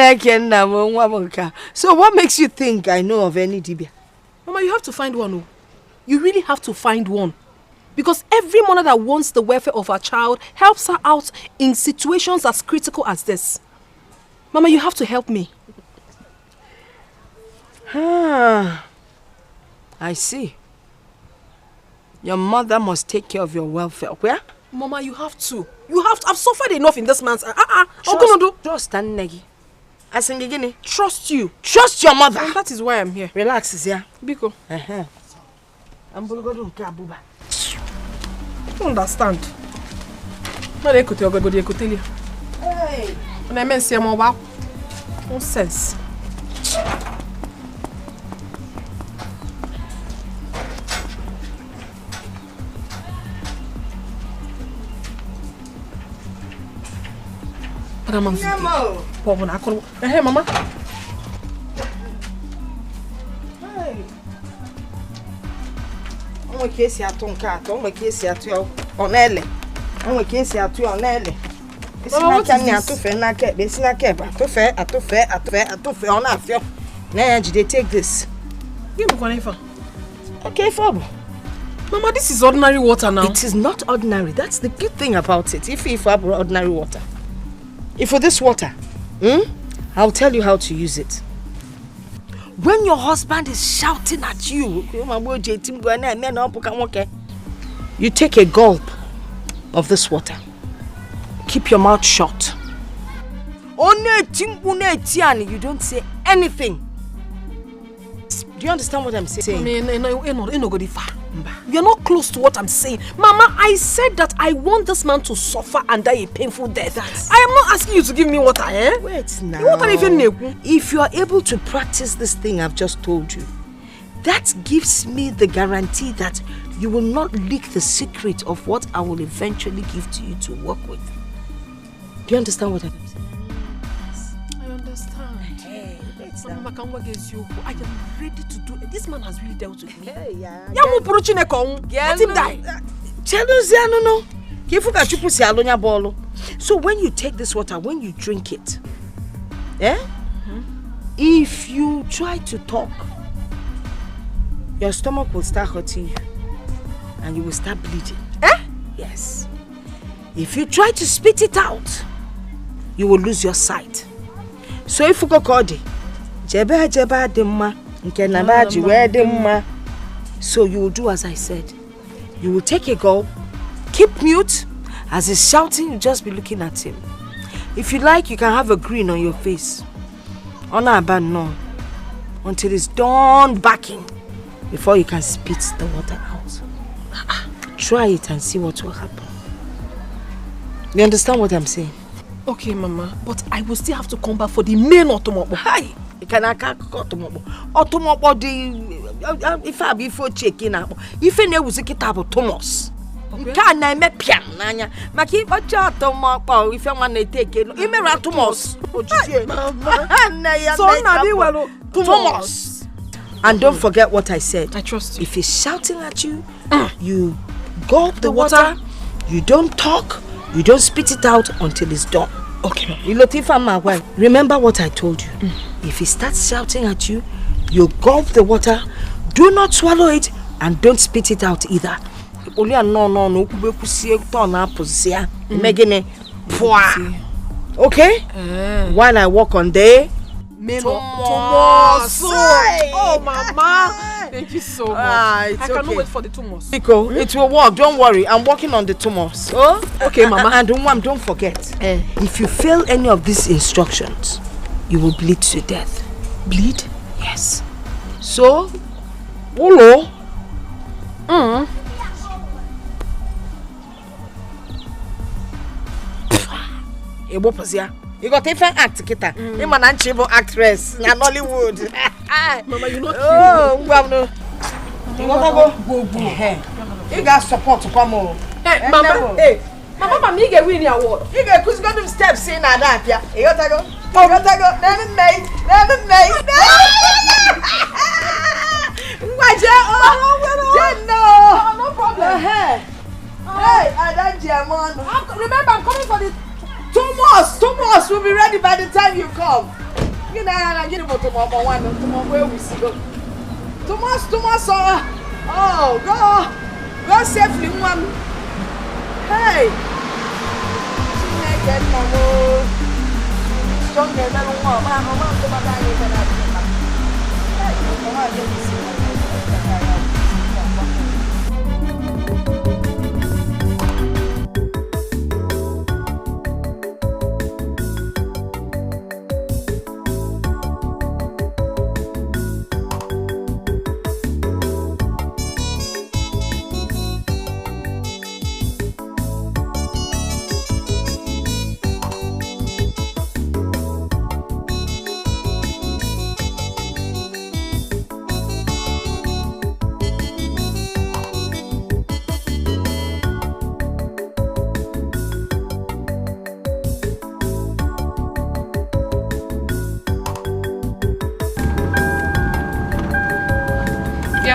what makes you think I know of any dibia? Mama, you have to find one. You really have to find one. Because every mother that wants the welfare of her child helps her out in situations as critical as this. Mama, you have to help me. I see. Your mother must take care of your welfare. Where? Mama, you have to. You have to. I've suffered enough in this man's... Trust and Negi. Trust you. Trust your mother. And that is why I'm here. Relax, yeah. Biko. I don't understand. Hey. When I meant nonsense. Hey, Mama. Hey. On case ya tonka, on case ya tu onele. On case ya tu onele. What is this? They take this. Give me one for. Okay, Fob. Mama, this is ordinary water now. It is not ordinary. That's the good thing about it. If have ordinary water. If for this water, I'll tell you how to use it. When your husband is shouting at you, you take a gulp of this water. Keep your mouth shut. You don't say anything. Do you understand what I'm saying? You're not close to what I'm saying. Mama, I said that I want this man to suffer and die a painful death. I am not asking you to give me water, eh? Wait now. Water if you are able to practice this thing I've just told you, that gives me the guarantee that you will not leak the secret of what I will eventually give to you to work with. Do you understand what I'm saying? Yes, I understand. Hey, Mama, I am ready to do it. This man has really dealt with me. Hey, yeah. Let him die. So when you take this water, when you drink it, if you try to talk, your stomach will start hurting you and you will start bleeding. Yes. If you try to spit it out, you will lose your sight. So if you go so you will do as I said. You will take a gulp, keep mute. As he's shouting, you just be looking at him. If you like, you can have a grin on your face. No. Until it's done backing before you can spit the water out. Try it and see what will happen. You understand what I'm saying? Okay, Mama, but I will still have to come back for the main automobo. Hi! You cannot go automobo. Automobo, if I be for checking out, if I know was a kitab Thomas. You can't name a piano. Maki, what your automobo if you want to take it? You may write Thomas. Thomas. And don't forget what I said. I trust you. If he's shouting at you, you gulp the water, you don't talk, you don't spit it out until it's done. Okay. Remember what I told you. If he starts shouting at you, you gulp the water, do not swallow it, and don't spit it out either. Okay? While I walk on day. Thomas. Oh, Mama. Thank you so much. I cannot wait for the Thomas. Etiko, it will work. Don't worry. I'm working on the Thomas. Oh? Okay, Mama. And don't forget. If you fail any of these instructions, you will bleed to death. Bleed? Yes. So, Olo. You got different act, Kita. You man and chibo actress. Na Nollywood. Mama, you not you want to go. You got support to come on. Hey, Mama. Hey, Mama, you get winning award. You get who's got them steps in and that. You got to go. You got to go. Never made. No problem. Hey, I don't German. Remember, I'm coming for the Thomas will be ready by the time you come. You know, I get about tomorrow where we see go. Thomas, oh, go safely, one. Hey, stronger than one.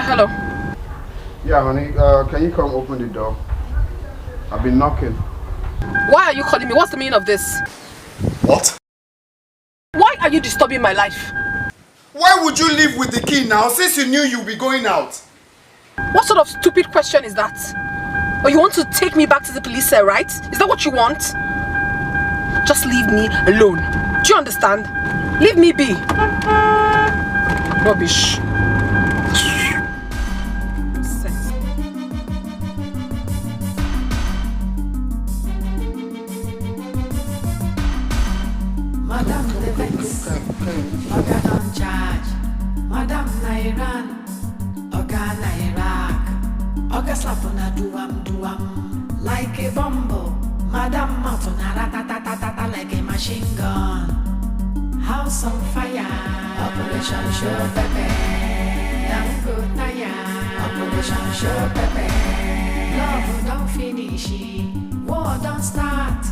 Hello. Yeah, honey, can you come open the door? I've been knocking. Why are you calling me? What's the meaning of this? What? Why are you disturbing my life? Why would you leave with the key now since you knew you'd be going out? What sort of stupid question is that? Or you want to take me back to the police cell, right? Is that what you want? Just leave me alone. Do you understand? Leave me be. Rubbish. Madam Defense, Oga on charge. Madam Nairan, Oga Iraq, Oga slap on a duam, like a bumbo. Madam mouth on a ratatatata like a machine gun. House on fire, Operation Show Pepe. Damn good naya, Operation Show Pepe. Love don't finish, war don't start.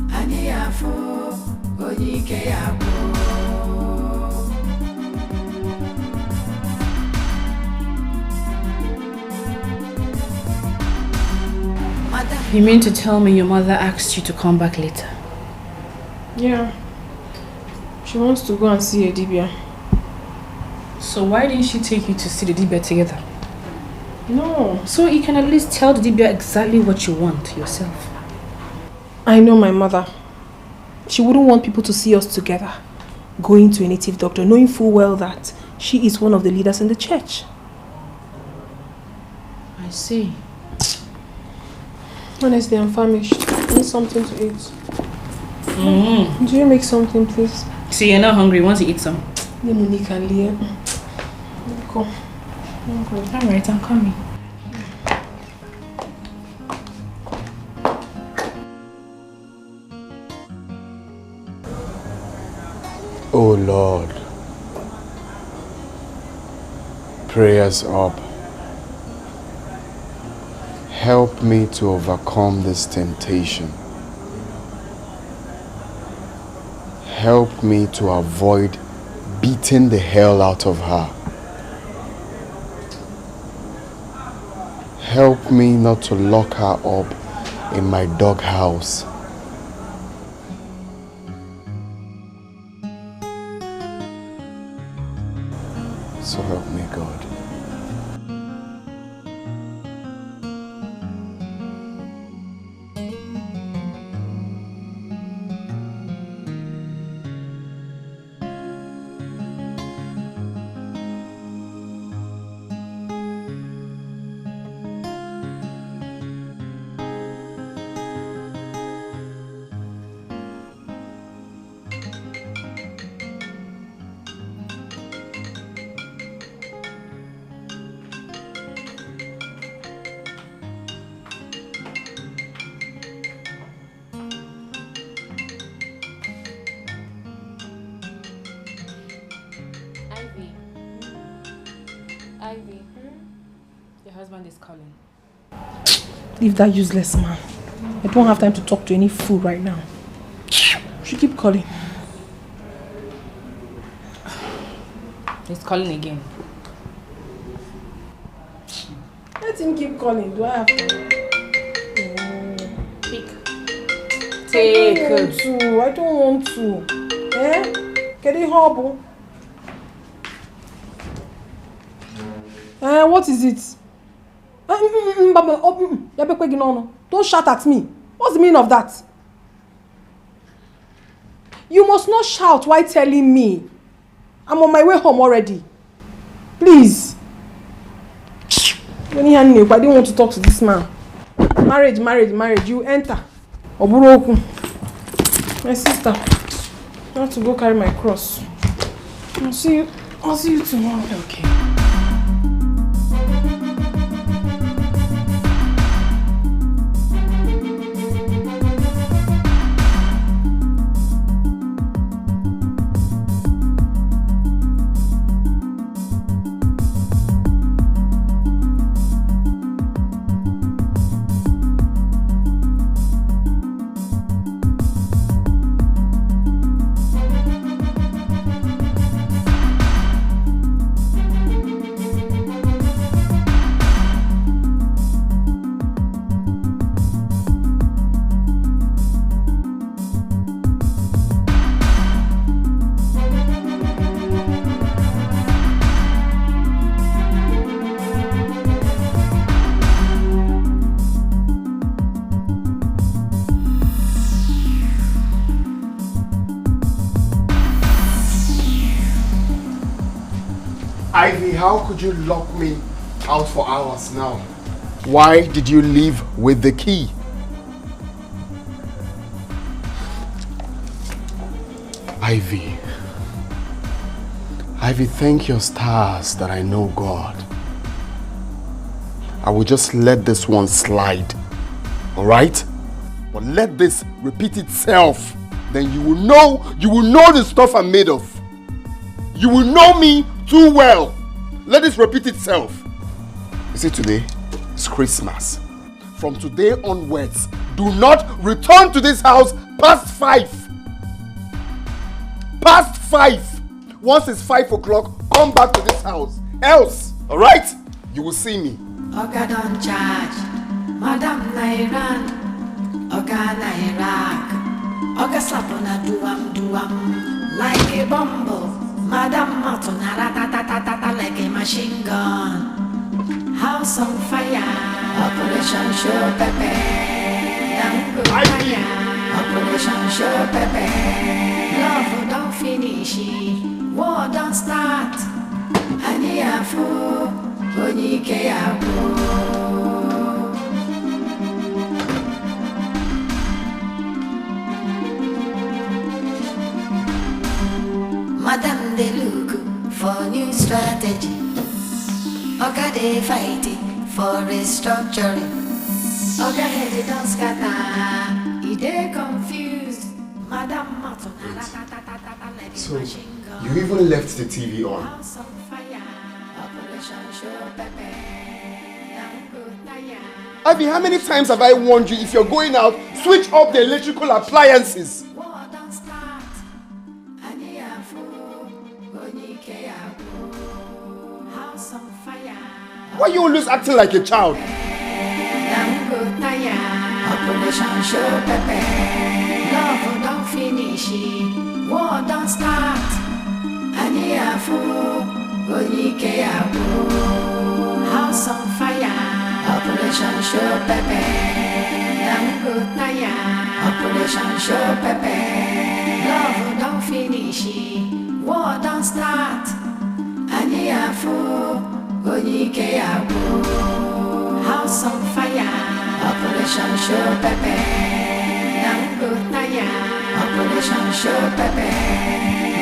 Aniyafu, Dikeh yabo. You mean to tell me your mother asked you to come back later? Yeah. She wants to go and see a Dibia. So why didn't she take you to see the Dibia together? No. So you can at least tell the Dibia exactly what you want yourself. I know my mother. She wouldn't want people to see us together, going to a native doctor, knowing full well that she is one of the leaders in the church. I see. Honestly, I'm famished. I need something to eat. Mm-hmm. Do you make something, please? See, you're not hungry. Want to eat some? Yeah, Monique and Leah. Go. Alright, I'm coming. Oh Lord, prayers up. Help me to overcome this temptation. Help me to avoid beating the hell out of her. Help me not to lock her up in my doghouse. So help me, God. Leave that useless man. I don't have time to talk to any fool right now. She keep calling. He's calling again. Let him keep calling. Do I have to? Pick. I don't want to. Eh? Get it horrible. What is it? Don't shout at me. What's the meaning of that? You must not shout while telling me. I'm on my way home already. Please. I didn't want to talk to this man. Marriage. You enter. Oburoku. My sister. I have to go carry my cross. I'll see you tomorrow. Okay. Ivy, how could you lock me out for hours now? Why did you leave with the key? Ivy, thank your stars that I know God. I will just let this one slide. Alright? But let this repeat itself. Then you will know the stuff I'm made of. You will know me too well. Let this repeat itself. You see, today is Christmas. From today onwards, do not return to this house past 5. Past 5. Once it's 5 o'clock, come back to this house. Else, alright? You will see me. Oga don't charge, Madam Nairan, Oga Nairak, Oga slap on a duam, like a bumble, Madam Matuna ratatatata like a machine gun. House on fire, Operation Show Pepe, Operation Show Pepe, love don't finish, war don't start, Aniafu. Madam they look for new strategy. Oga they fighting for restructuring. Oga head don't scatter, he they confused. Madam Martin. So you even left the TV on. Ivy, how many times have I warned you, if you're going out, switch off the electrical appliances? Why are you always acting like a child? Operation Show Pepe, love don't finish, war don't start. House on fire. Operation Show Pepe, Operation Show Pepe, love don't finish, war don't start. House on fire. Operation Show Pepe, Operation Show Pepe,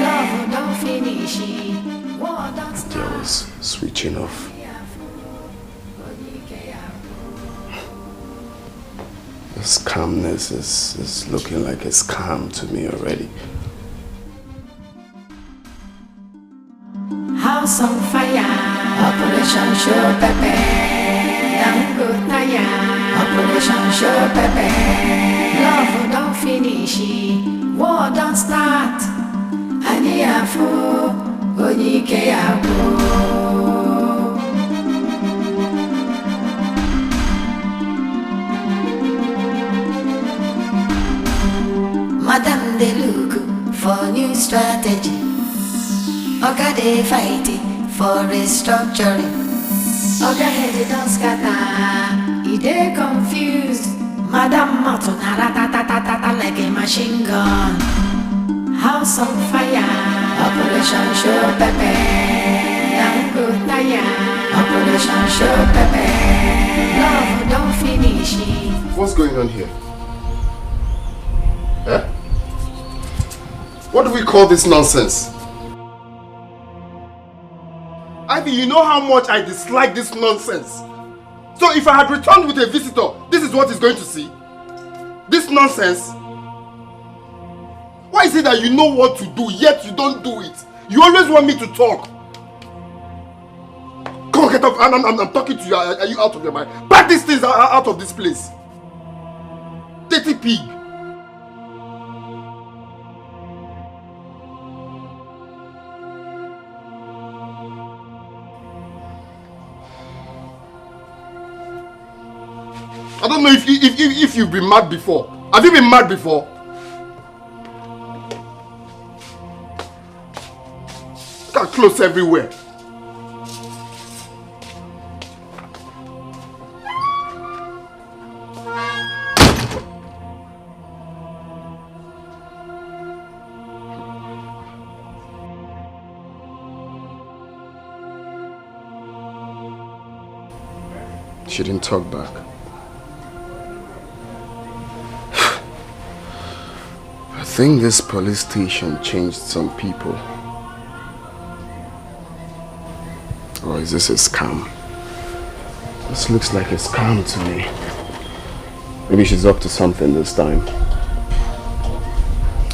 love don't finish, war don't start. I was switching off. This calmness is looking like a scam to me already. House on fire, Operation Show Pepe, Operation Show Pepe, love don't finish, war don't start. Madam they look for new strategy. Oga they fighting for restructuring. Oga head don't scatter, he they confused. Madam Matuna ratatatata like a machine gun. House on fire, Operation Show Pepe, Operation Show Pepe, love don't finish. What's going on here? Eh? What do we call this nonsense? Ivy, you know how much I dislike this nonsense. So if I had returned with a visitor, this is what he's going to see? This nonsense? Why is it that you know what to do, yet you don't do it? You always want me to talk. Come on, get up. I'm talking to you. Are you out of your mind? Pack these things out of this place. Dirty pig. I don't know if you've been mad before. Have you been mad before? Got clothes everywhere. She didn't talk back. I think this police station changed some people. Or is this a scam? This looks like a scam to me. Maybe she's up to something this time.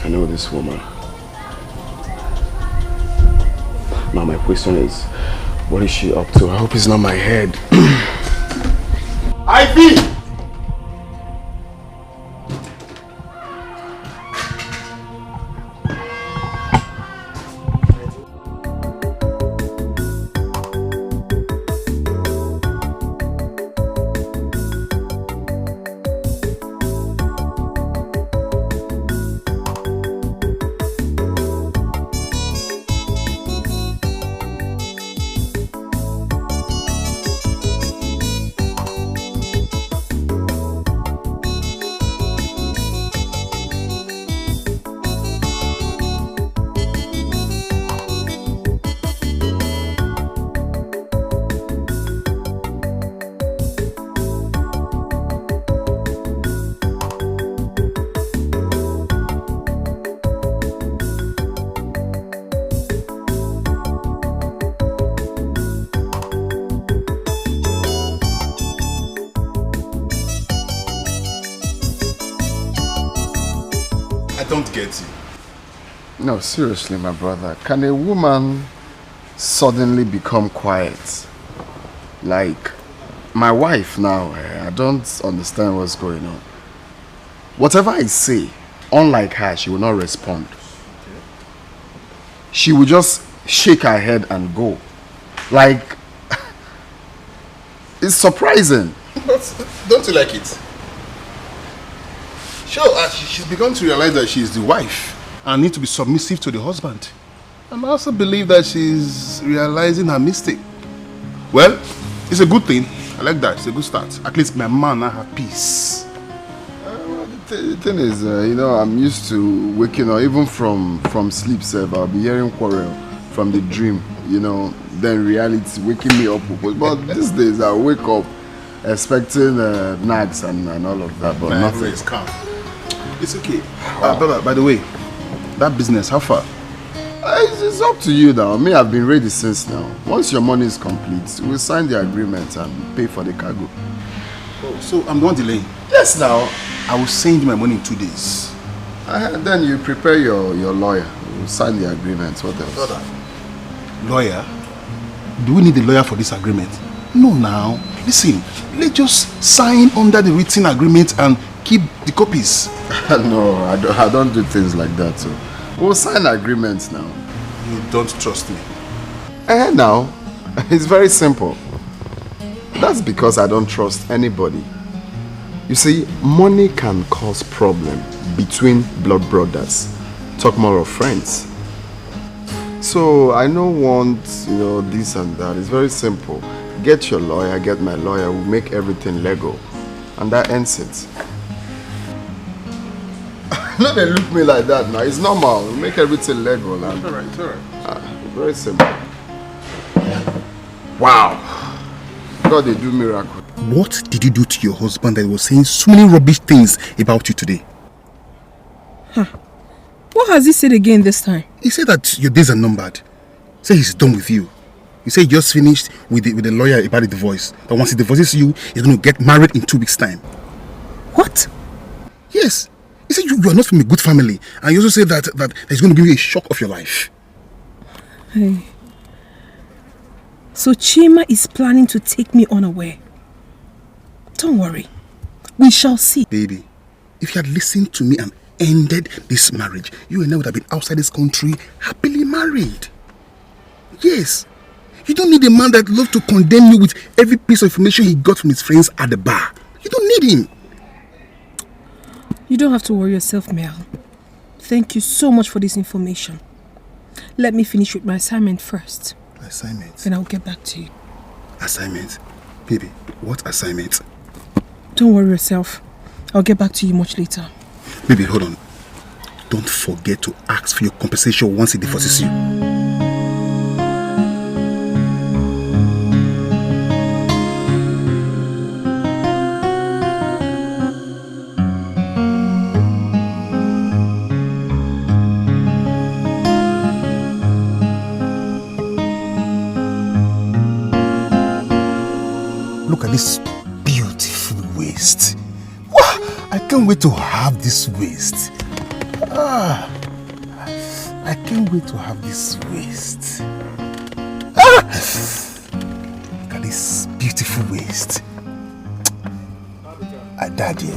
I know this woman. Now my question is, what is she up to? I hope it's not my head. Ivy! No, seriously, my brother. Can a woman suddenly become quiet? Like, my wife now, I don't understand what's going on. Whatever I say, unlike her, she will not respond. She will just shake her head and go. Like, it's surprising. But don't you like it? Sure, she's begun to realize that she's the wife and need to be submissive to the husband. And I also believe that she's realizing her mistake. Well, it's a good thing. I like that. It's a good start. At least my man now have peace. The thing is, you know, I'm used to waking up, even from sleep, sir. I'll be hearing quarrel from the dream, you know, then reality waking me up. But these days, I wake up expecting nags and all of that, but nothing. Is calm. It's okay. Brother, by the way, that business, how far? It's up to you now. Me, I've been ready since now. Once your money is complete, we'll sign the agreement and pay for the cargo. Oh, so I'm the one delaying? Yes, now. I will send you my money in 2 days. Then you prepare your lawyer. We'll sign the agreement. What else? Brother, lawyer? Do we need a lawyer for this agreement? No, now. Listen, let's just sign under the written agreement and keep the copies. No, I don't do things like that. So we'll sign agreements now. You don't trust me? Now, it's very simple. That's because I don't trust anybody. You see, money can cause problem between blood brothers. Talk more of friends. So I don't want, you know, this and that. It's very simple. Get your lawyer, get my lawyer. We'll make everything legal. And that ends it. No, they look me like that now. It's normal. We'll make everything legal. And, all right. Very simple. Wow. God, they do miracle. What did you do to your husband that was saying so many rubbish things about you today? Huh. What has he said again this time? He said that your days are numbered. He said he's done with you. He said he just finished with the lawyer about the divorce. That once he divorces you, he's going to get married in 2 weeks' time. What? Yes. He said you are not from a good family. And he also said that he's going to give you a shock of your life. Hey. So Chima is planning to take me unaware. Don't worry. We shall see. Baby, if you had listened to me and ended this marriage, you and I would have been outside this country happily married. Yes. You don't need a man that loves to condemn you with every piece of information he got from his friends at the bar. You don't need him. You don't have to worry yourself, Mel. Thank you so much for this information. Let me finish with my assignment first. Assignment? Then I'll get back to you. Assignment? Baby, what assignment? Don't worry yourself. I'll get back to you much later. Baby, hold on. Don't forget to ask for your compensation once he divorces you. Look at this beautiful waist. Wow, I can't wait to have this waist. I can't wait to have this waist. Look at this beautiful waist. Daddy.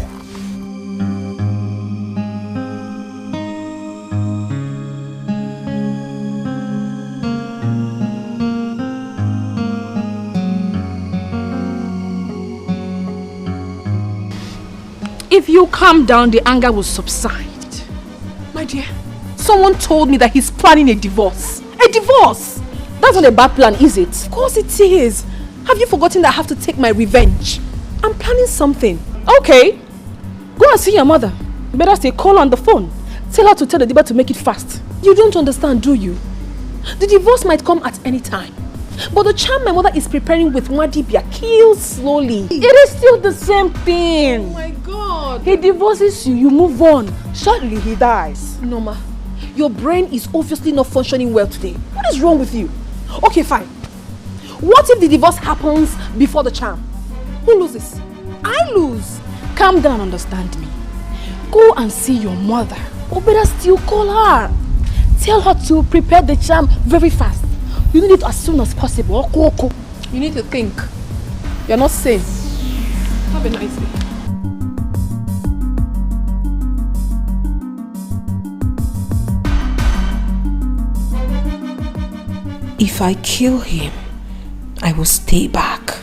If you calm down, the anger will subside. My dear, someone told me that he's planning a divorce. A divorce! That's not a bad plan, is it? Of course it is. Have you forgotten that I have to take my revenge? I'm planning something. Okay. Go and see your mother. You better stay call on the phone. Tell her to tell the Diba to make it fast. You don't understand, do you? The divorce might come at any time. But the charm my mother is preparing with Mwadibia kills slowly. It is still the same thing. Oh my God. He divorces you, you move on. Shortly he dies. Norma, your brain is obviously not functioning well today. What is wrong with you? Okay, fine. What if the divorce happens before the charm? Who loses? I lose. Calm down, understand me. Go and see your mother. Or better still, call her. Tell her to prepare the charm very fast. You need it as soon as possible. You need to think. You're not safe. Have a nice day. If I kill him, I will stay back.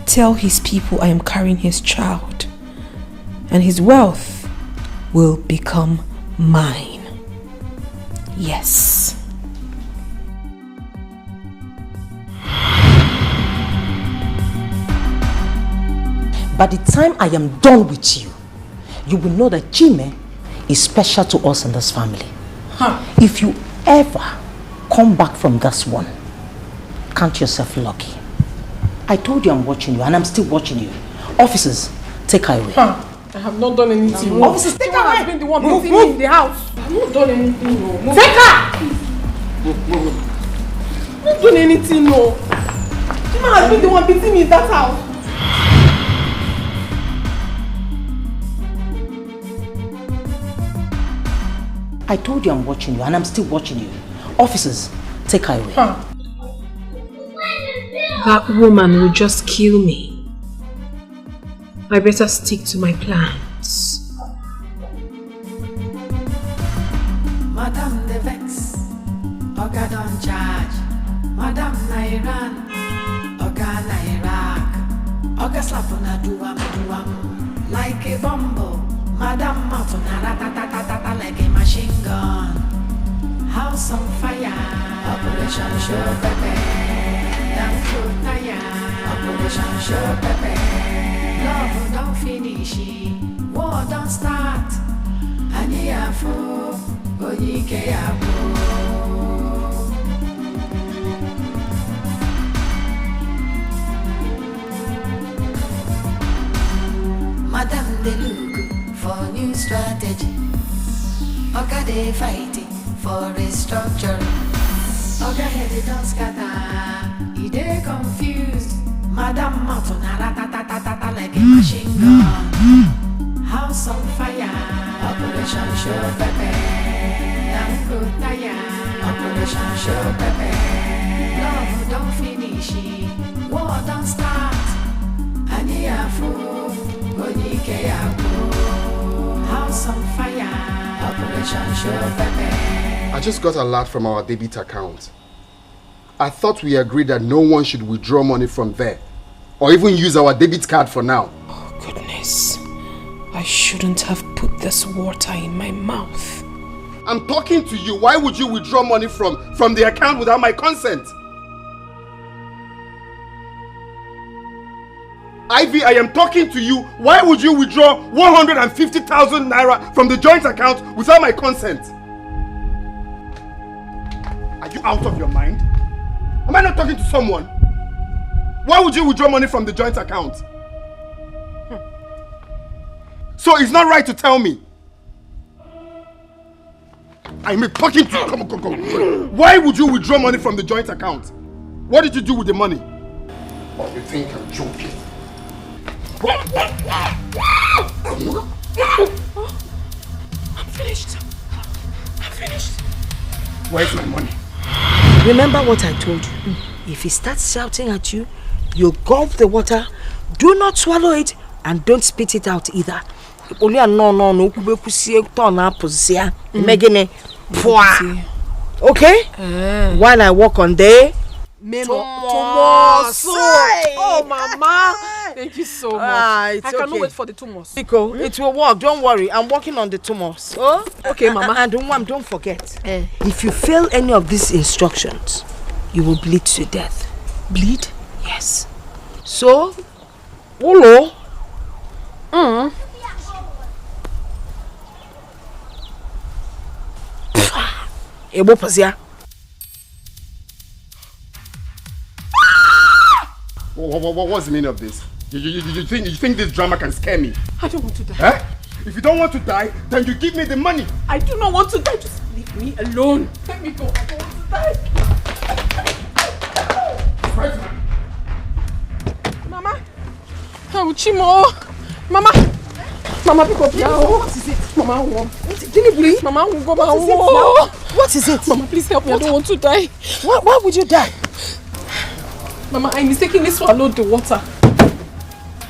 Tell his people I am carrying his child, and his wealth will become mine. Yes. By the time I am done with you, you will know that Jimmy is special to us in this family. If you ever come back from this one, count yourself lucky. I told you I'm watching you, and I'm still watching you. Officers, take her away. I have not done anything. Officers, take her away. I've been the one beating me in the house. I've not done anything. No. Take her! I've not done anything. No. Jima has been the one beating me in that house. I told you I'm watching you, and I'm still watching you. Officers, take her away. That woman will just kill me. I better stick to my plans. Madam the Vex, Oga don't charge. Madam Nairan, Oga Nairak, Oga slap on a duam, like a bumble. Madam Mafuna ratatatata like a machine gun. House on fire, Operation Show Pepe. Damn tire, Operation Show Pepe. Love don't finish, war don't start. Aniafu, Onyike Abu. Madam de look for new strategy. Oga they fighting for restructuring. Oga head don't scatter, he dey confused. Madam Mafuna ratatatata like a machine gun. House on fire, Operation Show Pepe. Damn tire, Operation Show Pepe. Love don't finish, war don't start. Aniafu, Onyike Abu. House on fire, Operation Show Pepe. I just got a lot from our debit account. I thought we agreed that no one should withdraw money from there or even use our debit card for now. Oh goodness, I shouldn't have put this water in my mouth. I'm talking to you. Why would you withdraw money from the account without my consent? Ivy, I am talking to you. Why would you withdraw 150,000 naira from the joint account without my consent? Are you out of your mind? Am I not talking to someone? Why would you withdraw money from the joint account? So it's not right to tell me. I'm talking to you. Come on. Why would you withdraw money from the joint account? What did you do with the money? Or you think I'm joking? I'm finished. I'm finished. Where's my money? Remember what I told you. If he starts shouting at you, you gulp the water, do not swallow it, and don't spit it out either. Okay? While I walk on there. Oh, Mama. Thank you so much. I cannot wait for the tumors. Etiko, it will work. Don't worry. I'm working on the tumors. Oh? Okay, Mama. And don't forget. If you fail any of these instructions, you will bleed to death. Bleed? Yes. So, Olo. What's the meaning of this? You think this drama can scare me? I don't want to die. Huh? If you don't want to die, then you give me the money. I do not want to die. Just leave me alone. Let me go. I don't want to die. Mama. Oh, Chimo. Mama. Mama, pick up now. What is it? Mama, Mama, What is it? Mama, please help me. I don't want to die. Why would you die? Mama, I mistakenly swallowed the water.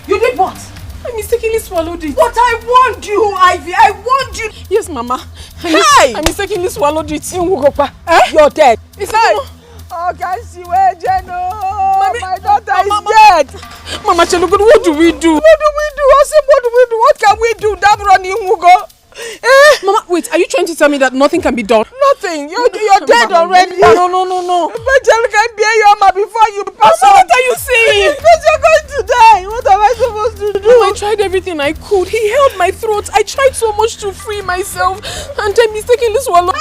You did what? I mistakenly swallowed it. But I warned you, Ivy. I warned you. Yes, Mama. Hey! I mistakenly swallowed it. You're dead. It's not. Oh, can't see where Jeno? My daughter is dead. Mama Chelugu, what do we do? What do we do? I said, what do we do? What can we do? That running Mugo. Mama, wait, are you trying to tell me that nothing can be done? Nothing. You're dead already. No. But Jeno can't bear your mama before you pass Mama, on. what are you saying? Because you're going to die. What am I supposed to do? Mama, I tried everything I could. He held my throat. I tried so much to free myself. And I mistakenly swallowed.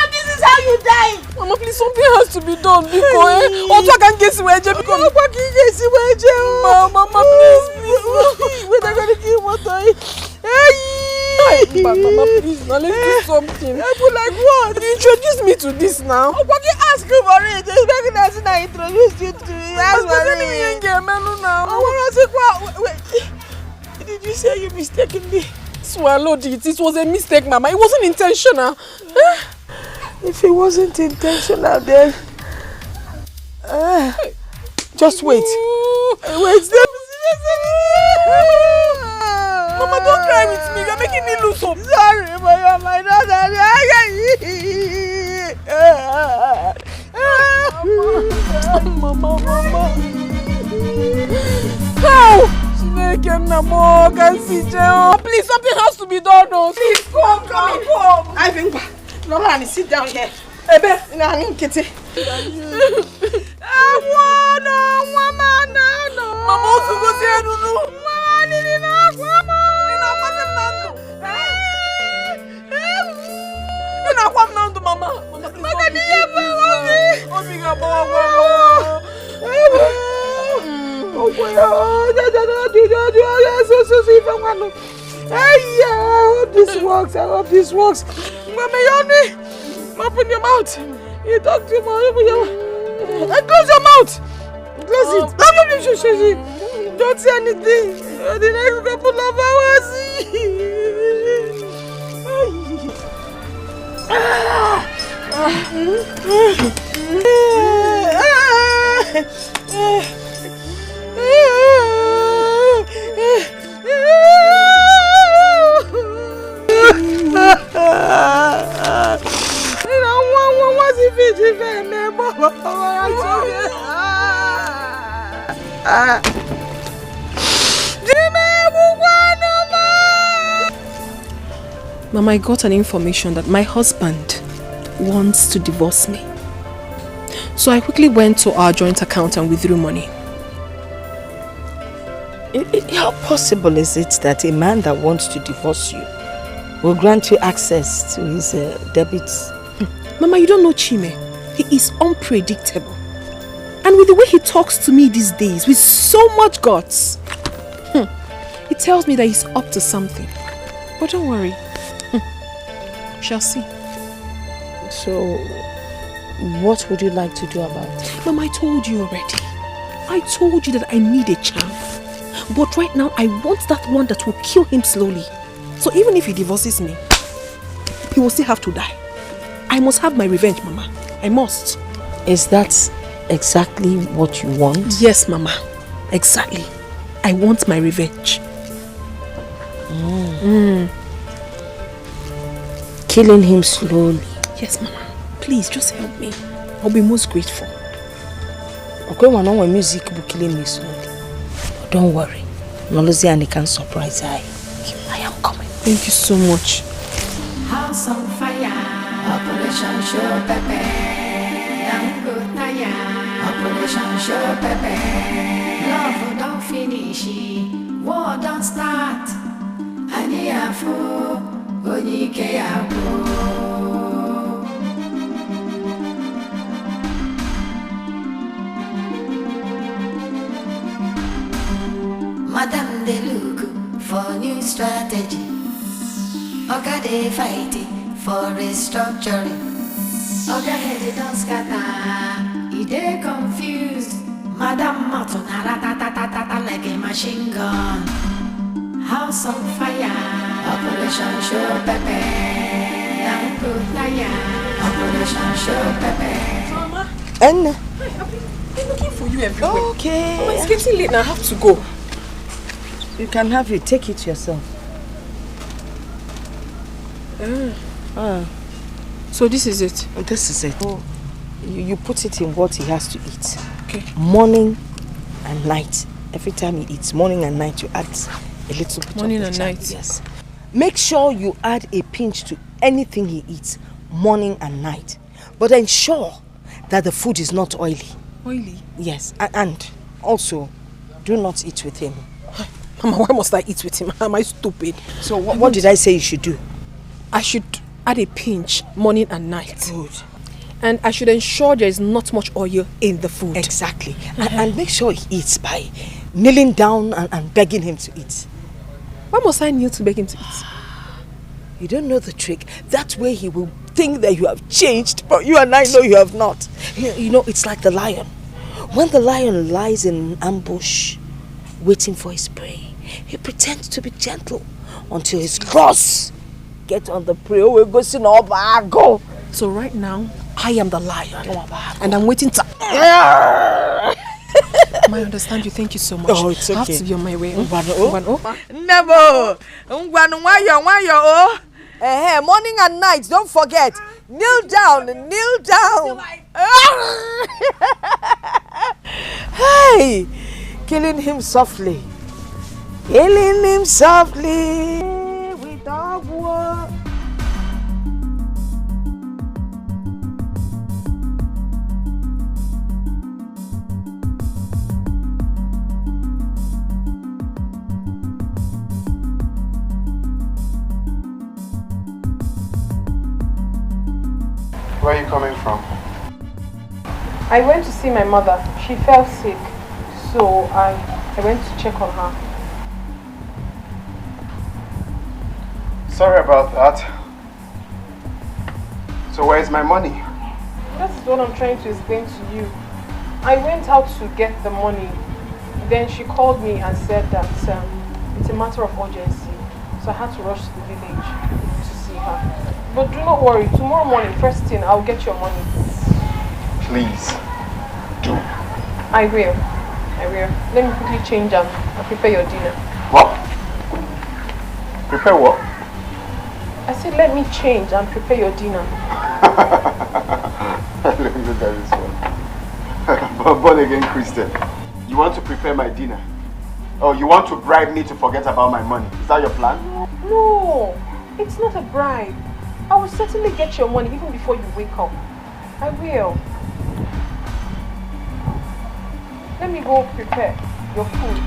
This is how you die. Mama, please, something has to be done because also I can't guess where Mama, please. We're not going to kill what Mama, please, now let's do something. Like what? Introduce me to this now. Ask you for it. It's better than I introduced you to it. Ask for it. Wait. Did you say you mistakenly swallowed it? It was a mistake, Mama. It wasn't intentional. If it wasn't intentional, then just wait. Wait. Mama, don't cry with me. You're making me lose hope. Sorry, but you're my daughter. Mama. How? Please, something has to be done. Please, come. I think. Nolani, sit down here. Ebe, Kitty. Mama, I hope this works. Open your mouth. You talk too much. Open your mouth. And close your mouth. Close it. Don't say anything. The next couple of hours. Mama, I got an information that my husband wants to divorce me. So I quickly went to our joint account and withdrew money. How possible is it that a man that wants to divorce you will grant you access to his debits? Mama, you don't know Chime. He is unpredictable. And with the way he talks to me these days, with so much guts, he tells me that he's up to something. But don't worry. We shall see. So, what would you like to do about it? Mama, I told you already. I told you that I need a champ. But right now, I want that one that will kill him slowly. So even if he divorces me, he will still have to die. I must have my revenge, Mama. I must. Is that exactly what you want? Yes, Mama. Exactly. I want my revenge. Killing him slowly. Yes, Mama. Please, just help me. I'll be most grateful. Okay, when music will kill me slowly. But don't worry. Nolozi and can surprise I am coming. Thank you so much. House on fire, Operation Show Pepe. Operation Show Pepe. Love don't finish, war don't start. Aniafu, Dikeh Madam, they look for new strategy. Oga, they fighting for restructuring. Oga, head don't scatter. He they confused. Madam Martin, ta like a machine gun. House on fire. Operation Show Pepe. Operation Show Pepe. Mama. And I'm looking for you everywhere. Okay. Mama, it's getting late now. I have to go. You can have it. Take it yourself. So this is it? This is it. Oh, you put it in what he has to eat. Okay. Morning and night. Every time he eats, morning and night, you add a little bit morning of and night. Yes. Make sure you add a pinch to anything he eats, morning and night. But ensure that the food is not oily. Oily? Yes. And also, do not eat with him. Mama, why must I eat with him? Am I stupid? So what did I say you should do? I should add a pinch morning and night. Good. And I should ensure there is not much oil in the food. Exactly. And make sure he eats by kneeling down and begging him to eat. Why must I kneel to beg him to eat? You don't know the trick. That way he will think that you have changed, but you and I know you have not. You know, it's like the lion. When the lion lies in an ambush, waiting for his prey, he pretends to be gentle until his claws get on the prey. So right now, I am the lion. And I'm waiting to... I understand you. Thank you so much. Oh, it's okay. I have to be on my way. Never. Morning and night, don't forget. Kneel down, kneel down. Hey, killing him softly. Killing him softly with dog war. Where are you coming from? I went to see my mother. She fell sick. So I went to check on her. Sorry about that. So where's my money? That's what I'm trying to explain to you. I went out to get the money. Then she called me and said that it's a matter of urgency. So I had to rush to the village to see her. But do not worry, tomorrow morning, first thing, I'll get your money. Please, do. I will. Let me quickly change and prepare your dinner. What? Prepare what? I said let me change and prepare your dinner. Let me look at this one. Born again Christian. You want to prepare my dinner? Oh, you want to bribe me to forget about my money? Is that your plan? No, it's not a bribe. I will certainly get your money even before you wake up. I will. Let me go prepare your food.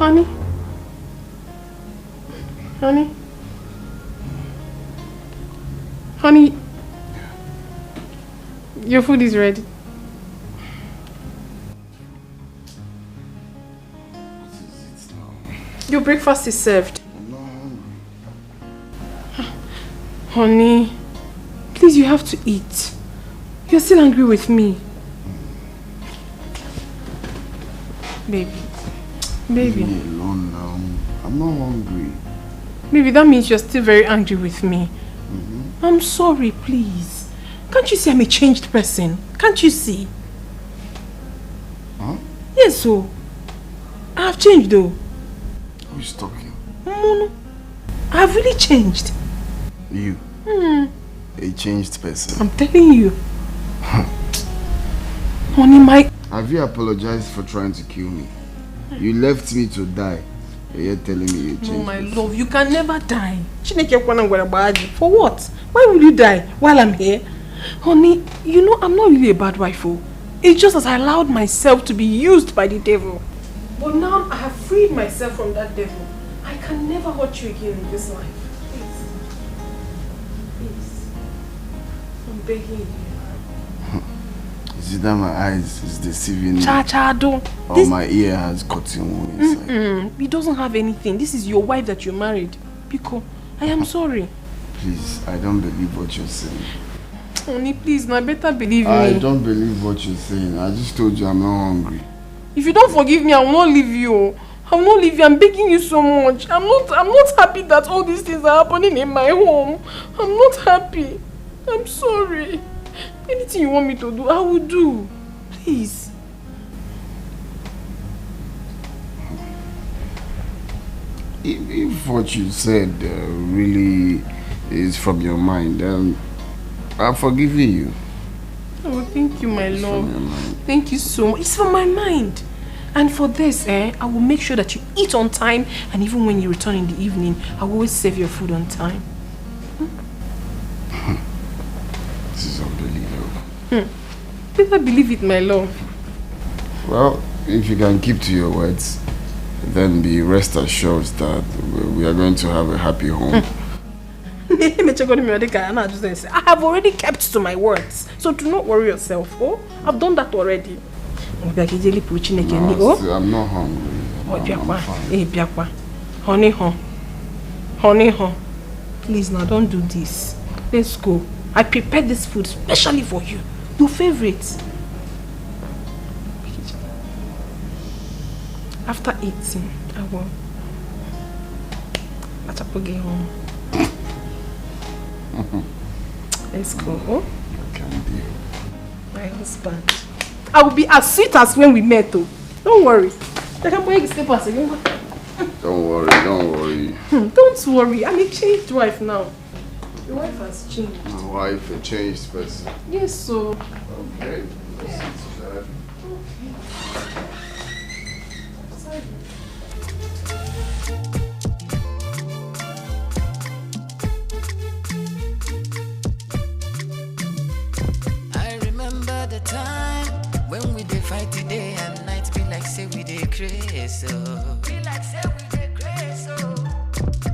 Honey? Honey? Honey? Your food is ready. Your breakfast is served. Honey, please, you have to eat. You're still angry with me. Baby. Baby. Leave me alone now. I'm not hungry. Baby, that means you're still very angry with me. I'm sorry, please. Can't you see I'm a changed person? Can't you see? Huh? Yes, so. I have changed though. Who's talking? No. I have really changed. You? A changed person. I'm telling you. Honey, my... Have you apologized for trying to kill me? You left me to die. You're telling me you changed. No, my love, you can never die. For what? Why will you die while I'm here? Honey, you know I'm not really a bad wife. It's just that I allowed myself to be used by the devil. But now I have freed myself from that devil. I can never hurt you again in this life. Please. Please. I'm begging you. Is it that my eyes is deceiving me? Don't. Or my ear has cotton wool inside? He doesn't have anything. This is your wife that you married. Pico, I am sorry. Please, I don't believe what you're saying. Honey, please, now better believe me. I don't believe what you're saying. I just told you I'm not hungry. If you don't forgive me, I will not leave you. I will not leave you. I'm begging you so much. I'm not happy that all these things are happening in my home. I'm not happy. I'm sorry. Anything you want me to do, I will do. Please. If what you said really is from your mind, then I'm forgiving you. Oh, thank you, my love. Thank you so much. It's from my mind. And for this, I will make sure that you eat on time, and even when you return in the evening, I will always serve your food on time. This is unbelievable. Better believe it, my love. Well, if you can keep to your words, then be rest assured that we are going to have a happy home. I have already kept to my words, so do not worry yourself. Oh, I've done that already. No, I'm not hungry. I'm fine. Honey, please now don't do this. Let's go. I prepared this food specially for you. Your favorite. After eating, I will. Get home. Let's go. Oh? Can deal. My husband. I will be as sweet as when we met, though. Don't worry. Don't worry. Don't worry. I'm a changed wife now. Your wife has changed. My wife, a changed person. Yes, so. Okay. Let's see that. I remember the time when we did fight the day and night, be like say we did crazy, so. Be like say we did crazy, so.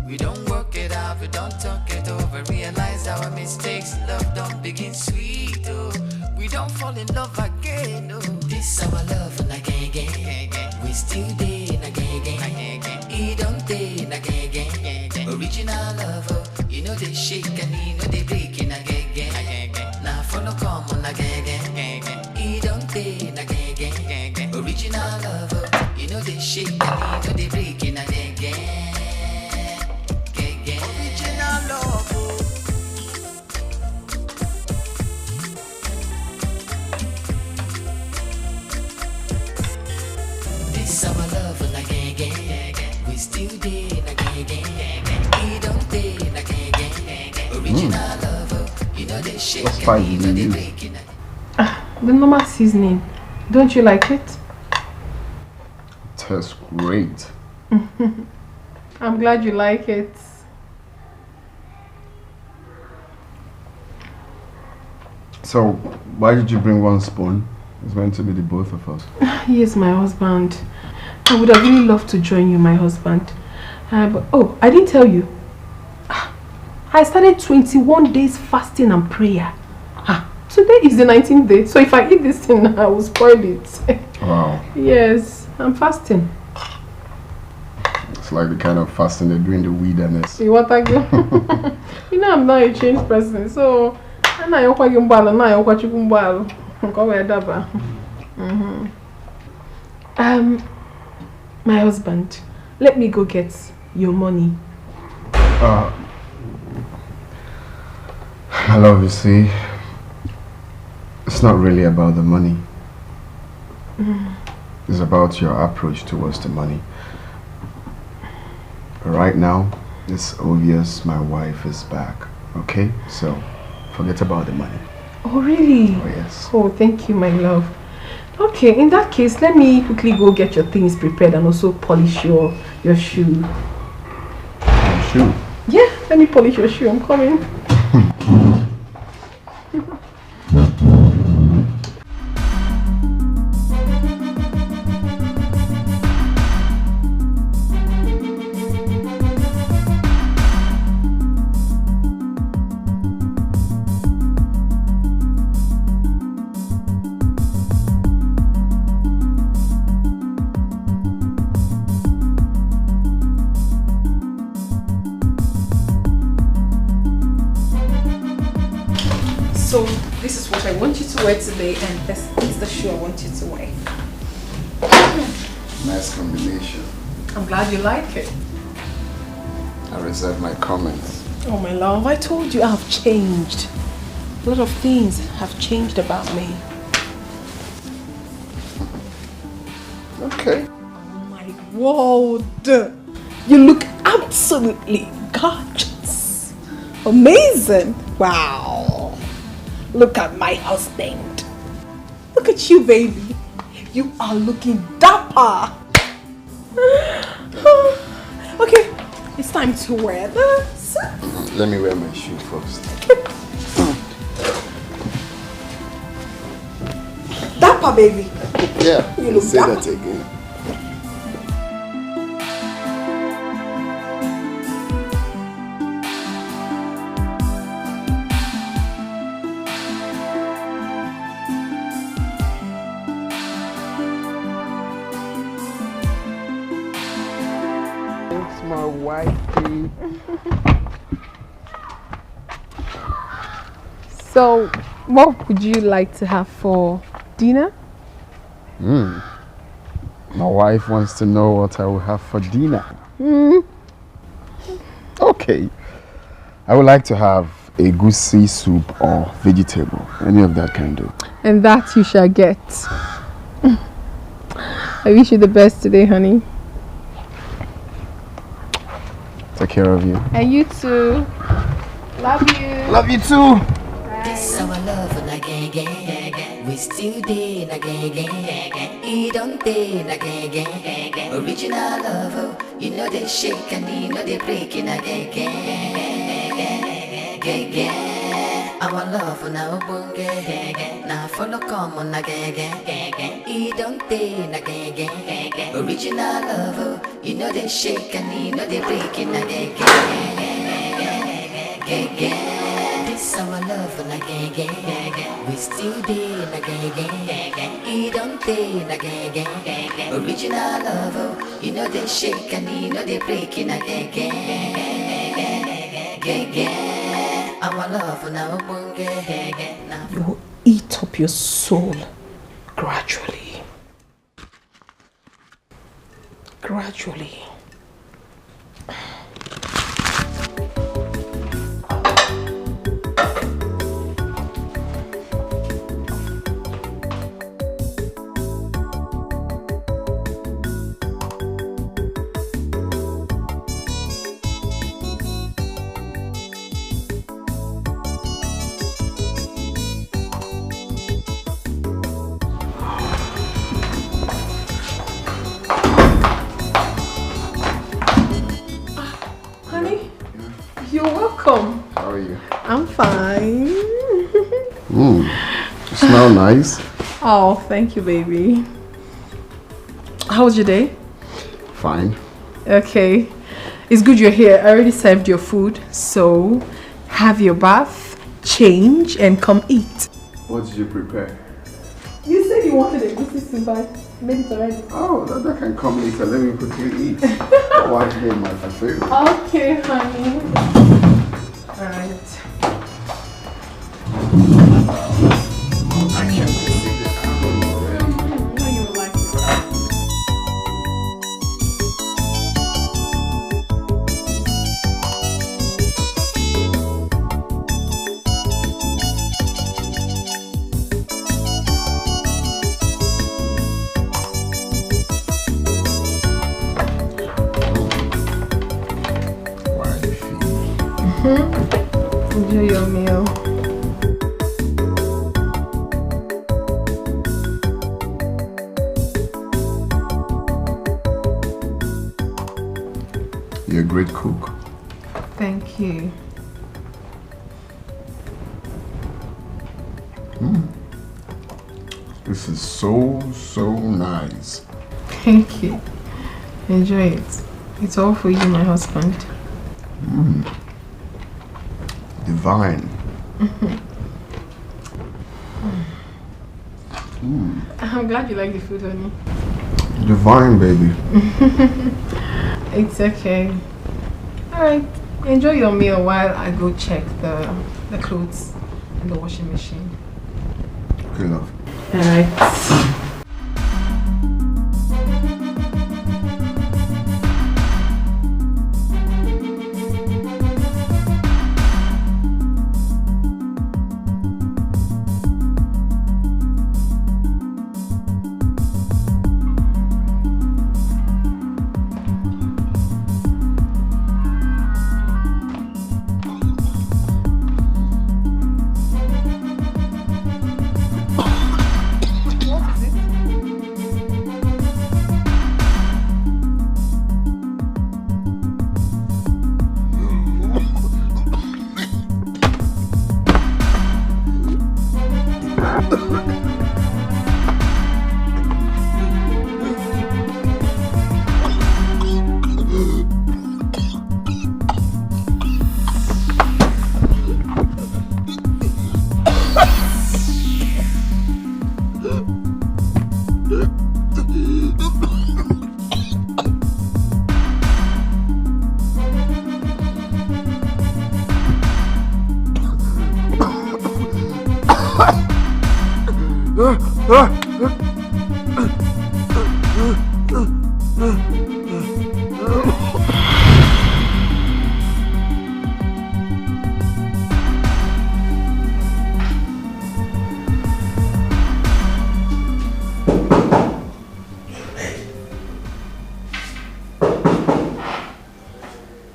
We don't work it out, we don't talk it over, realize our mistakes, love don't begin sweet, oh. We don't fall in love again, oh. This our love again. We still dating again. He don't date again. Original love, oh. You know they shake and you know they breaking again. Now for no common again. He don't date again. Original love, oh. You know they shake and you know they breaking again. Original love, oh. This our love again. We still date again. He don't date again. Original love, oh. You know they shake and you know they breaking again. The normal seasoning. Don't you like it? Tastes great. I'm glad you like it. So, why did you bring one spoon? It's meant to be the both of us. He is my husband. I would have really loved to join you, my husband. But, oh, I didn't tell you. I started 21 days fasting and prayer. Today is the 19th day, so if I eat this thing now, I will spoil it. Wow. Yes, I'm fasting. It's like the kind of fasting they do in the wilderness. See what I do? You know I'm not a changed person, so I'm not my husband, let me go get your money. My love, you see, it's not really about the money. It's about your approach towards the money. Right now, it's obvious my wife is back, okay? So, forget about the money. Oh, really? Oh, yes. Oh, thank you, my love. Okay, in that case, let me quickly go get your things prepared and also polish your shoe. Your shoe? Yeah, let me polish your shoe. I'm coming. So this is what I want you to wear today, and this is the shoe I want you to wear. Nice combination. I'm glad you like it. I reserve my comments. Oh my love, I told you I have changed. A lot of things have changed about me. Okay. Oh my word. You look absolutely gorgeous. Amazing. Wow. Look at my husband. Look at you, baby. You are looking dapper. Okay, it's time to wear this. Let me wear my shoe first. Dapper, baby. Yeah, You look say dapper. that again. My wifey. So, what would you like to have for dinner? My wife wants to know what I will have for dinner. Okay. I would like to have a goosey soup or vegetable. Any of that can do. And that you shall get. I wish you the best today, honey. Take care of you. And you too. Love you. Love you too. This our love na gang. We still dey na gang. E don't dey na gang. Original love, oh. You know they shake and you know they break in a gang. Our love na obonge. Na follow come on na gang. E don't dey na gang. Original love, oh. You know they shake and you know they break in a gang. This our love na gang. We still dey na gang. E don't dey na gang. Original love, oh. You know they shake and you know they break in a gang. Our love na obonge. You will eat up your soul gradually. Gradually. How are you? I'm fine. You smell nice. Oh, thank you, baby. How was your day? Fine. Okay. It's good you're here. I already served your food, so have your bath, change, and come eat. What did you prepare? You said you wanted a goosey soup, but made it already. Oh, that can come later. Let me quickly eat. My wife made my favorite. Okay, honey. Alright. I can't see the arrow already. No, you will like it. Enjoy your meal. You're a great cook. Thank you. This is so nice. Thank you. Enjoy it. It's all for you, my husband. Divine. I'm glad you like the food, honey. Divine, baby. It's okay. Alright. Enjoy your meal while I go check the clothes in the washing machine. Okay, love. Alright.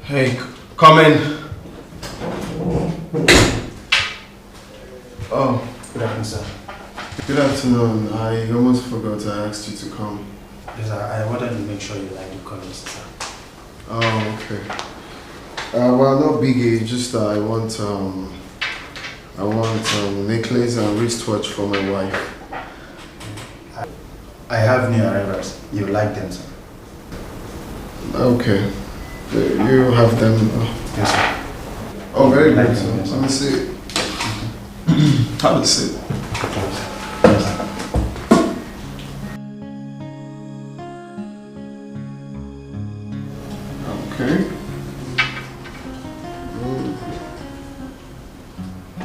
Hey, come in. Oh, Good afternoon, sir. Good afternoon. I almost forgot I asked you to come. Yes, I wanted to make sure you like the colors, sir. Oh, okay. Well, no biggie. Just I want necklace and wristwatch for my wife. I have new arrivals. You like them, sir? Okay. You have them. Yes, sir. Oh, very Like good. them, yes, Let me see. Have a seat. Okay.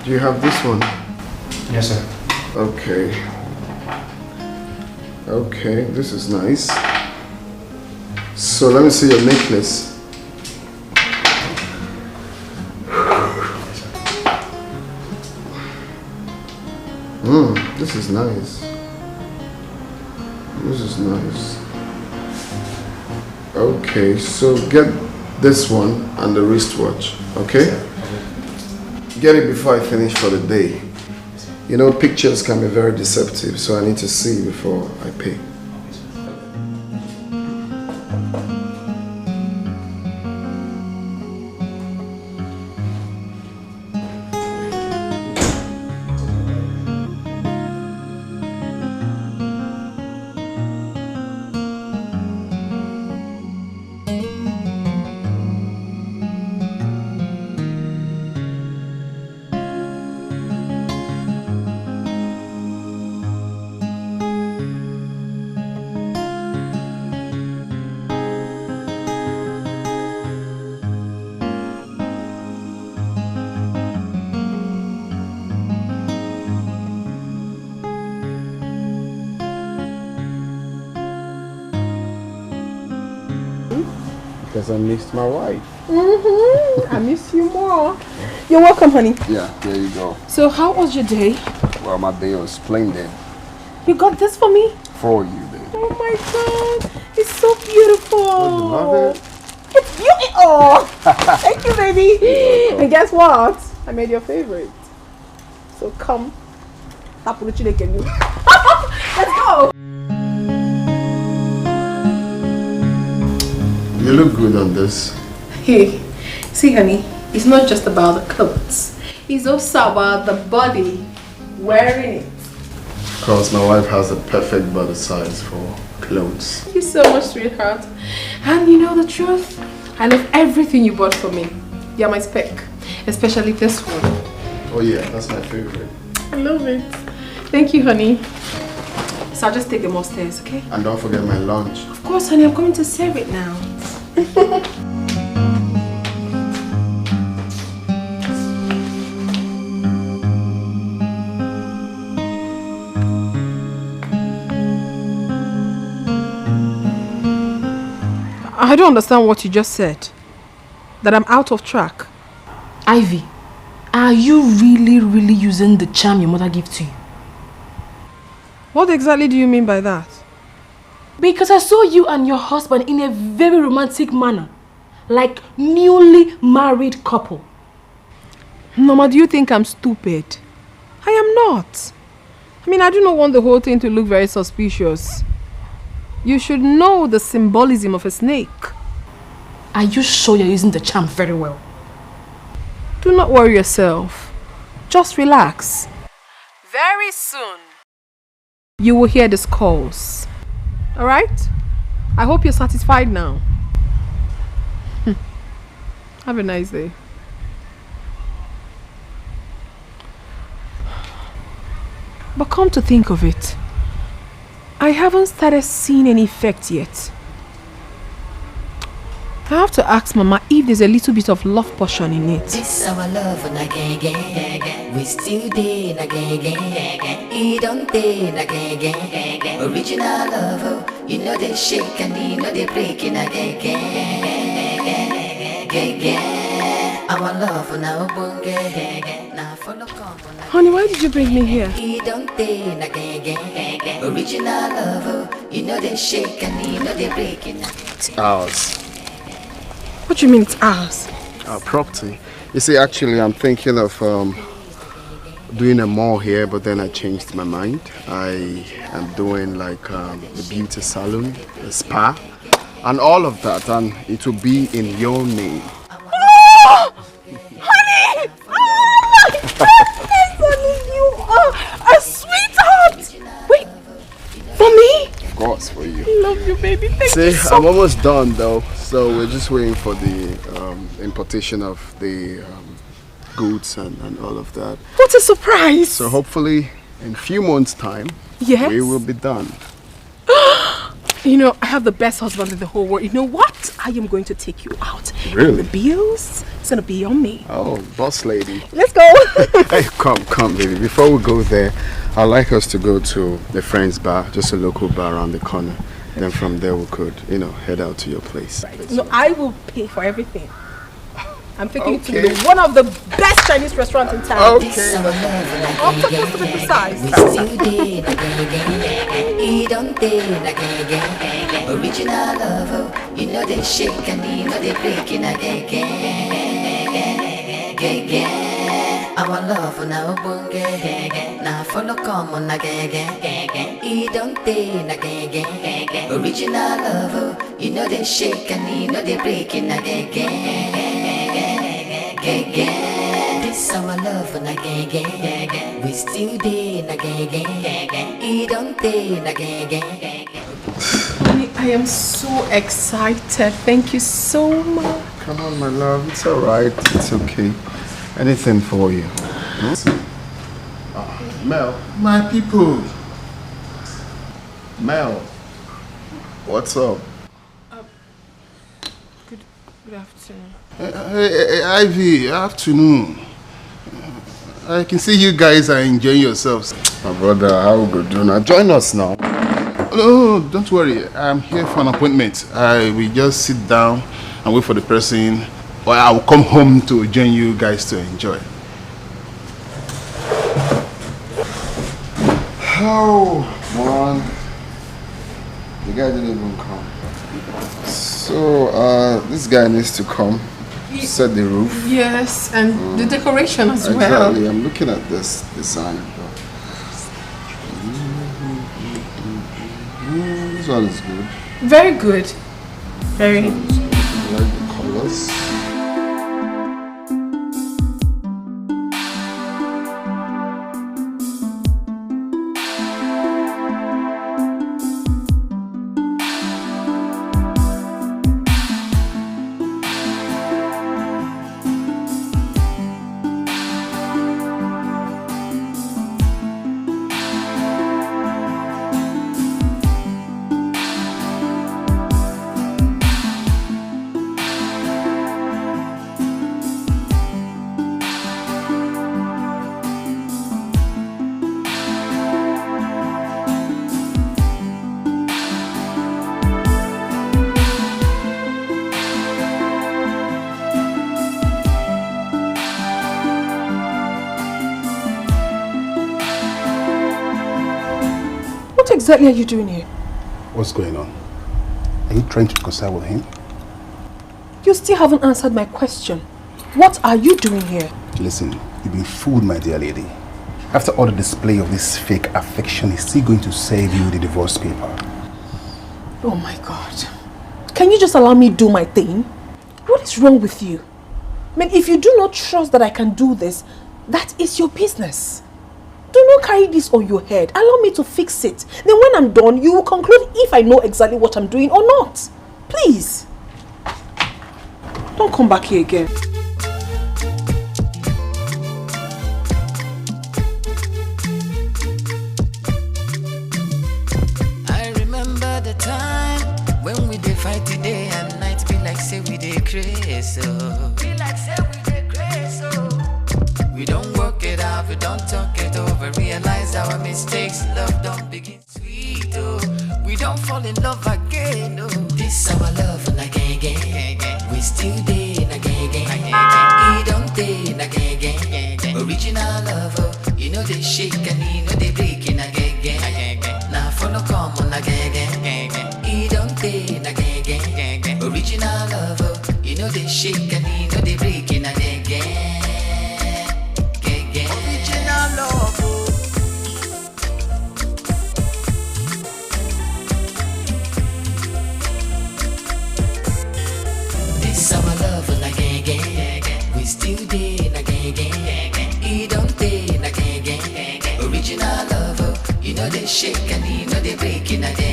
Do you have this one? Yes, sir. Okay. Okay, this is nice. So let me see your necklace. This is nice. This is nice. Okay, so get this one and the wristwatch, okay? Get it before I finish for the day. You know, pictures can be very deceptive, so I need to see before I pay. Because I missed my wife. I miss you more. You're welcome, honey. Yeah, there you go. So how was your day? Well, my day was splendid. You got this for me? For you, baby. Oh my god, it's so beautiful. Oh, you love it? It's beautiful. Oh, thank you, baby. And guess what? I made your favorite. So come. Let's go. You look good on this. Hey, see, honey, it's not just about the clothes. It's also about the body wearing it. Because my wife has a perfect body size for clothes. Thank you so much, sweetheart. And you know the truth? I love everything you bought for me. You're my spec. Especially this one. Oh yeah, that's my favorite. I love it. Thank you, honey. So I'll just take them upstairs, okay? And don't forget my lunch. Of course, honey, I'm coming to serve it now. I don't understand what you just said. That I'm out of track. Ivy, are you really using the charm your mother gave to you? What exactly do you mean by that? Because I saw you and your husband in a very romantic manner. Like newly married couple. Mama, do you think I'm stupid? I am not. I mean, I do not want the whole thing to look very suspicious. You should know the symbolism of a snake. Are you sure you're using the charm very well? Do not worry yourself. Just relax. Very soon, you will hear the skulls. Alright? I hope you're satisfied now. Have a nice day. But come to think of it, I haven't started seeing any effect yet. I have to ask Mama if there's a little bit of love portion in it. This our love and again, we still day again. He don't day again. Original love, you know they shake and you know they breaking again. Our love now bunge now follow come. Honey, why did you bring me here? He don't day again. Original love, you know they shake and you know they breaking again. Ours. What do you mean it's ours? Our property. You see, actually, I'm thinking of doing a mall here, but then I changed my mind. I am doing like a beauty salon, a spa, and all of that, and it will be in your name. Oh! Honey! Oh my goodness, honey, you are a sweetheart! Wait, for me? Of course, for you. I love you, baby. Thank you so I'm almost done though, so we're just waiting for the importation of the goods and all of that. What a surprise! So hopefully in a few months' time, yes, we will be done. You know, I have the best husband in the whole world. You know what? I am going to take you out. Really? And the bills, it's going to be on me. Oh, boss lady. Let's go. Hey, come, baby. Before we go there, I'd like us to go to the friend's bar, just a local bar around the corner. Then from there we could, head out to your place. Right. No, I will pay for everything. I'm taking you to one of the best Chinese restaurants in town. Okay. I'm supposed to be precise. Original love, you know they shake and you know they breaking again. Our love now bunge now follow come on again. He don't again. Original love, you know they shake and you know they breaking again. This our love and again. We still day again. He don't again. Honey, I am so excited. Thank you so much. Come on, my love. It's all right. It's okay. Anything for you. Mel. My people. Mel. What's up? Good afternoon. Hey, Ivy, afternoon. I can see you guys are enjoying yourselves. My brother, how good do now? Join us now. No, don't worry. I'm here for an appointment. I will just sit down and wait for the person, or I will come home to join you guys to enjoy. Oh, man. The guy didn't even come. So, this guy needs to come. Set the roof. Yes, and the decoration as well. Exactly. I'm looking at this design. This one is good. Very good. Very. I like the colors. What exactly are you doing here? What's going on? Are you trying to reconcile with him? You still haven't answered my question. What are you doing here? Listen, you've been fooled, my dear lady. After all the display of this fake affection, he's still going to save you the divorce paper. Oh my God. Can you just allow me do my thing? What is wrong with you? I mean, if you do not trust that I can do this, that is your business. Do not carry this on your head. Allow me to fix it. Then when I'm done, you will conclude if I know exactly what I'm doing or not. Please. Don't come back here again. I remember the time when we did fight day and night. Be like say we did crazy, so. Be like say we did crazy, so. We don't work it out, we don't talk it over. Realize our mistakes, love don't begin sweet, oh. We don't fall in love again, oh. This our love and again. We still dating again. He don't date again. Original love, oh. You know they shake and you know they breaking again. Now follow come on again. He don't date again. Original love, oh. You know they shake and you know they breaking again. Original love, oh. This our love and again. We still dating again. He don't date again. Original love, oh. You know they shake and you know they breaking again.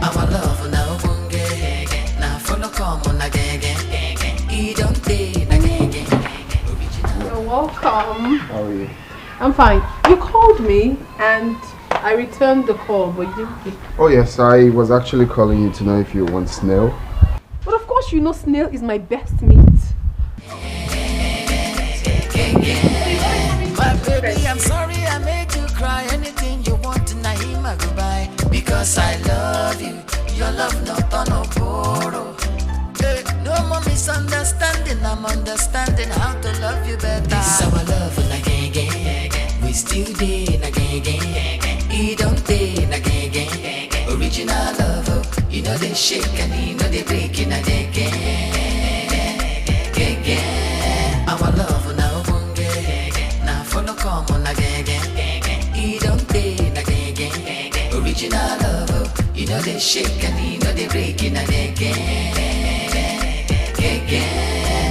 Our love now bunge. Now follow come on again. He don't date again. You're welcome. How are you? I'm fine. You called me and I returned the call, but you didn't pick. Oh yes, I was actually calling you to know if you want snail. But of course you know snail is my best meat. My baby, I'm sorry I made you cry. Anything you want tonight, my goodbye. Because I love you. Your love not on a borrow. No more misunderstanding. I'm understanding how to love you better. This our love again. We still dating again. He don't date again. Original love, oh. You know they shake and you know they breaking again. Our love now bunge. Now follow come on again. He don't date again. Original love, oh. You know they shake and you know they breaking again.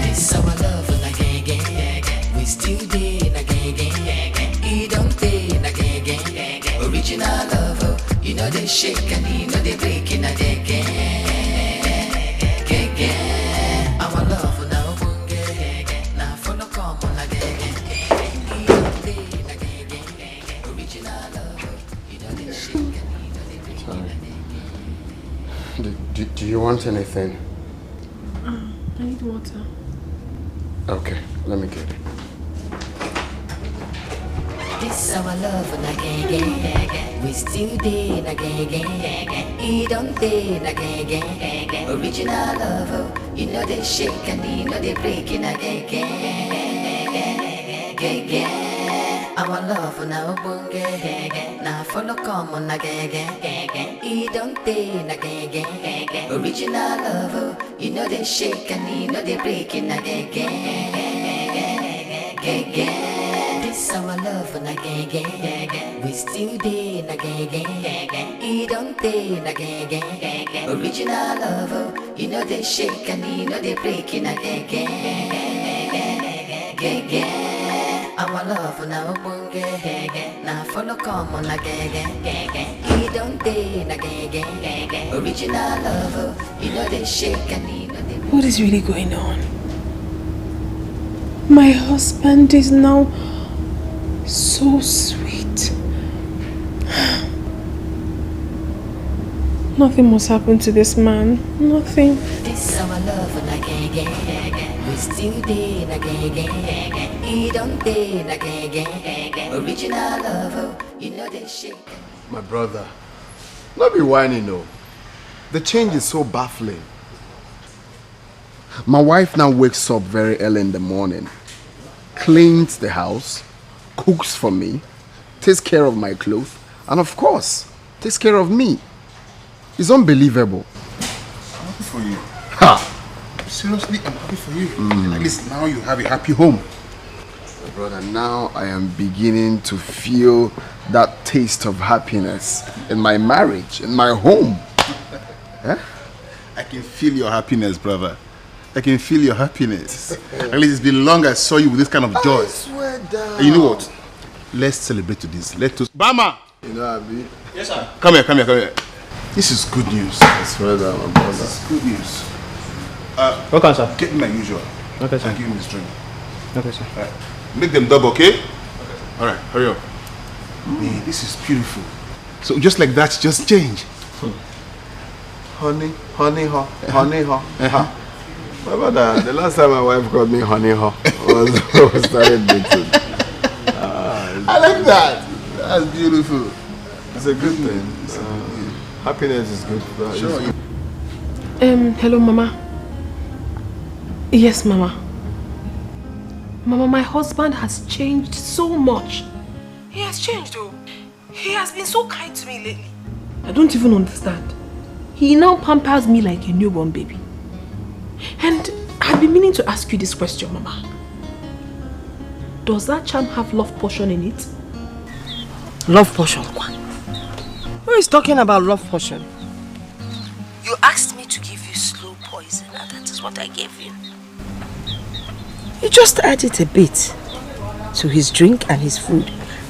This our love again. We still dating again. He don't date again. Original love, oh. You know they shake and you know they breaking again. Our love now bunge. Now follow come on again. He don't date again. Original love, oh. You know they shake and you know they breaking again. Do you want anything? I need water. Okay, let me get it. This our love na gang. We still dey na gang. He don't dey na gang. Original love, you know they shake and you know they break in a gang. Our love na obonge, na follow come on na gang. He don't dey na gang. Original love, you know they shake and you know they break in a gang. This our love na gang. We still dey na gang. He don't dey na gang. Original love, you know they shake and you know they break in a gang. Our love na obonge, na follow come on na gang. He don't dey na gang. Original love, you know they shake and you know they. What is really going on? My husband is now so sweet. Nothing must happen to this man. Nothing. This our love na gang. We still dey na gang. He don't dey na gang. Original love, you know they shake. My brother, not be whining, no. The change is so baffling. My wife now wakes up very early in the morning, cleans the house, cooks for me, takes care of my clothes, and of course, takes care of me. It's unbelievable. I'm happy for you. Ha! Seriously, I'm happy for you. At least now you have a happy home. Brother, now I am beginning to feel that taste of happiness in my marriage, in my home. Huh? I can feel your happiness, brother. I can feel your happiness. At least it's been long I saw you with this kind of joy. I swear down. And you know what? Let's celebrate to this. Let's Bama! You know, Abi? Yes, sir. Come here. This is good news. I swear down, my brother. This is good news. Okay, sir. Get me my usual. Okay, sir. And give me this drink. Okay, sir. Make them double, okay? Alright, hurry up. Man, this is beautiful. So just like that, just change. Honey, my brother, the last time my wife called me honey was when we started dating. I like that. That's beautiful. It's a good thing. Happiness is good. Sure. Hello, Mama. Yes, Mama. Mama, my husband has changed so much. He has changed, though. He has been so kind to me lately. I don't even understand. He now pampers me like a newborn baby. And I've been meaning to ask you this question, Mama. Does that charm have love potion in it? Love potion? Who is talking about love potion? You asked me to give you slow poison, and that is what I gave you. You just added a bit to his drink and his food,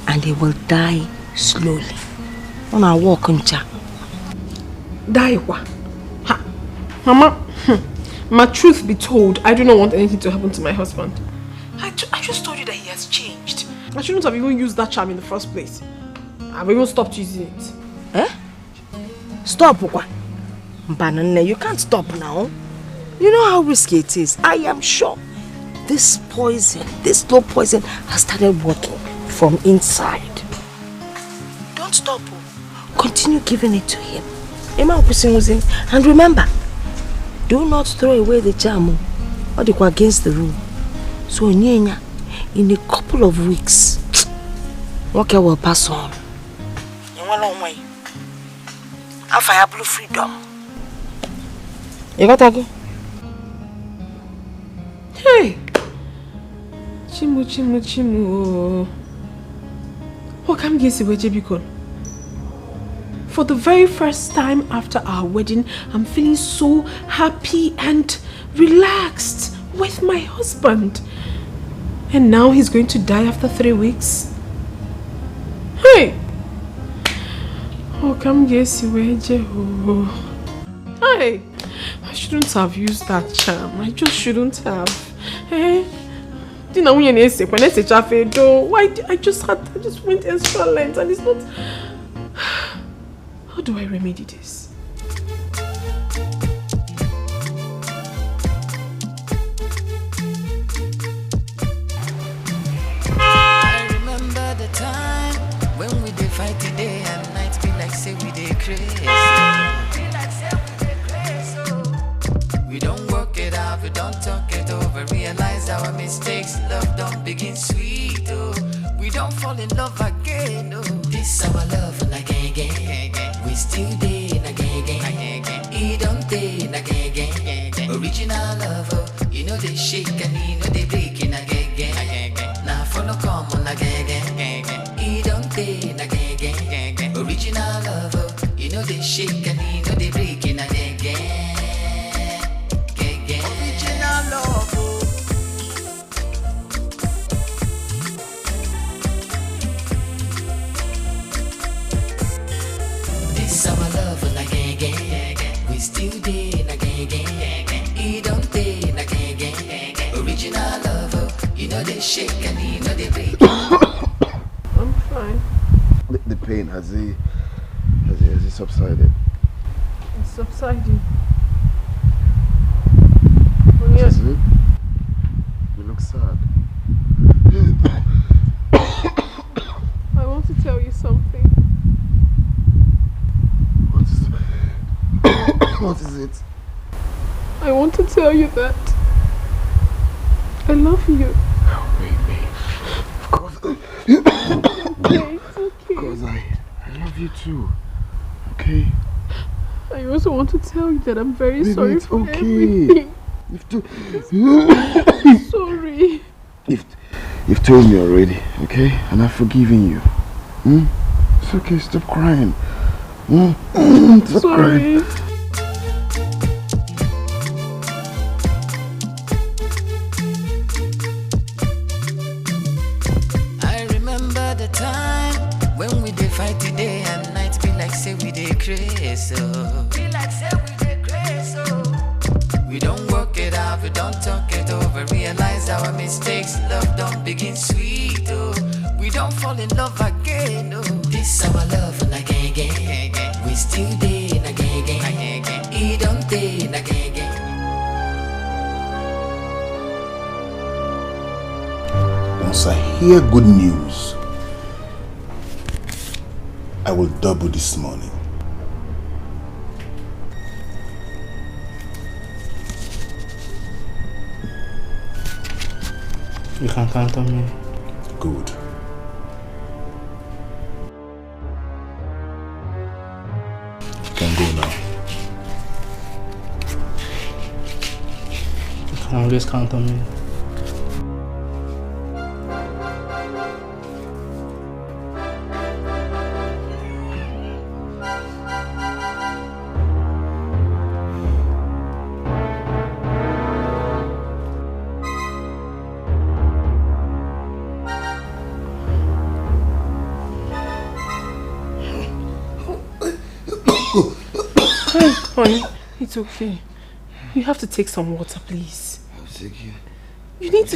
and he will die slowly. On our walk on cha. Die what? Ha. Mama, my truth be told, I do not want anything to happen to my husband. I just told you that he has changed. I shouldn't have even used that charm in the first place. I've even stopped using it. Eh? Stop, what? Banana, you can't stop now. You know how risky it is. I am sure this poison, this slow poison has started working from inside. Don't stop. Continue giving it to him. And remember, do not throw away the jam or they go against the rule. So in a couple of weeks, Walker will pass on. In one long way. After I blue freedom. You got to go? Hey! Chimu. What can you say, Jebikon? For the very first time after our wedding, I'm feeling so happy and relaxed with my husband. And now he's going to die after 3 weeks? Hey! Oh, come guess where Hey! I shouldn't have used that charm. I just shouldn't have. Hey! Why? I just went extra length and it's not. How do I remedy this? I remember the time crazy. We don't work it out, we don't talk it over. Realize our mistakes, love don't begin sweet. Oh, we don't fall in love again. Oh, this our love again. We still dating again. He don't date again. Original love, oh, you know they shake and you know they breaking again. Now for no common again. He don't date again. Original love, oh, you know they shake and you know they breaking again. Original love, oh. This our love again. We still dating again. He don't date again. Original love, oh, you know they shake and you know they break. I'm fine. The pain, has it subsided? It's subsiding. Is it? You look sad. I want to tell you something. What is it? I want to tell you that I love you. Oh, baby. Of course. Okay, it's okay. Because I love you too. Okay? I also want to tell you that I'm very Baby, sorry it's for okay. everything. Sorry. You've told me already, okay? And I've forgiven you. It's okay, stop crying. Stop crying. I remember the time when we did fight the day and night, be like say we did crazy. So be like say we did crazy. We don't work it out, we don't talk it over. Realize our mistakes, love don't begin sweet. Oh, we don't fall in love again. Oh, this our love again. We still dating again. He don't date again. Once I hear good news, I will double this money. You can count on me. Good. You can go now. You can always count on me. Honey, it's okay. You have to take some water, please. I'll take it. You need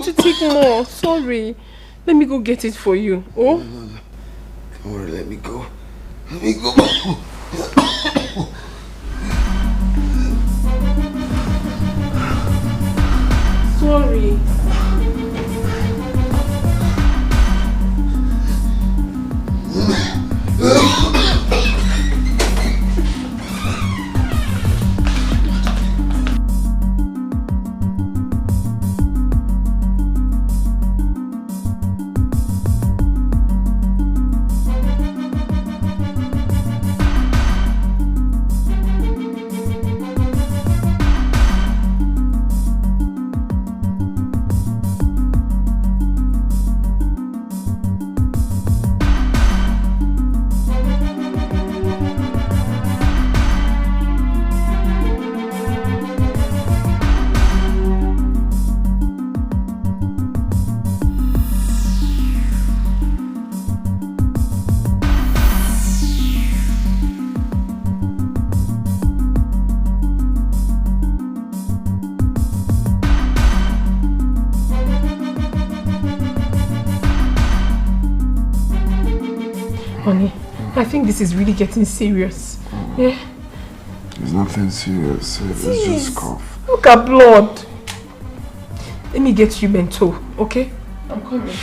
to take more. Sorry. Let me go get it for you. Oh? No. Don't worry, let me go. Let me go. Sorry. Honey, I think this is really getting serious. Yeah? There's nothing serious. It's just cough. Look at blood. Let me get you bento, okay? I'm coming.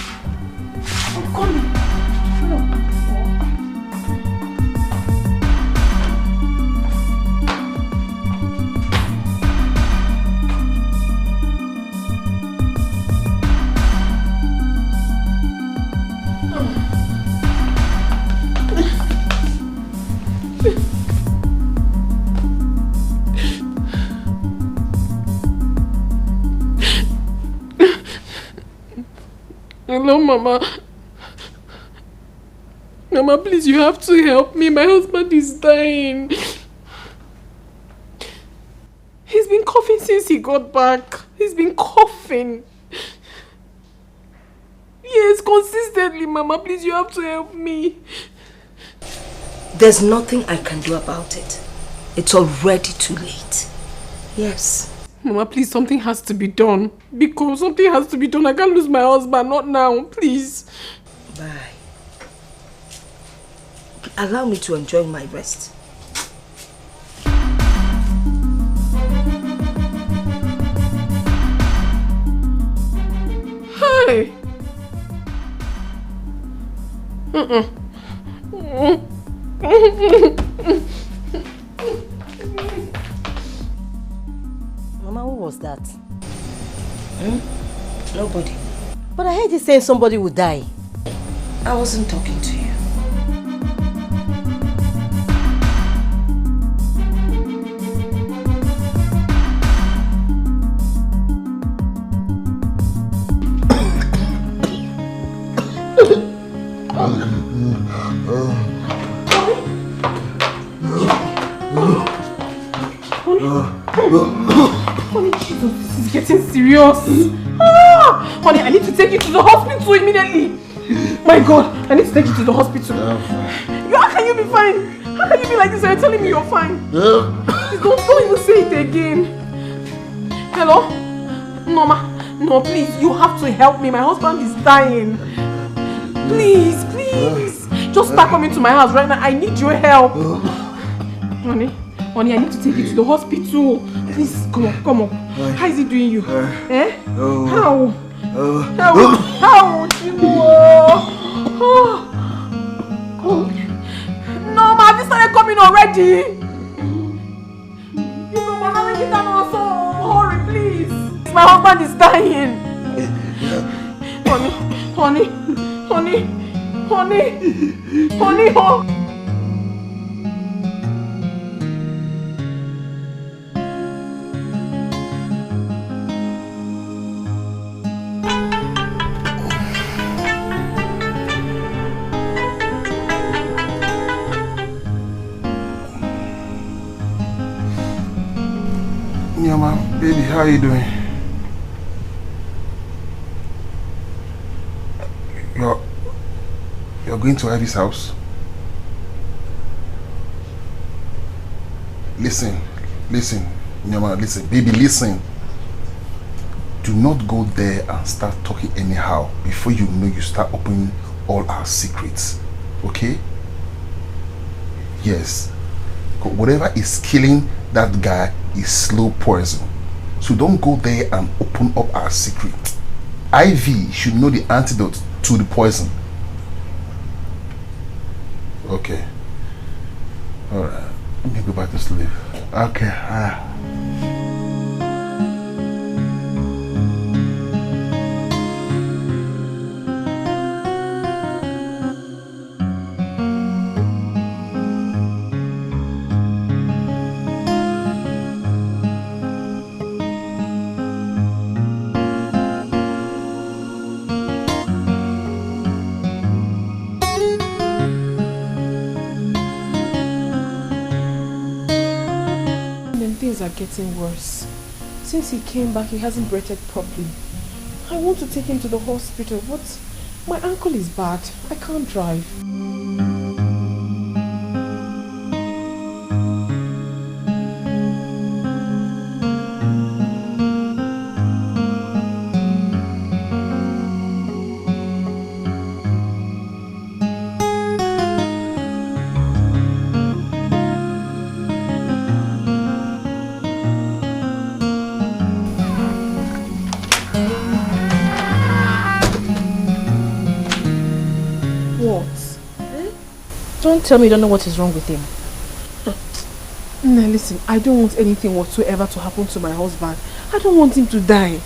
I'm coming. Hello, Mama. Mama, please, you have to help me. My husband is dying. He's been coughing since he got back. He's been coughing. Yes, consistently, Mama. Please, you have to help me. There's nothing I can do about it. It's already too late. Yes. Mama, please, something has to be done. Because something has to be done. I can't lose my husband. Not now, please. Bye. Allow me to enjoy my rest. Hi. Mama, who was that? Nobody. But I heard you saying somebody would die. I wasn't talking to you. Honey, Jesus, this is getting serious. Honey, I need to take you to the hospital immediately. My God, I need to take you to the hospital. How can you be fine? How can you be like this and you're telling me you're fine? Please don't even say it again. Hello? Mama, no, please, you have to help me. My husband is dying. Please, please. Just start coming to my house right now. I need your help. Honey, I need to take you to the hospital. Please, come on. How is he doing you? Eh? How? How? No, ma, this started coming already. You know, Mama, get down also. Hurry, please. My husband is dying. Honey. Nyama, baby, how are you doing? You're going to Ivy's house? Listen, Nyama, listen, baby, listen. Do not go there and start talking anyhow. Before you know, you start opening all our secrets. Okay? Yes. Whatever is killing that guy is slow poison. So don't go there and open up our secret. Ivy should know the antidote to the poison. Okay. Alright. Let me go back to sleep. Okay. Are getting worse. Since he came back, he hasn't breathed properly. I want to take him to the hospital, but my ankle is bad. I can't drive. Don't tell me you don't know what is wrong with him. Now listen, I don't want anything whatsoever to happen to my husband. I don't want him to die.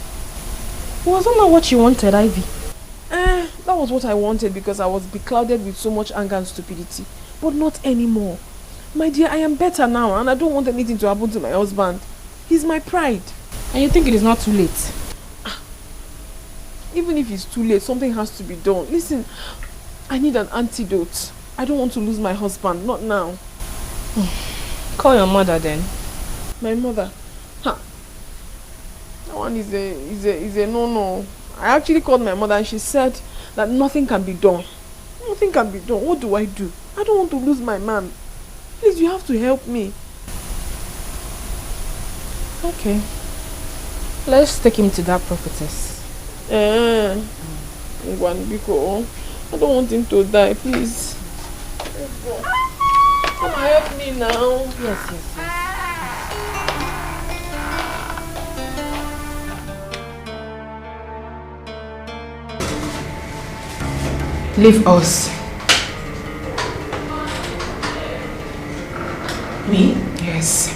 Wasn't that what you wanted, Ivy? That was what I wanted because I was beclouded with so much anger and stupidity. But not anymore. My dear, I am better now and I don't want anything to happen to my husband. He's my pride. And you think it is not too late? Even if it's too late, something has to be done. Listen, I need an antidote. I don't want to lose my husband, not now. Call your mother then. My mother? Ha! That one is a no-no. I actually called my mother and she said that nothing can be done. Nothing can be done. What do? I don't want to lose my man. Please, you have to help me. Okay. Let's take him to that prophetess. I don't want him to die, please. Come and help me now. Yes. Leave us. Me? Yes.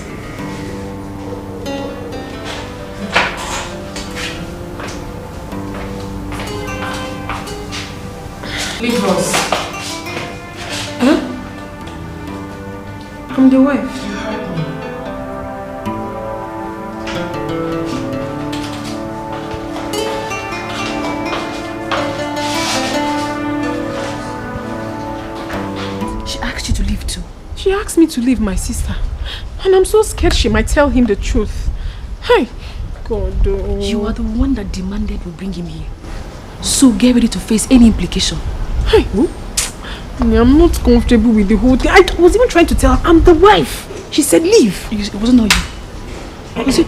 Leave us. Huh? I'm the wife. You heard me. She asked you to leave too? She asked me to leave my sister. And I'm so scared she might tell him the truth. Hey, God. Oh. You are the one that demanded we bring him here. So get ready to face any implication. Hey, I'm not comfortable with the whole thing. I was even trying to tell her I'm the wife. She said leave. It wasn't all you. Was it?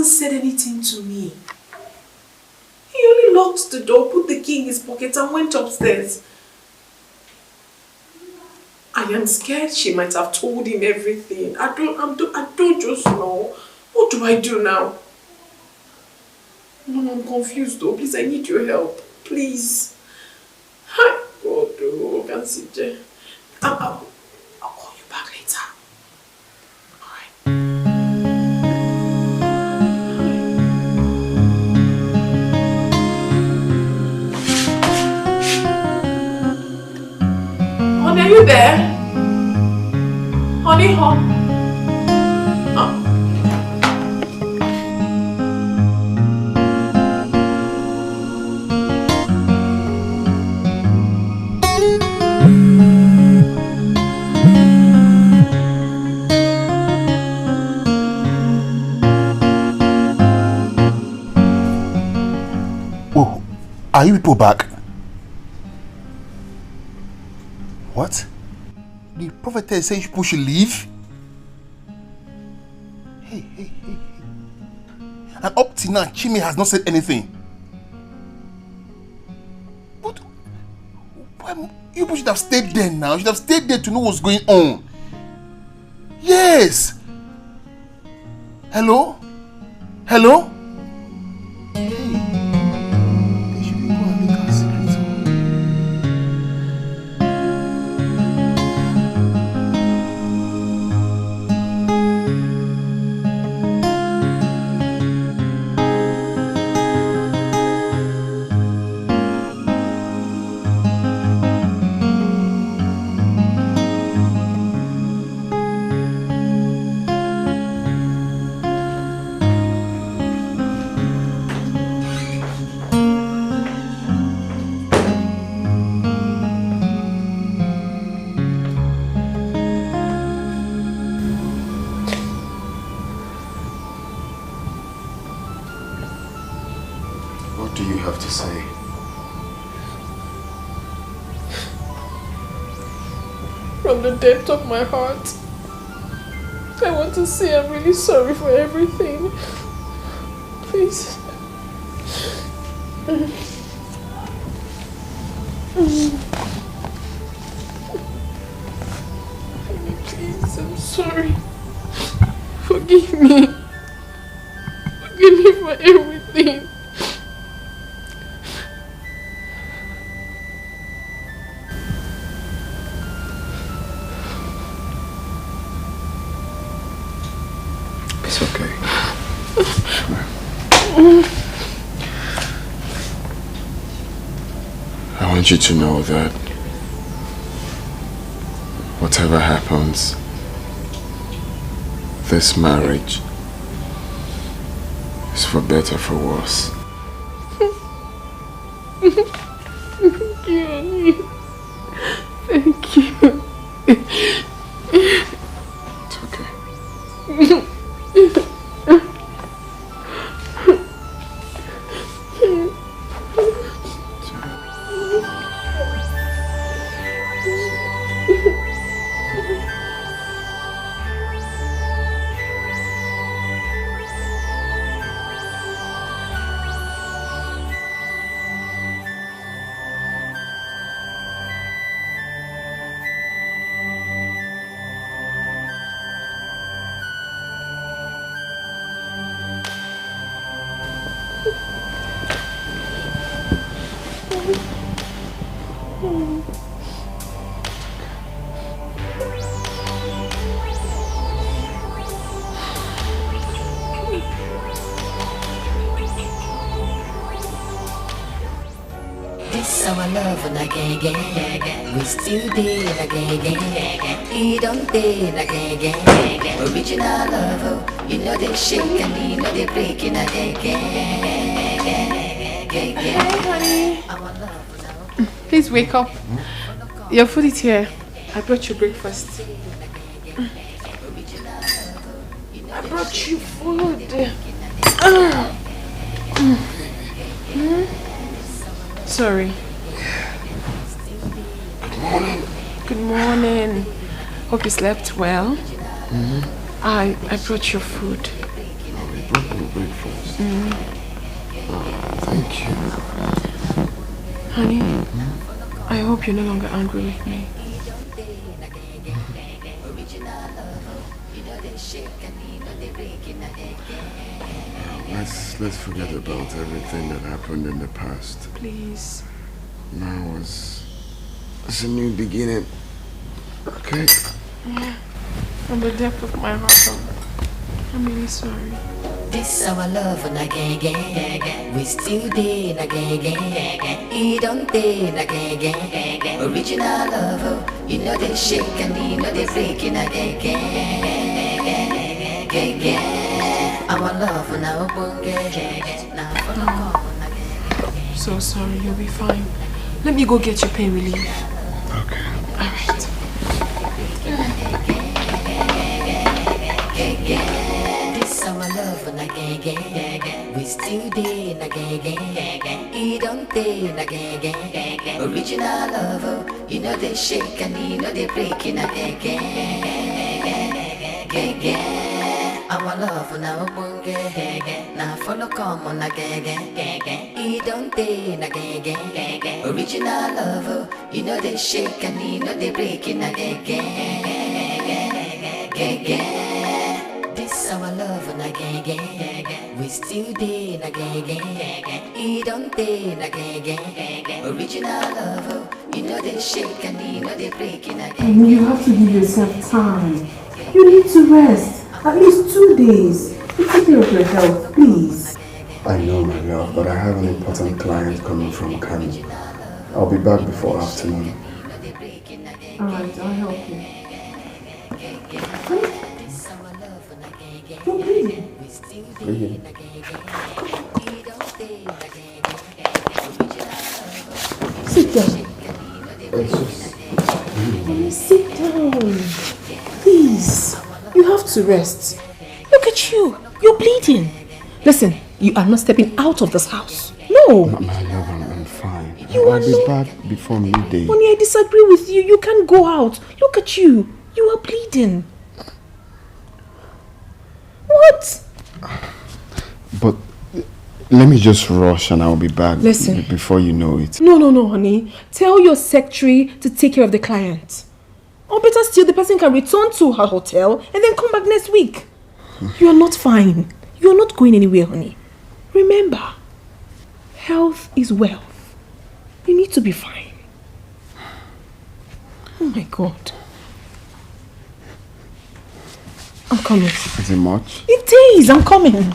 Said anything to me. He only locked the door, put the key in his pocket and went upstairs. I am scared she might have told him everything. I don't just know. What do I do now? No, I'm confused though. Please, I need your help. Please. Hi, God, oh, can't sit there. I'll call you back later. Honey, are you there? Honey, Oh, are you people back? What? The prophetess said people should leave? Hey. And up till now, Chime has not said anything. But you people should have stayed there now. You should have stayed there to know what's going on. Yes. Hello? do you have to say? From the depth of my heart, I want to say I'm really sorry for everything. Please. Please, I'm sorry. Forgive me. Forgive me for everything. It's okay. I want you to know that whatever happens, this marriage is for better, for worse. Thank you, honey. Thank you. It's okay. This our love and again. We still did again. He don't did again. Original love, oh, you know they shake and you know they breaking again. Hey, honey. Please wake up. Your food is here. I brought you breakfast. I brought you food. Sorry. Good morning. Good morning. Hope you slept well. I brought your food. Oh, you brought me breakfast. Thank you. Honey, I hope you're no longer angry with me. Let's forget about everything that happened in the past. Please. Now it's a new beginning. Okay? Yeah. From the depth of my heart, I'm really sorry. This our love and again. We still did again. He don't did again. Original love, oh, you know they shake and you know they breaking again. Our love and our So sorry, you'll be fine. Let me go get your pain relief. Okay. Alright. This our love and again. We still did again. He don't did again. Original love, oh, you know they shake and you know they breaking again. Our love now now follow come on again. He don't did again. Original love, oh, you know they shake and you know they breaking again. This our love and again. We still did again. He don't did again. Original love, oh, you know they shake and you know they breaking again. You have to give yourself time. You need to rest. At least 2 days. Take care of your health, please. I know, my love, but I have an important client coming from Kano. I'll be back before afternoon. Alright, I'll help you. You're bleeding. Bleeding? Sit down. It's just... Sit down. Please. You have to rest. Look at you. You're bleeding. Listen, you are not stepping out of this house. No. My love, I'm fine. I'll be back before midday. Honey, I disagree with you. You can't go out. Look at you. You are bleeding. What? But let me just rush and I'll be back. Listen. Before you know it. No, honey. Tell your secretary to take care of the client. Or better still, the person can return to her hotel and then come back next week. You are not fine. You are not going anywhere, honey. Remember, health is wealth. You need to be fine. Oh my God. I'm coming. Is it much? It is. I'm coming.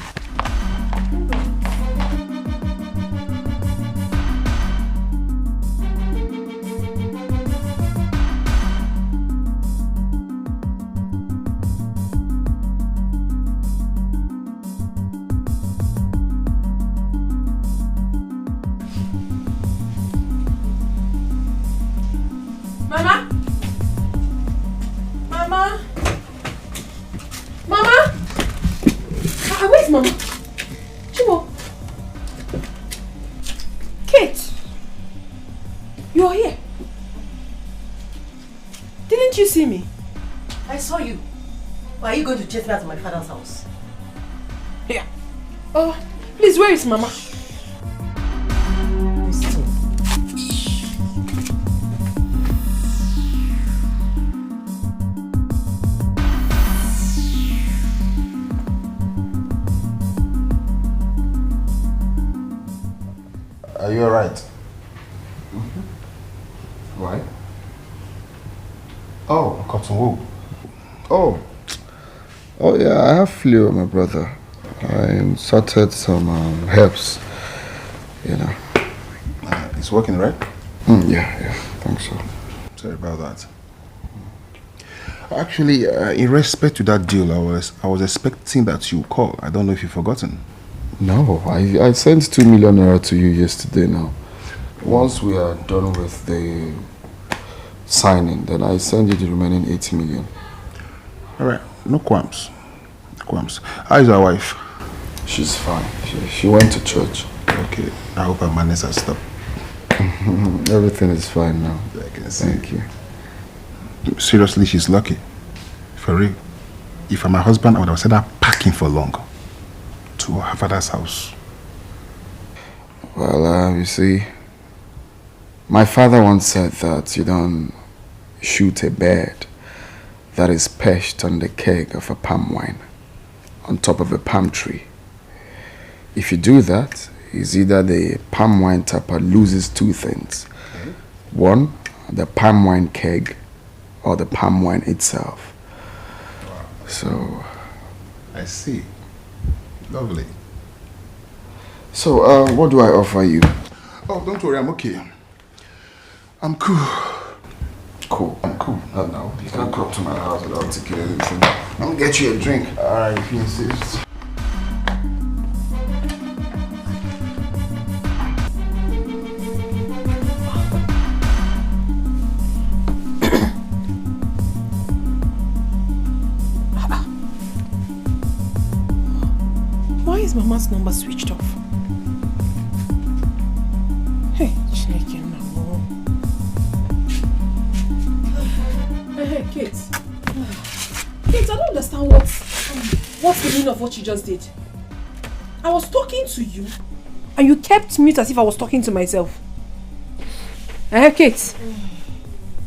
See me? I saw you. Why are you going to chase me out of my father's house? Yeah. Oh, please, where is Mama? Are you alright? Mm-hmm. Why? Oh, cotton wool. Oh yeah, I have flu, my brother. I sorted some herbs, you know. It's working, right? Yeah, think so. Sorry about that. Actually, in respect to that deal, I was expecting that you call. I don't know if you've forgotten. No, I sent 2 million naira to you yesterday now. Once we are done with the signing, then I send you the remaining 80 million. Alright, no qualms. How is your wife? She's fine. She went to church. Okay, I hope her manners are stopped. Everything is fine now. I can see. Thank you. Seriously, she's lucky. For real. If I'm my husband, I would have said her packing for long to her father's house. Well, you see, my father once said that you don't shoot a bird that is perched on the keg of a palm wine on top of a palm tree. If you do that, it's either the palm wine tapper loses two things. Okay. One, the palm wine keg, or the palm wine itself. Wow. So... I see. Lovely. So, what do I offer you? Oh, don't worry, I'm okay. I'm cool. Cool. I'm cool. No, you can't come to my house without taking anything. I'm gonna get you a drink. Alright, if you insist. Why is Mama's number switched off? Hey, Chineke, no. Hey, Kate. Kate, I don't understand what's the meaning of what you just did. I was talking to you, and you kept mute as if I was talking to myself. Hey, Kate.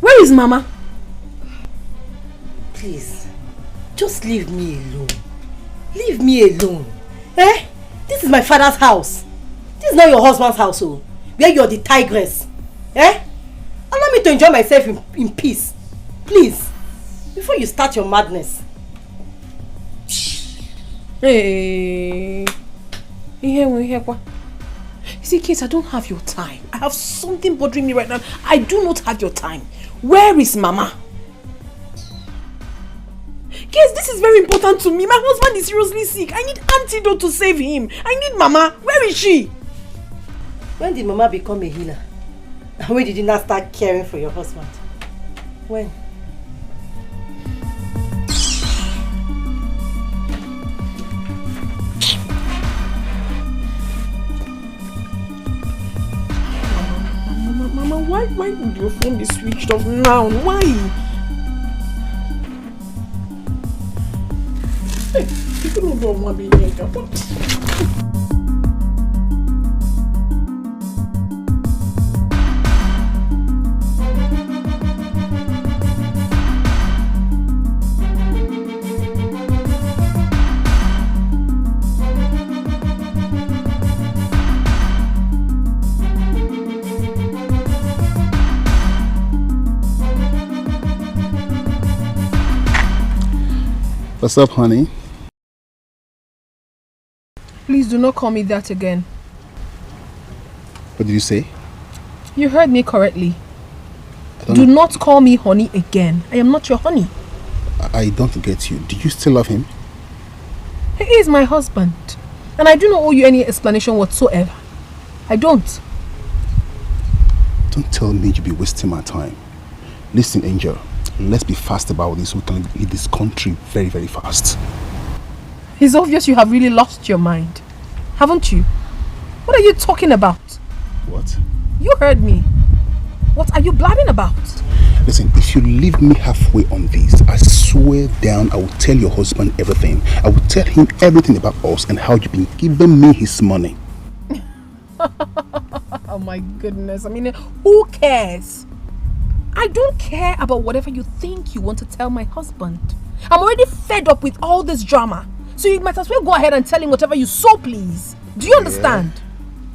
Where is Mama? Please, just leave me alone. Leave me alone. Eh? This is my father's house. This is not your husband's house, oh, where you're the tigress. Eh? Allow me to enjoy myself in peace. Please, before you start your madness. Hey. You see, Kate, I don't have your time. I have something bothering me right now. I do not have your time. Where is Mama? Kate, this is very important to me. My husband is seriously sick. I need antidote to save him. I need Mama. Where is she? When did Mama become a healer? And when did you not start caring for your husband? When? Why would your phone be switched off now? Why? Hey, people don't want to be here. What's up, honey? Please do not call me that again. What did you say? You heard me correctly. Do not call me honey again. I am not your honey. I don't get you. Do you still love him? He is my husband. And I do not owe you any explanation whatsoever. I don't. Don't tell me you'll be wasting my time. Listen, Angel. Let's be fast about this. We can leave this country very, very fast. It's obvious you have really lost your mind. Haven't you? What are you talking about? What? You heard me. What are you blabbing about? Listen, if you leave me halfway on this, I swear down I will tell your husband everything. I will tell him everything about us and how you've been giving me his money. Oh my goodness. I mean, who cares? I don't care about whatever you think you want to tell my husband. I'm already fed up with all this drama. So you might as well go ahead and tell him whatever you so please. Do you understand?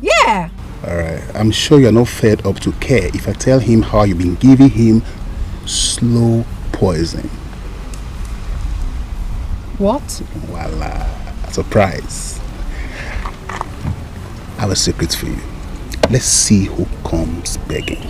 Yeah. Alright, I'm sure you're not fed up to care if I tell him how you've been giving him slow poison. What? Voila. Surprise. I have a secret for you. Let's see who comes begging.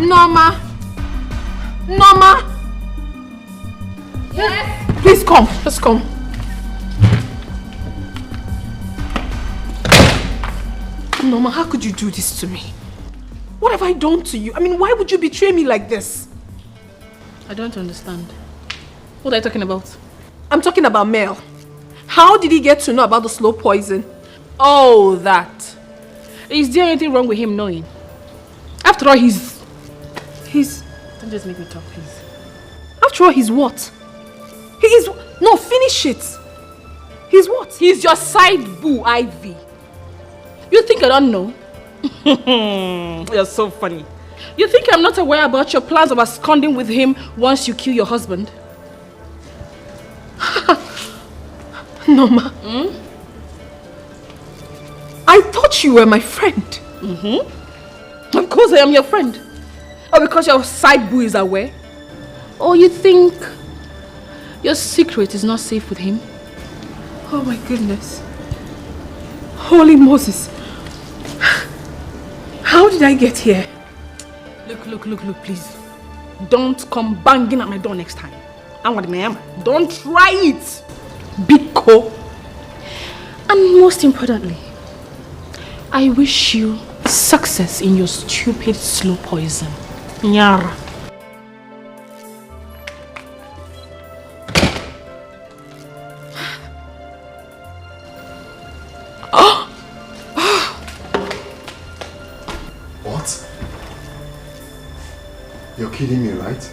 Norma! Yes? Please come. Just come. Norma, how could you do this to me? What have I done to you? I mean, why would you betray me like this? I don't understand. What are you talking about? I'm talking about Mel. How did he get to know about the slow poison? Oh, that. Is there anything wrong with him knowing? After all, he's... Don't just make me talk, please. After all, he's what? He is... No, finish it. He's what? He's your side boo, Ivy. You think I don't know? You're so funny. You think I'm not aware about your plans of absconding with him once you kill your husband? Norma. I thought you were my friend. Of course I am your friend. Or because your side boo is aware? Or you think your secret is not safe with him? Oh my goodness. Holy Moses. How did I get here? Look, please. Don't come banging at my door next time. Don't try it. Biko. And most importantly, I wish you success in your stupid slow poison. Nyara. What? You're kidding me, right?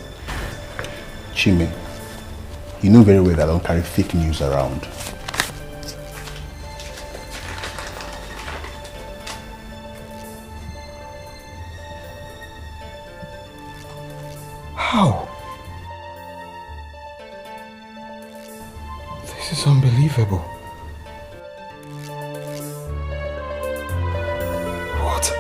Chime, you know very well that I don't carry fake news around. How? This is unbelievable. What?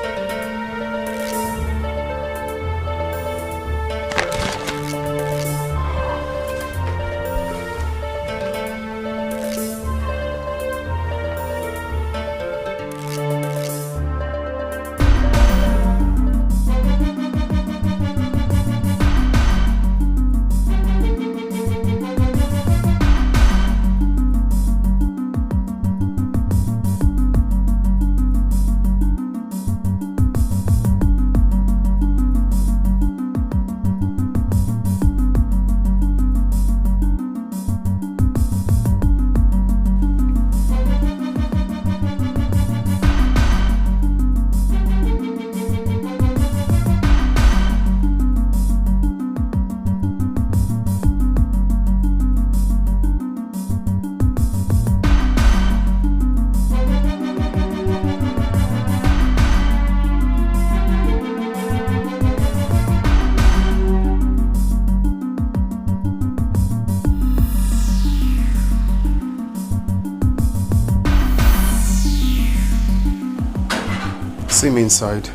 See me inside.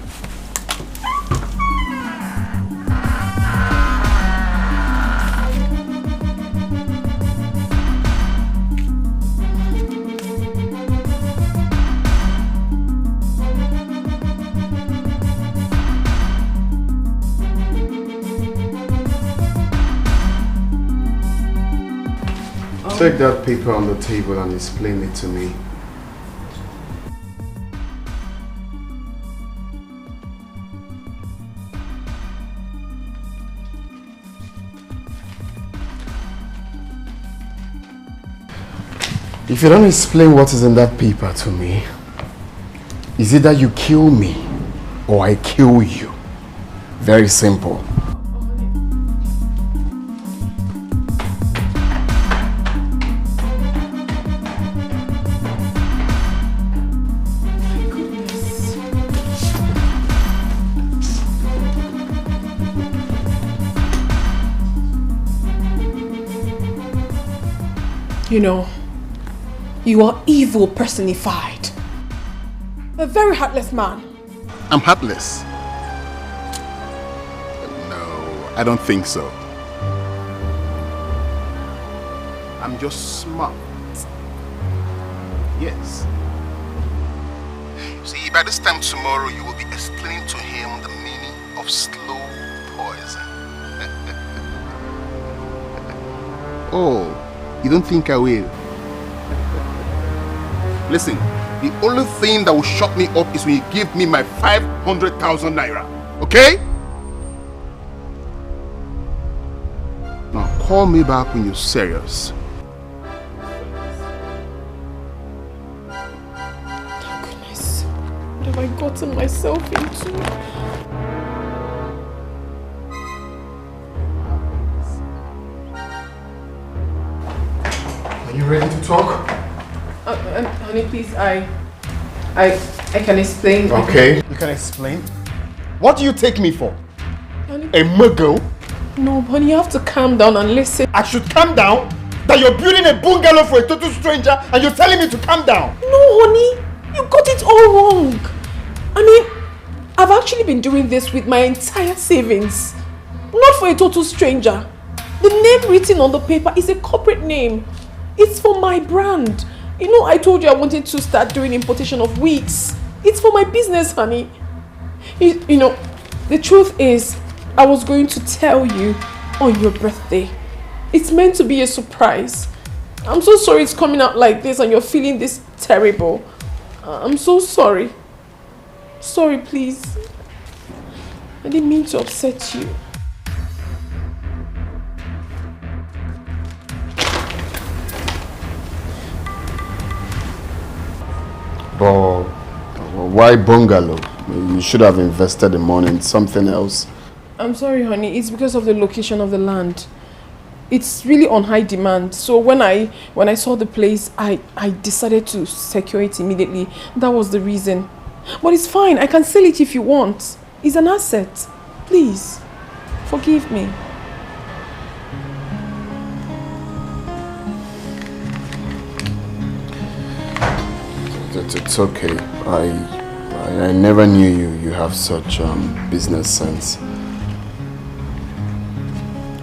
Take that paper on the table and explain it to me. If you don't explain what is in that paper to me, is it that you kill me or I kill you? Very simple. You know, you are evil personified. A very heartless man. I'm heartless. No, I don't think so. I'm just smart. Yes. See, by this time tomorrow, you will be explaining to him the meaning of slow poison. Oh, you don't think I will? Listen, the only thing that will shut me up is when you give me my 500,000 naira. Okay? Now call me back when you're serious. Oh goodness, what have I gotten myself into? Are you ready to talk? Honey, please, I can explain. Okay, you can explain. What do you take me for? Honey, a muggle? No, honey, you have to calm down and listen. I should calm down? That you're building a bungalow for a total stranger and you're telling me to calm down? No, honey, you got it all wrong. I mean, I've actually been doing this with my entire savings. Not for a total stranger. The name written on the paper is a corporate name. It's for my brand. You know, I told you I wanted to start doing importation of wigs. It's for my business, honey. You know, the truth is, I was going to tell you on your birthday. It's meant to be a surprise. I'm so sorry it's coming out like this and you're feeling this terrible. I'm so sorry. Sorry, please. I didn't mean to upset you. But why bungalow? You should have invested the money in something else. I'm sorry, honey. It's because of the location of the land. It's really on high demand. So when I saw the place, I decided to secure it immediately. That was the reason. But it's fine. I can sell it if you want. It's an asset. Please, forgive me. It's okay. I never knew you have such business sense.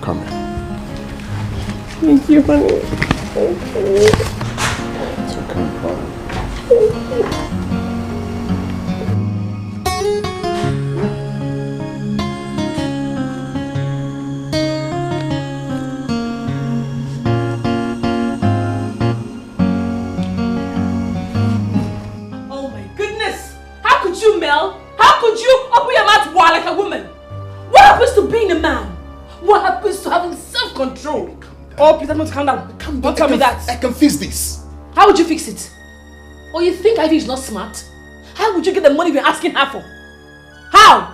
Come here. Thank you, honey. Thank you. It's okay, fine. Thank you. How could you open your mouth wild like a woman? What happens to being a man? What happens to having self-control? Oh, please, I'm not calm down. Don't tell me that. I can fix this. How would you fix it? Or you think Ivy is not smart? How would you get the money we're asking her for? How?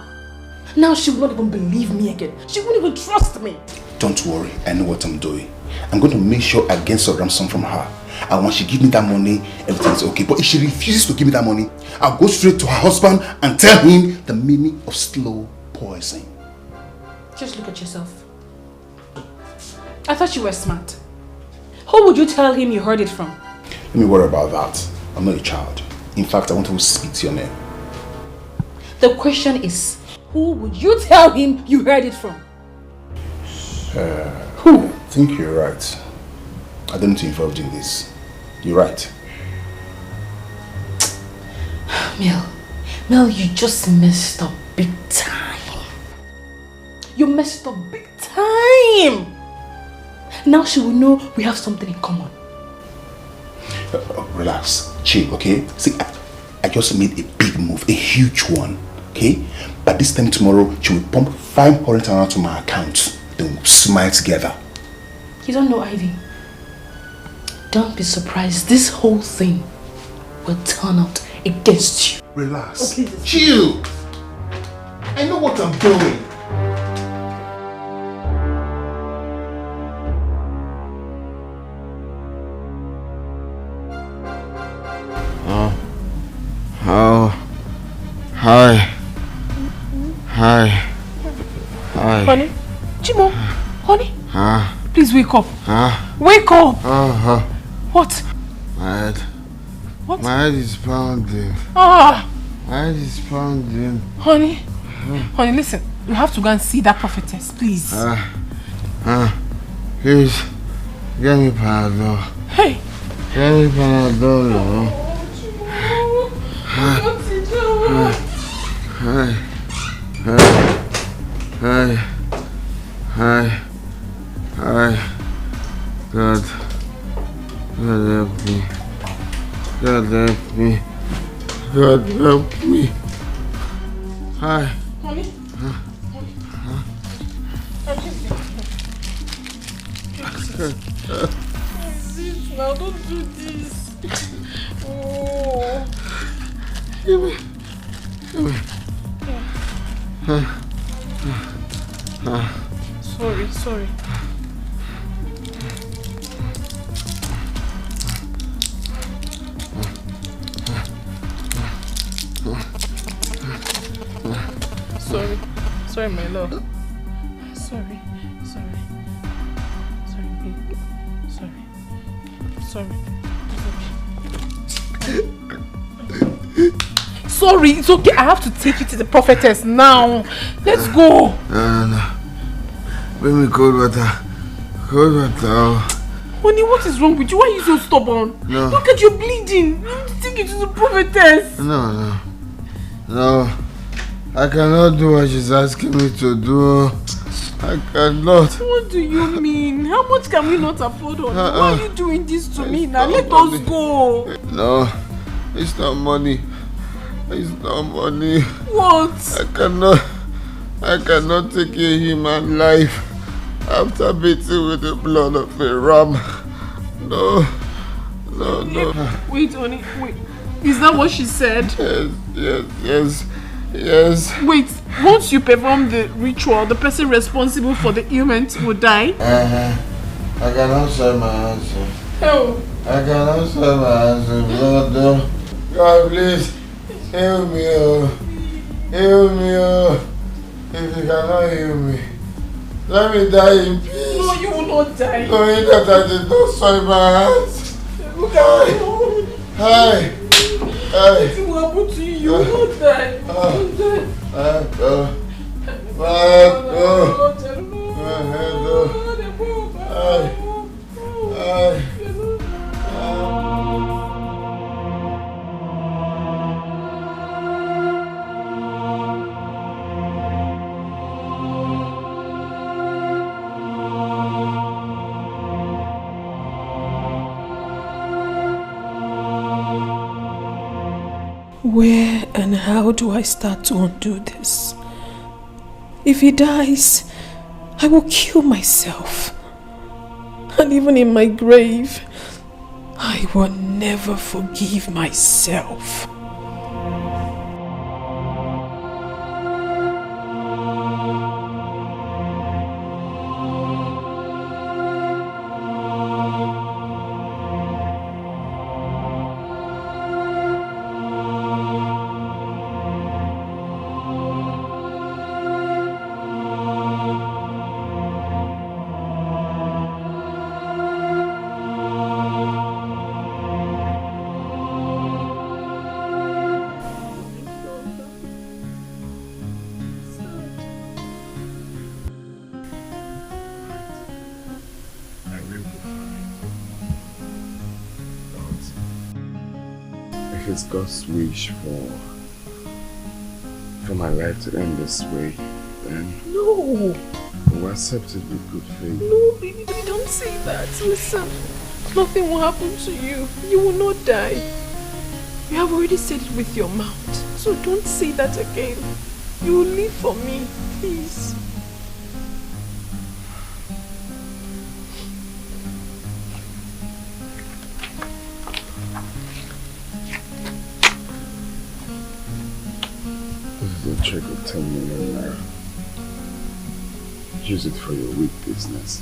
Now she will not even believe me again. She won't even trust me. Don't worry, I know what I'm doing. I'm going to make sure I get some ransom from her. And when she gives me that money, everything is okay. But if she refuses to give me that money, I'll go straight to her husband and tell him the meaning of slow poison. Just look at yourself. I thought you were smart. Who would you tell him you heard it from? Let me worry about that. I'm not a child. In fact, I want to speak to your name. The question is, who would you tell him you heard it from? Who? I think you're right. I don't get involved in this. You're right. Mel, you just messed up big time. You messed up big time. Now she will know we have something in common. Relax, chill, okay? See, I just made a big move, a huge one, okay? But this time tomorrow, she will pump 500 to my account. Then we'll smile together. You don't know, Ivy. Don't be surprised. This whole thing will turn out against you. Relax. Okay, chill. I know what I'm doing. Hi. Honey? Chimo? Honey? Please wake up. Wake up! What? My head. What? My head is pounding. My head is pounding. Honey? Honey, listen. You have to go and see that prophetess, please. Please, get me Panadol. Hey! Get me Panadol, no? Hi. God help me. God help me. God help me. Hi. Honey? Now don't do this. Oh. Give me. Sorry. Sorry. Sorry, my love. Sorry, babe. Sorry. Sorry, it's okay. I have to take you to the prophetess now. Let's go. No. Bring me cold water. Honey, what is wrong with you? Why are you so stubborn? No. Look at you bleeding. You need to take you to the prophetess. No. I cannot do what she's asking me to do. I cannot. What do you mean? How much can we not afford? Why are you doing this to me now? Let us go. No, it's not money. What? I cannot take a human life after beating with the blood of a ram. No. Wait, honey, wait. Is that what she said? Yes. Wait, once you perform the ritual, the person responsible for the ailment will die? I cannot save my hands. How? I cannot save my hands. God, please, heal me. Heal me. If you cannot heal me, let me die in peace. No, you will not die. Knowing that I did not save my hands. Look at you. Hi. Nothing will happen to you. You will not die. Where and how do I start to undo this? If he dies, I will kill myself. And even in my grave, I will never forgive myself. if it's God's wish for my life to end this way, then No. we'll accept it with good faith. No, baby, don't say that. Listen, nothing will happen to you. You will not die. You have already said it with your mouth. So don't say that again. You will live for me, please. This is a check of 10 million naira. Use it for your weak business.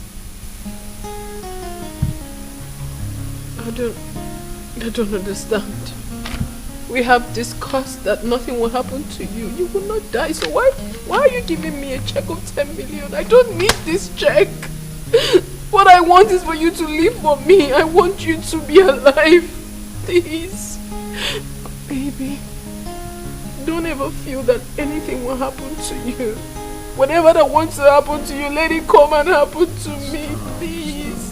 I don't understand. We have discussed that nothing will happen to you. You will not die. So why are you giving me a check of 10 million? I don't need this check. What I want is for you to live for me. I want you to be alive. Please. Baby. Don't ever feel that anything will happen to you. Whatever that wants to happen to you, let it come and happen to me, please.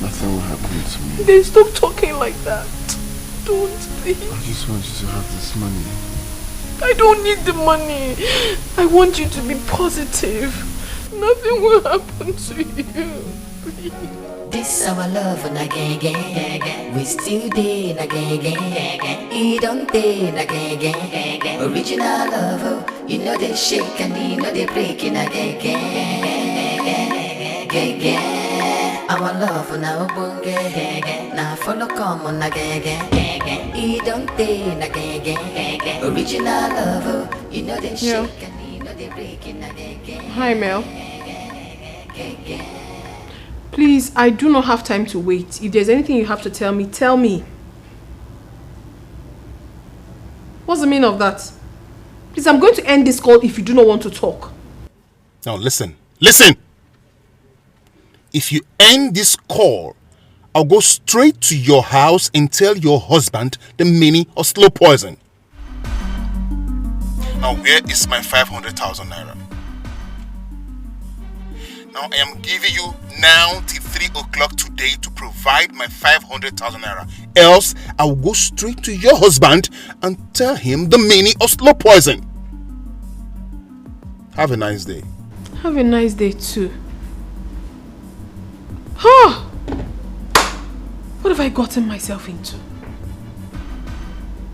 Nothing will happen to me. Then stop talking like that. Don't, please. I just want you to have this money. I don't need the money. I want you to be positive. Nothing will happen to you. Please. This our love na gang. We still dey na gang. He don't dey na gang. Original love, you know they shake and you know they break in a gang. Our love na obonge, na follow come on na gang. He don't dey na gang. Original love, you know they shake and you know they break in a gang. Hi, Mel. Please, I do not have time to wait. If there's anything you have to tell me, tell me. What's the meaning of that? Please, I'm going to end this call if you do not want to talk. Now listen. If you end this call, I'll go straight to your house and tell your husband the meaning of slow poison. Now where is my 500,000 naira? Now I am giving you now till 3 o'clock today to provide my 500,000 naira. Else I will go straight to your husband and tell him the meaning of slow poison. Have a nice day. Have a nice day too. Huh? What have I gotten myself into?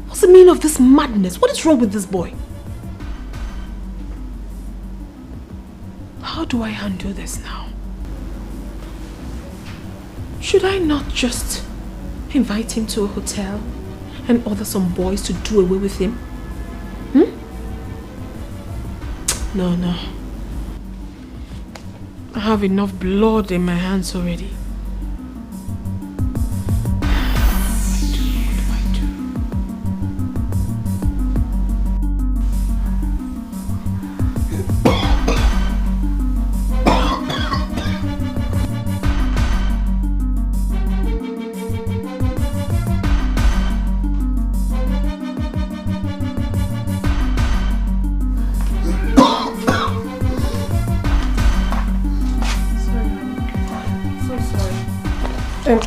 What's the meaning of this madness? What is wrong with this boy? How do I handle this now? Should I not just invite him to a hotel and order some boys to do away with him? No. I have enough blood in my hands already.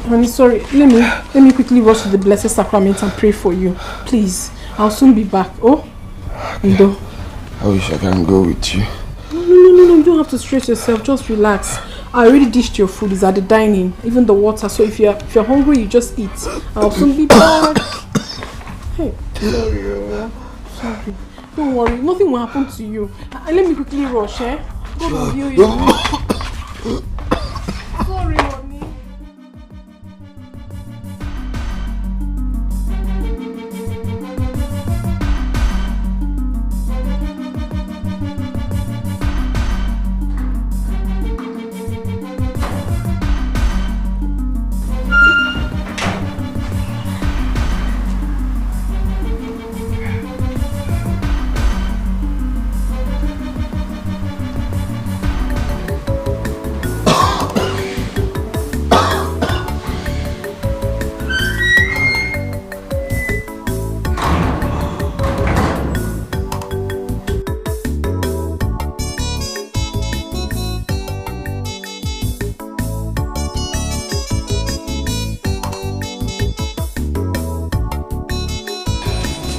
Honey, sorry. Let me quickly rush to the Blessed Sacrament and pray for you. Please. I'll soon be back. Oh? Ido. I wish I can go with you. No. You don't have to stress yourself. Just relax. I already dished your food. It's at the dining. Even the water. So if you're hungry, you just eat. I'll soon be back. Hey. Sorry. Don't worry. Nothing will happen to you. Let me quickly rush, eh? God will heal you. Sorry, honey.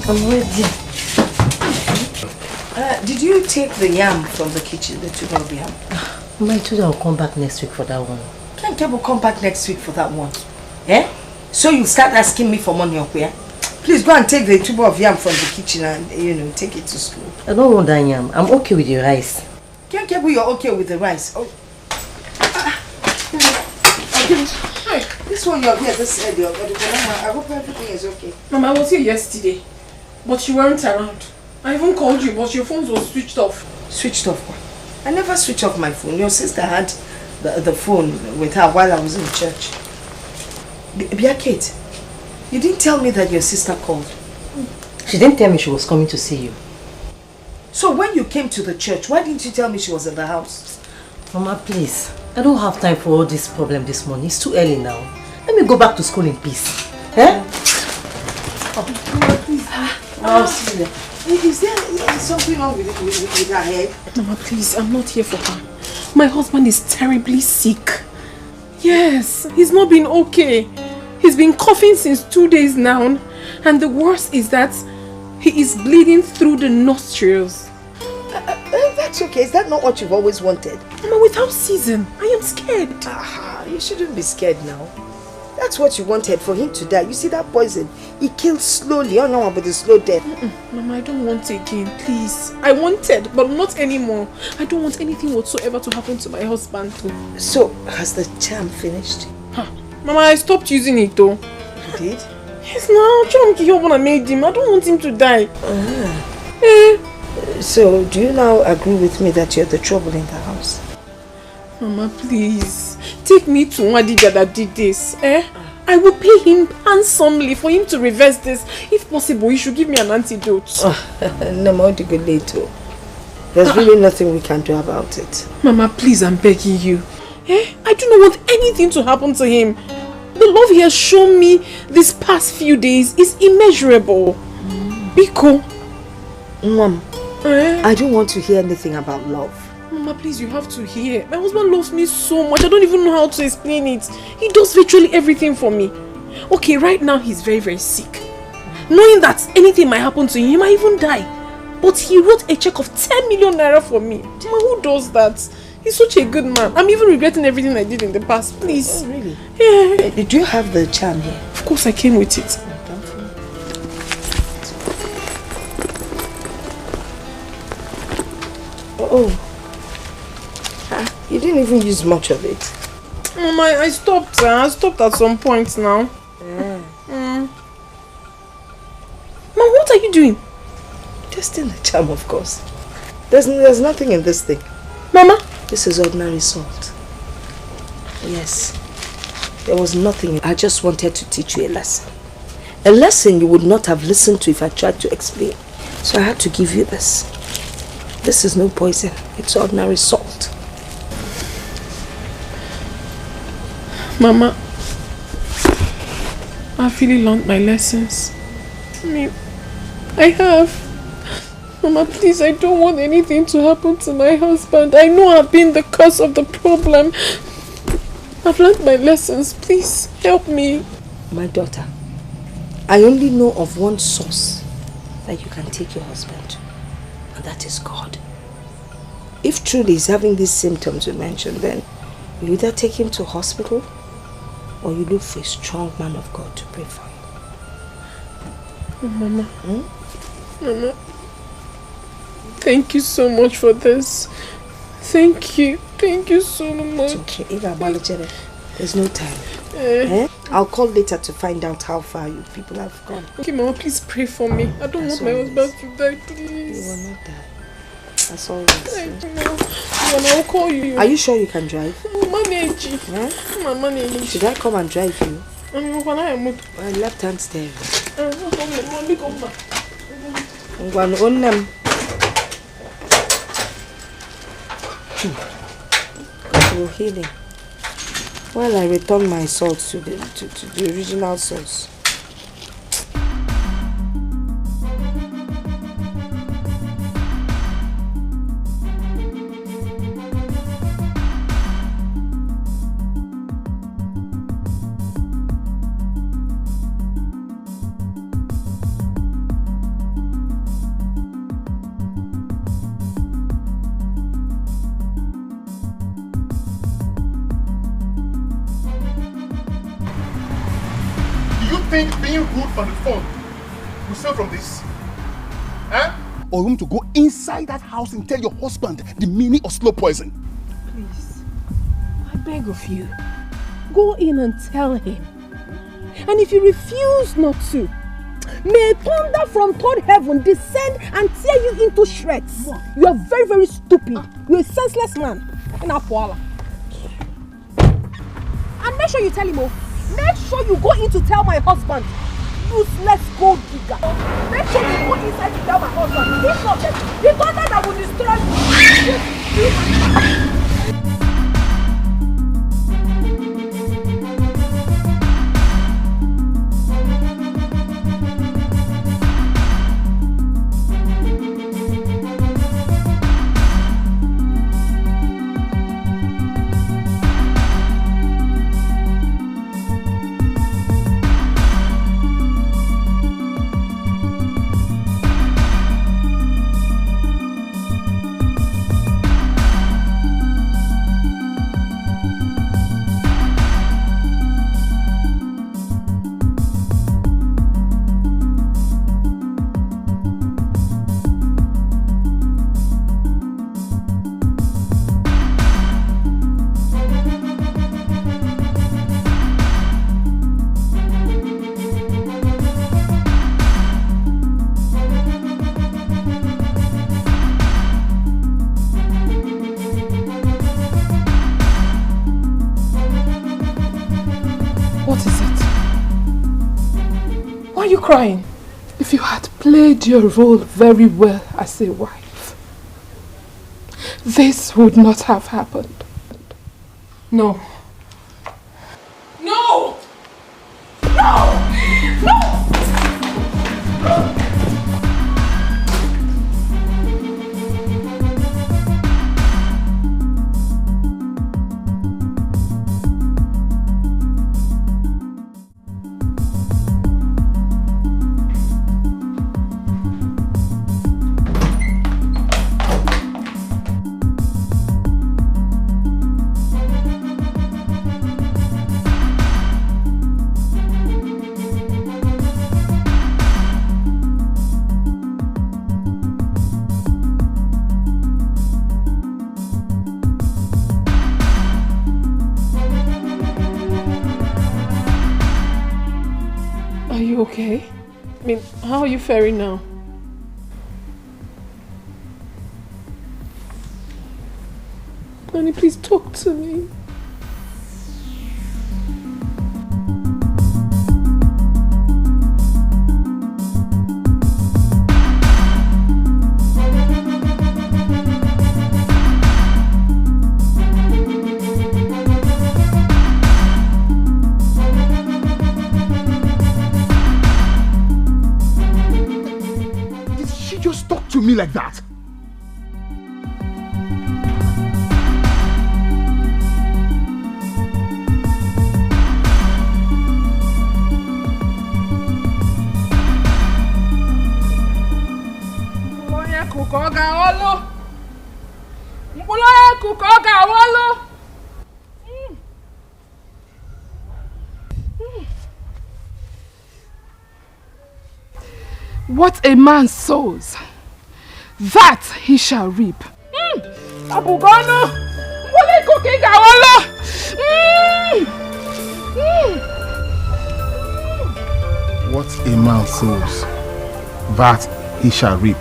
I'm ready. Did you take the yam from the kitchen, the tube of yam? My children will come back next week for that one. Can't people come back next week for that one? Eh? So you start asking me for money up here? Please go and take the tube of yam from the kitchen and, take it to school. I don't want that yam. I'm okay with the rice. Can't keep you're okay with the rice. Oh. This one you're here, this I hope everything is okay. Mama, I was here yesterday, but you weren't around. I even called you, but your phone was switched off. Switched off? I never switched off my phone. Your sister had the phone with her while I was in church. Kate, you didn't tell me that your sister called. She didn't tell me she was coming to see you. So when you came to the church, why didn't you tell me she was in the house? Mama, please. I don't have time for all this problem this morning. It's too early now. Let me go back to school in peace. Eh? Oh, Mama, please. I'll see you. Is there something wrong with her head? Mama, please, I'm not here for her. My husband is terribly sick. Yes, he's not been okay. He's been coughing since 2 days now. And the worst is that he is bleeding through the nostrils. That's okay. Is that not what you've always wanted? Mama, without season, I am scared. You shouldn't be scared now. That's what you wanted, for him to die. You see that poison? He kills slowly. Oh no, but a slow death. Mama, I don't want it again, please. I wanted, but not anymore. I don't want anything whatsoever to happen to my husband too. So, has the charm finished? Mama, I stopped using it though. You did? Yes, now. I made him. I don't want him to die. So, do you now agree with me that you're the trouble in the house? Mama, please. Take me to Wadida that did this. I will pay him handsomely for him to reverse this. If possible, you should give me an antidote. No more to go later. There's really nothing we can do about it. Mama, please, I'm begging you. I do not want anything to happen to him. The love he has shown me these past few days is immeasurable. Biko. Mom, I don't want to hear anything about love. Mama, please, you have to hear. My husband loves me so much. I don't even know how to explain it. He does virtually everything for me. Okay, right now he's very, very sick. Knowing that anything might happen to him, he might even die. But he wrote a check of 10 million naira for me. Mama, who does that? He's such a good man. I'm even regretting everything I did in the past. Please. Oh, really? Yeah. Did you have the charm here? Of course, I came with it. Oh. You didn't even use much of it. Mama, I stopped. I stopped at some point now. Mom, what are you doing? Testing the charm, of course. There's nothing in this thing. Mama? This is ordinary salt. Yes. There was nothing. I just wanted to teach you a lesson. A lesson you would not have listened to if I tried to explain. So I had to give you this. This is no poison. It's ordinary salt. Mama, I've really learned my lessons. I have. Mama, please, I don't want anything to happen to my husband. I know I've been the cause of the problem. I've learned my lessons. Please, help me. My daughter, I only know of one source that you can take your husband to, and that is God. If truly he's having these symptoms we mentioned, then you either take him to hospital or you look for a strong man of God to pray for him. Oh, Mama. Mama. Thank you so much for this. Thank you. Thank you so much. It's okay. There's no time. I'll call later to find out how far you people have gone. Okay, Mama, please pray for me. I don't want my husband to die, please. You will not die. That's all right. Mama, I'll call you. Are you sure you can drive? Should I come and drive you? Left hand steering. God healing. While I return my salt to the original source. think being rude on the phone will save from this? Huh? Or you want to go inside that house and tell your husband the meaning of slow poison? Please, I beg of you, go in and tell him. And if you refuse not to, may thunder from third heaven descend and tear you into shreds. You are very, very stupid. You're a senseless man. And make sure you tell him, make sure you go in to tell my husband. Useless gold digger. Make sure you go inside to tell my husband. If not, the thunder that will destroy you. Crying. If you had played your role very well as a wife, this would not have happened. No. No! No! No! Okay? I mean, how are you faring now? Honey, please talk to me. Me like that. What a man sows, that he shall reap. What a man sows, that he shall reap.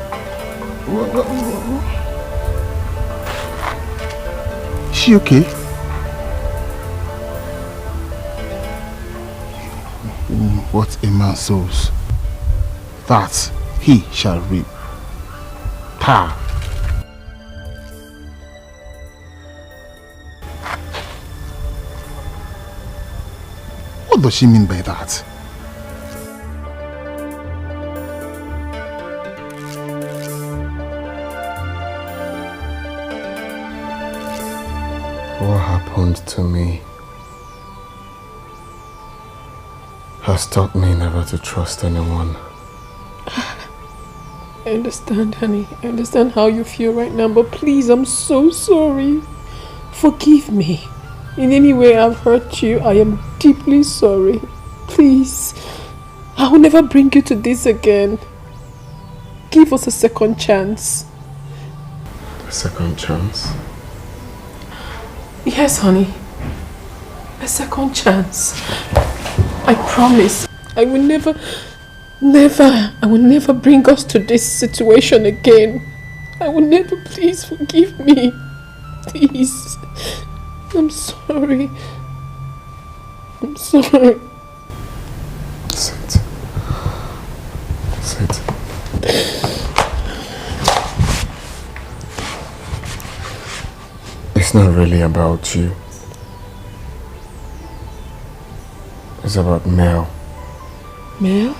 Is she okay? What a man sows, that he shall reap. Pa. What does she mean by that? What happened to me has taught me never to trust anyone. I understand, honey. I understand how you feel right now, but please, I'm so sorry. Forgive me. In any way I've hurt you, I am deeply sorry. Please, I will never bring you to this again. Give us a second chance. A second chance? Yes, honey. A second chance. I promise. I will never bring us to this situation again. I will never. Please forgive me. Please. I'm sorry. I'm sorry. Sit. Sit. It's not really about you. It's about Mel. Mel?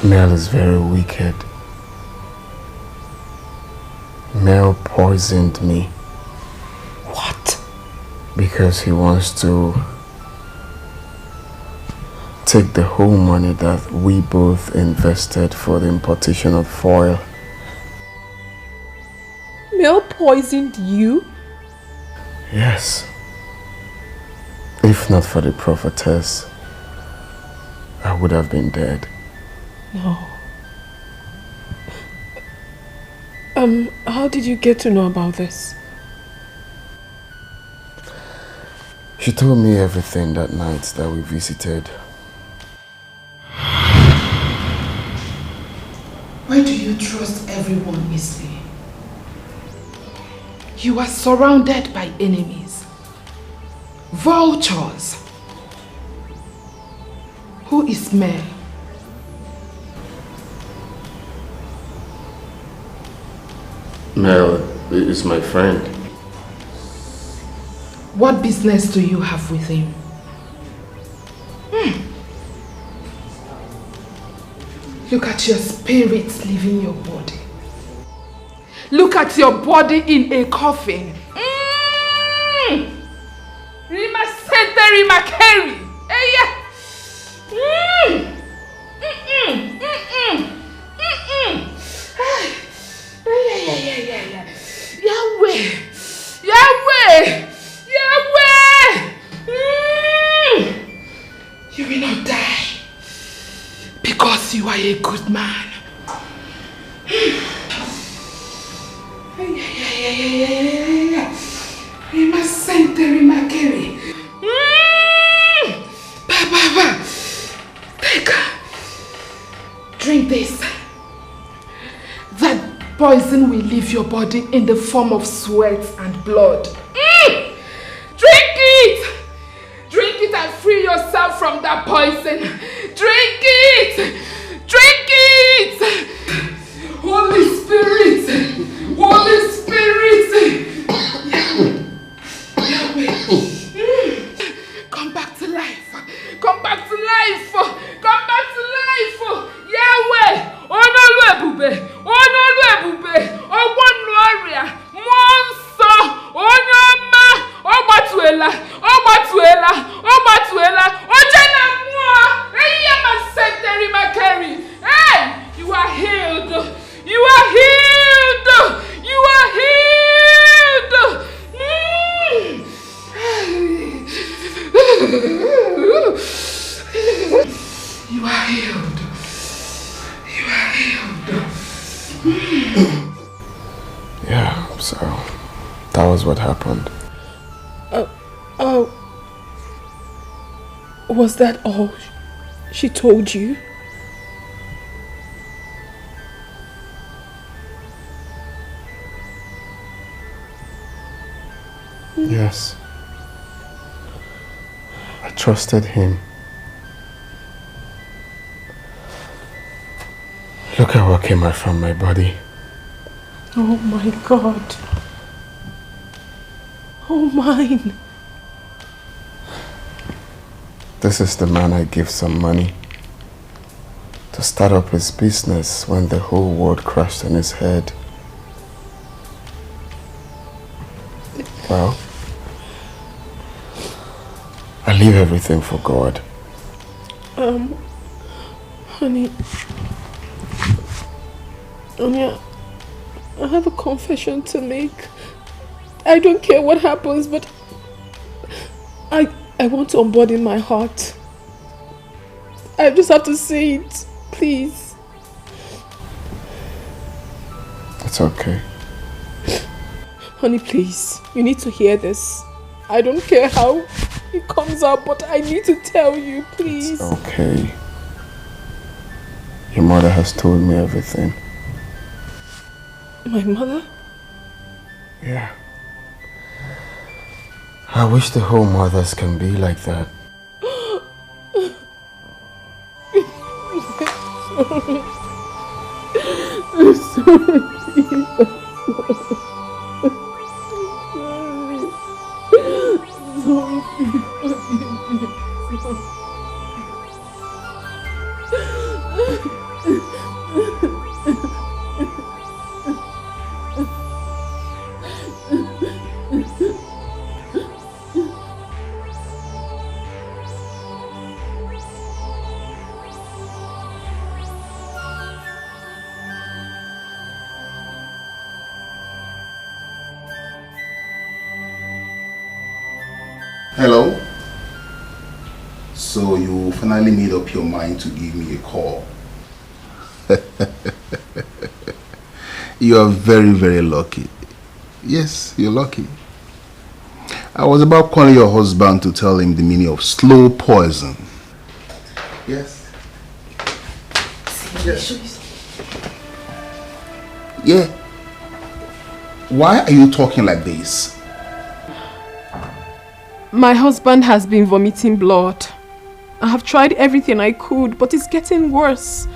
Mel is very wicked. Mel poisoned me. What? Because he wants to take the whole money that we both invested for the importation of foil. Mel poisoned you? Yes. If not for the prophetess, I would have been dead. No. How did you get to know about this? She told me everything that night that we visited. Why do you trust everyone easily? You are surrounded by enemies. Vultures. Who is Mel? Mel is my friend. What business do you have with him? Look at your spirit leaving your body. Look at your body in a coffin. Rima Sente, Rima Kerry. Yahweh! Yahweh! Yahweh! You will not die because you are a good man. Rima Sente, Rima Kerry. Take. Drink this. That poison will leave your body in the form of sweat and blood. Drink it! Drink it and free yourself from that poison. Drink it! Drink it! Holy Spirit! Holy Spirit! Yahweh! Come back to life! Come back to life! Come back to life! Yahweh! Onolu ebube! Onolu ebube! Ogwonu ọrịa! Mmụọ nsọ! Onye ọma! Ọgbatuela! Ọgbatuela! Ọgbatuela! Oje na mmụọ! Eyiye ma senteri ma keri! Hey! You are healed! You are healed! You are healed! You are healed. You are healed. Yeah, so that was what happened. Was that all she told you? Yes. I trusted him. Look at what came out from my body. Oh my God. Oh mine. This is the man I gave some money to start up his business when the whole world crashed on his head. Well, I leave everything for God. Honey, I have a confession to make. I don't care what happens, but I want to unburden my heart. I just have to say it. Please. It's okay. Honey, please. You need to hear this. I don't care how it comes out, but I need to tell you, please. It's okay. Your mother has told me everything. My mother? Yeah. I wish the whole mothers can be like that. I'm sorry. Hello? So you finally made up your mind to give me a call. You are very, very lucky. Yes, you're lucky. I was about calling your husband to tell him the meaning of slow poison. Yes. Yes. Yeah. Why are you talking like this? My husband has been vomiting blood. I have tried everything I could, but it's getting worse.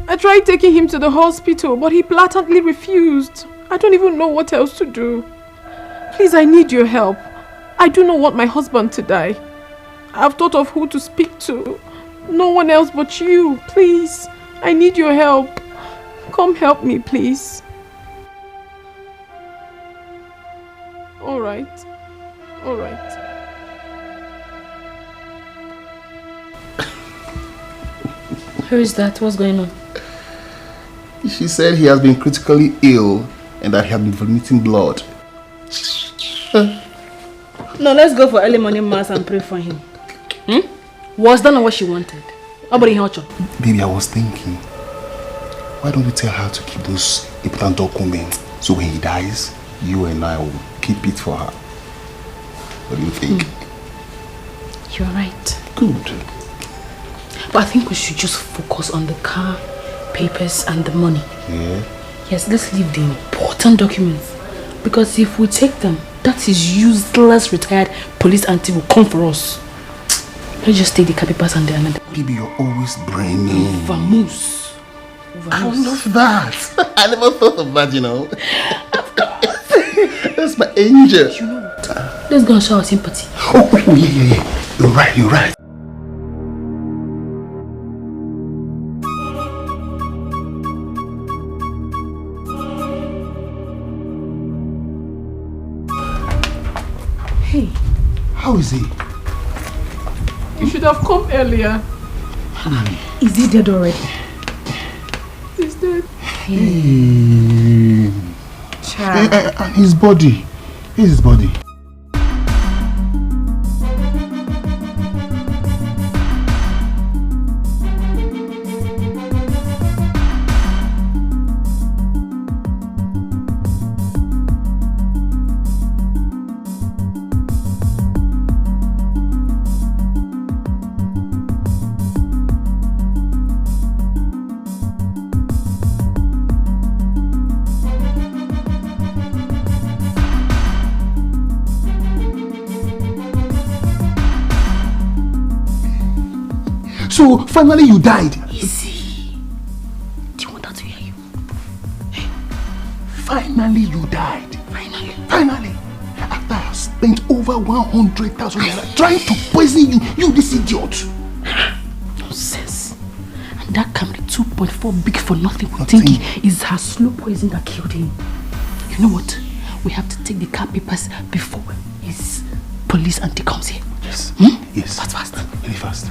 I tried taking him to the hospital, but he blatantly refused. I don't even know what else to do. Please, I need your help. I do not want my husband to die. I've thought of who to speak to. No one else but you. Please, I need your help. Come help me, please. All right. All right. Who is that? What's going on? She said he has been critically ill and that he has been vomiting blood. No, let's go for early morning mass and pray for him. Was that not what she wanted? Baby, I was thinking, why don't we tell her to keep those important documents so when he dies, you and I will keep it for her? What do you think? You're right. Good. But I think we should just focus on the car, papers and the money. Yeah? Yes, let's leave the important documents. Because if we take them, that is useless retired police auntie will come for us. Let's just take the car papers and the another. Baby, you're always brainy. Vamoose. I love that. I never thought of that, you know. Of course. That's my angel. You know what? Let's go and show our sympathy. Oh, yeah. You're right, you're right. Hey. How is he? You should have come earlier. Is he dead already? He's dead. Hey. And his body. Here's his body. So finally you died. Easy. Do you want that to hear you? Hey. Finally you died. Finally. After I have spent over 100,000 naira trying to poison you this idiot. Nonsense. And that camera 2.4 big for nothing. We think is her slow poison that killed him. You know what? We have to take the car papers before his police auntie comes here. Yes. Yes. Fast, fast. Very fast.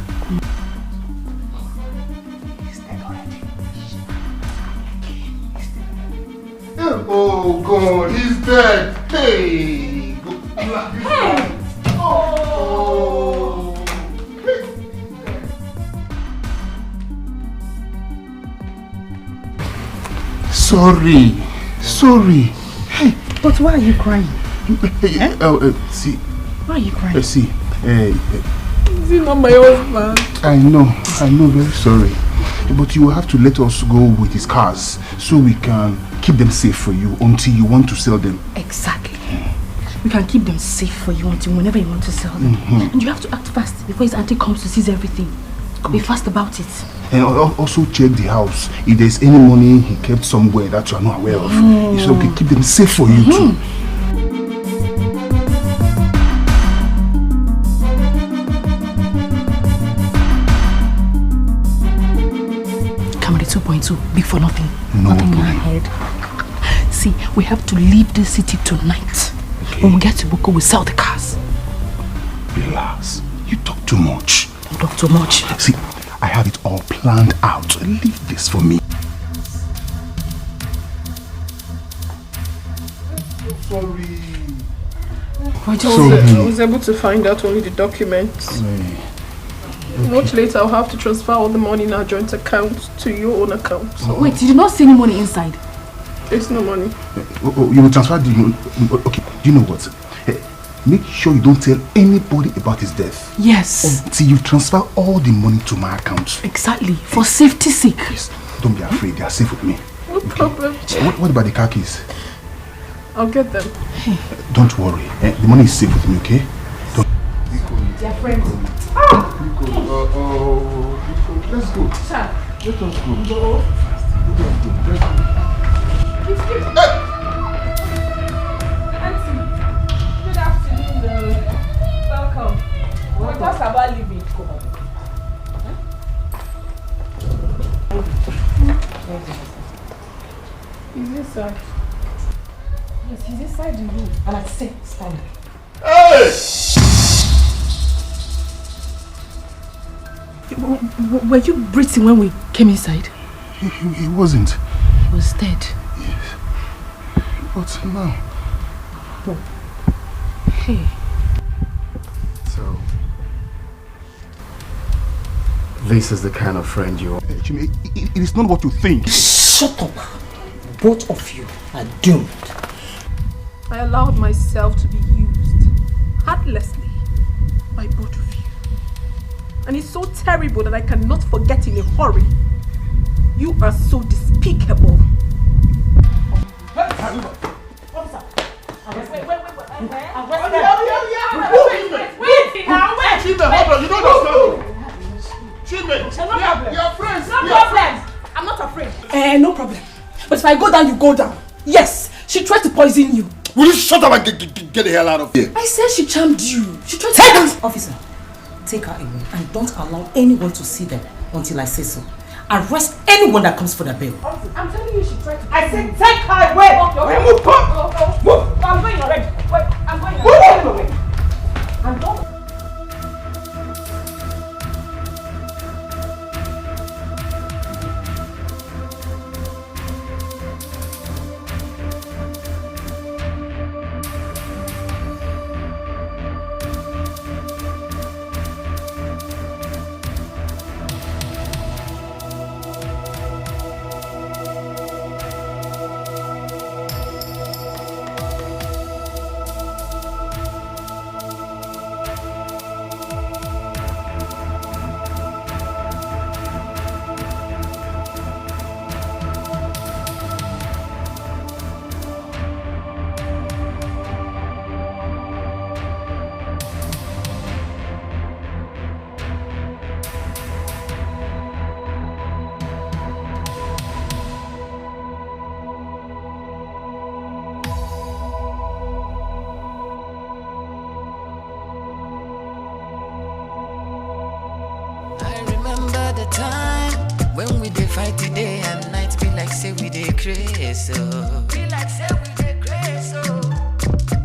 Oh God, he's dead. Hey. Oh. sorry. Sorry. Hey. But why are you crying? See. Why are you crying? See. Is he not my husband? I know, very sorry. But you will have to let us go with his cars so we can keep them safe for you until you want to sell them. Exactly. We can keep them safe for you until whenever you want to sell them. And you have to act fast before his auntie comes to seize everything. Be fast about it. And also check the house. If there's any money he kept somewhere that you are not aware of, it's okay. Keep them safe for you too. Camry 2.2, big for nothing. No nothing in problem. my head. See, we have to leave the city tonight. Okay. When we get to Boko, we sell the cars. Relax. You talk too much. Don't talk too much. See, I have it all planned out. Leave this for me. Sorry. I was able to find out only the documents. Much later, I'll have to transfer all the money in our joint account to your own account. Wait, you did not see any money inside? There's no money. You will transfer the money. Okay, do you know what? Make sure you don't tell anybody about his death. Yes. Until you transfer all the money to my account. Exactly. For safety's sake. Yes. Don't be afraid. They are safe with me. No problem. What about the car keys? I'll get them. Don't worry. The money is safe with me, okay? Don't. Dear friend. Let's go. Sir. Let us go. Go. Auntie, good afternoon. Welcome. We're just about leaving. He's inside. Yes, he's inside the room. And I said, stand. Hey! Were you breathing when we came inside? He wasn't. He was dead. Yes. But now. Hey. So, this is the kind of friend you are. It is not what you think. Shut up. Both of you are doomed. I allowed myself to be used heartlessly by both of you. And it's so terrible that I cannot forget in a hurry. You are so despicable. I'm not afraid. No problem. But if I go down, you go down. Yes, she tried to poison you. Will you shut up and get the hell out of here? I said she charmed you. She tried to... Officer, take her away and don't allow anyone to see them until I say so. Arrest anyone that comes for the bail. I'm telling you, she tried to... I said take her away! Okay. Move, come! Move! I'm going already. Wait, I'm going already. I'm going. Fight today and night be like say we dey crazy so. Be like say we dey crazy so.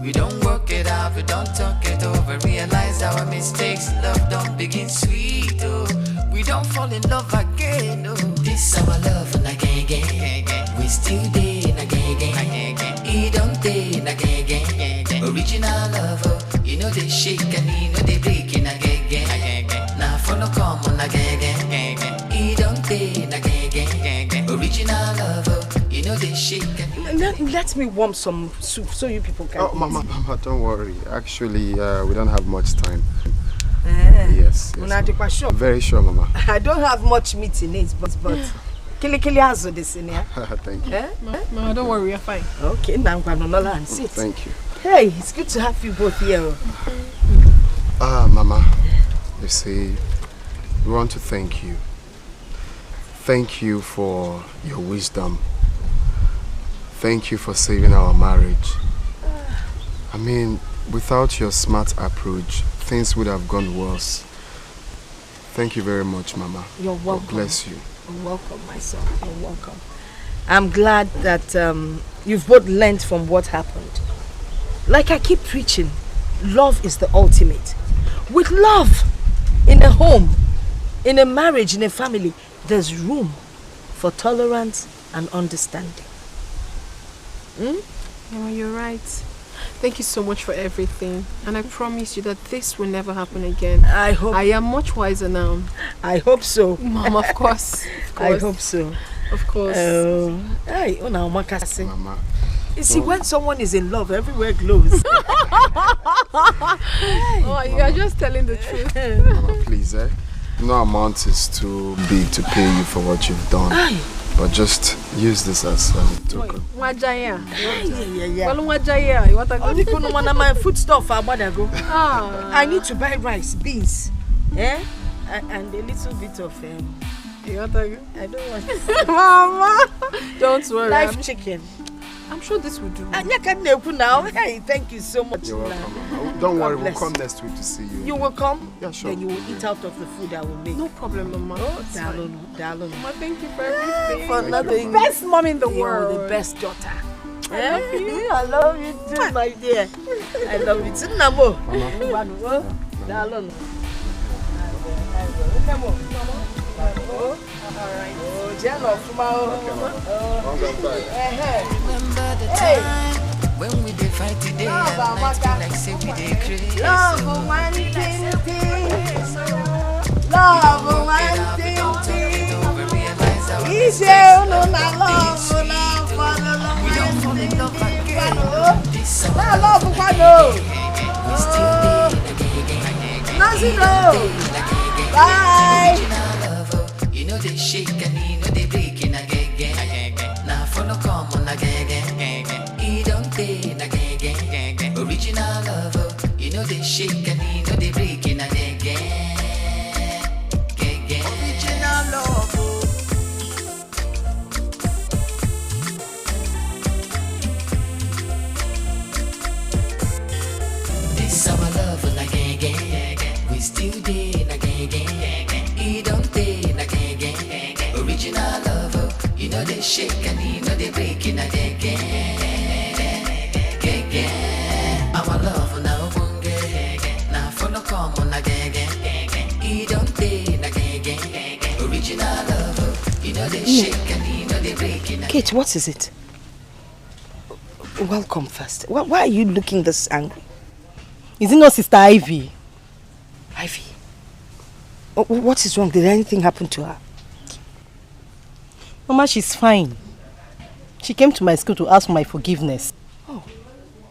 We don't work it out, we don't talk it over. Realize our mistakes, love don't begin sweet oh. We don't fall in love again oh. This our love and again. We still dey again. He don't dey again. Original love oh. You know they shake and you know they break in again. Now follow come on again. He don't dey again. Original love, you know they let me warm some soup so you people can eat. Mama, don't worry. Actually, we don't have much time. Yes. Sure. Very sure, Mama. I don't have much meat in it, but Kili has this in here. Thank you. Mama, don't worry, we're fine. Okay, now I'm going to sit. Thank you. Hey, it's good to have you both here. Mama, you see, we want to thank you. Thank you for your wisdom. Thank you for saving our marriage. I mean, without your smart approach, things would have gone worse. Thank you very much, Mama. You're welcome. God bless you. You're welcome, my son. You're welcome. I'm glad that you've both learned from what happened. Like I keep preaching, love is the ultimate. With love, in a home, in a marriage, in a family, there's room for tolerance and understanding. Mama, you're right. Thank you so much for everything. And I promise you that this will never happen again. I hope. I am much wiser now. I hope so. Mom, of course. I hope so. Of course. Mama. You see, when someone is in love, everywhere glows. Oh, you are just telling the truth. Mama, please, no amount is too big to pay you for what you've done. But just use this as token. My food stuff. I need to buy rice, beans, and a little bit of. I don't want. Mama, don't worry. Live chicken. I'm sure this will do. Now. Hey, thank you so much. You're welcome. Don't worry, we'll come next week to see you. You will come? Yeah, sure. Then you will eat out of the food I will make. No problem, Mama. Oh, darling. Mama, thank you for everything. For nothing. The best mom in the world. You're the best daughter. I love you. I love you too, my dear. I love you too, Namo. Darling. Come on. Alright. Oh, Jello, Remember the time when we did fight today and night like say we did crazy. Love one thing. Love one thing. Easy, no, not love, for the love. We don't fall in love again. Love one, no. Bye. You know they shake and you know they break in again. Now follow come on again. You don't pay again. Original love. You know they shake and you know they break in again. Original love. This our love again. We still there again. You don't pay again. Original love. You know they shake and you know they break in again. Our love now now follow come on again. You don't pay again. Original love. You know they shake and you know they break in again. Kate, what is it? Welcome first. Why are you looking this angry? Is it not Sister Ivy? Ivy? What is wrong? Did anything happen to her? Mama, she's fine. She came to my school to ask for my forgiveness. Oh,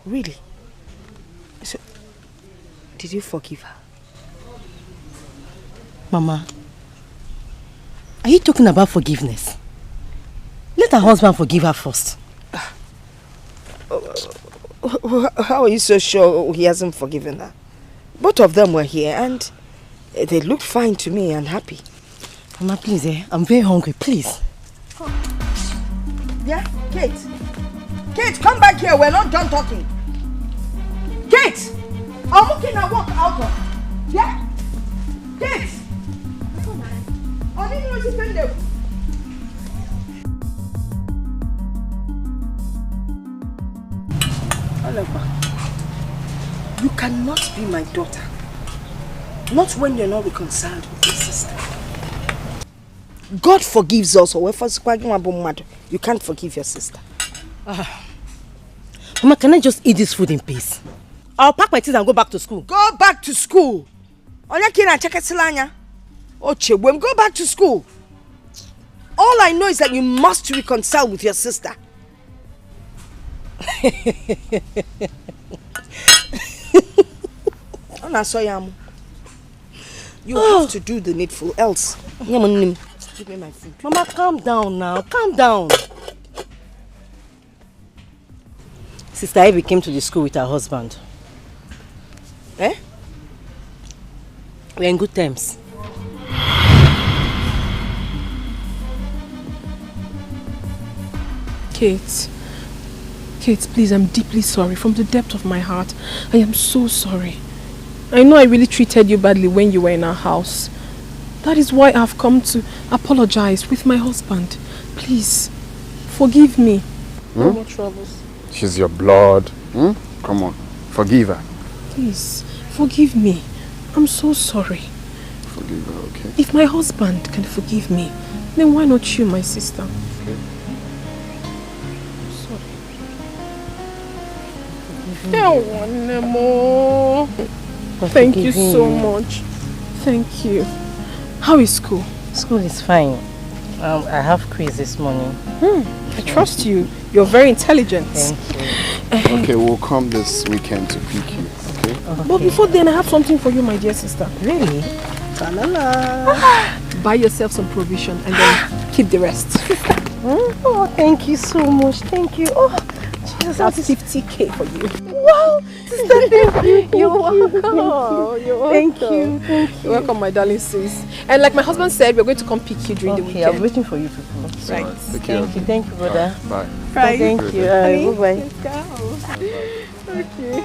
really? So, did you forgive her? Mama, are you talking about forgiveness? Let her husband forgive her first. How are you so sure he hasn't forgiven her? Both of them were here and they looked fine to me and happy. Mama, please, I'm very hungry, please. Yeah, Kate. Kate, come back here. We're not done talking. Kate! I'm looking at walk out of. Yeah? Kate! I didn't know you spend there. You cannot be my daughter. Not when you're not reconciled with your sister. God forgives us. You can't forgive your sister. Mama, can I just eat this food in peace? I'll pack my things and go back to school. Go back to school. Go back to school. All I know is that you must reconcile with your sister. You have to do the needful, else. Give me my food. Mama, calm down now. Calm down. Sister Ivy came to the school with her husband. Eh? We're in good terms. Kate, please, I'm deeply sorry. From the depth of my heart, I am so sorry. I know I really treated you badly when you were in our house. That is why I've come to apologize with my husband. Please, forgive me. No more troubles. She's your blood. Come on, forgive her. Please, forgive me. I'm so sorry. Forgive her, okay? If my husband can forgive me, then why not you, my sister? Okay. Thank you so much. Thank you. How is school? School is fine. I have quiz this morning. I trust you. You're very intelligent. Thank you. Okay, we'll come this weekend to pick you, okay? But before then, I have something for you, my dear sister. Really? Buy yourself some provision and then keep the rest. Oh, thank you so much. Thank you. Oh, Jesus, that's 50k for you. Wow, sister, thank you. You're welcome. You're welcome. Thank you. You're welcome, my darling sis. And like my husband said, we're going to come pick you during the weekend. I'm waiting for you people. Right. Thank you, brother. Bye. Bye. Thank you. Bye-bye. Let's go. Okay.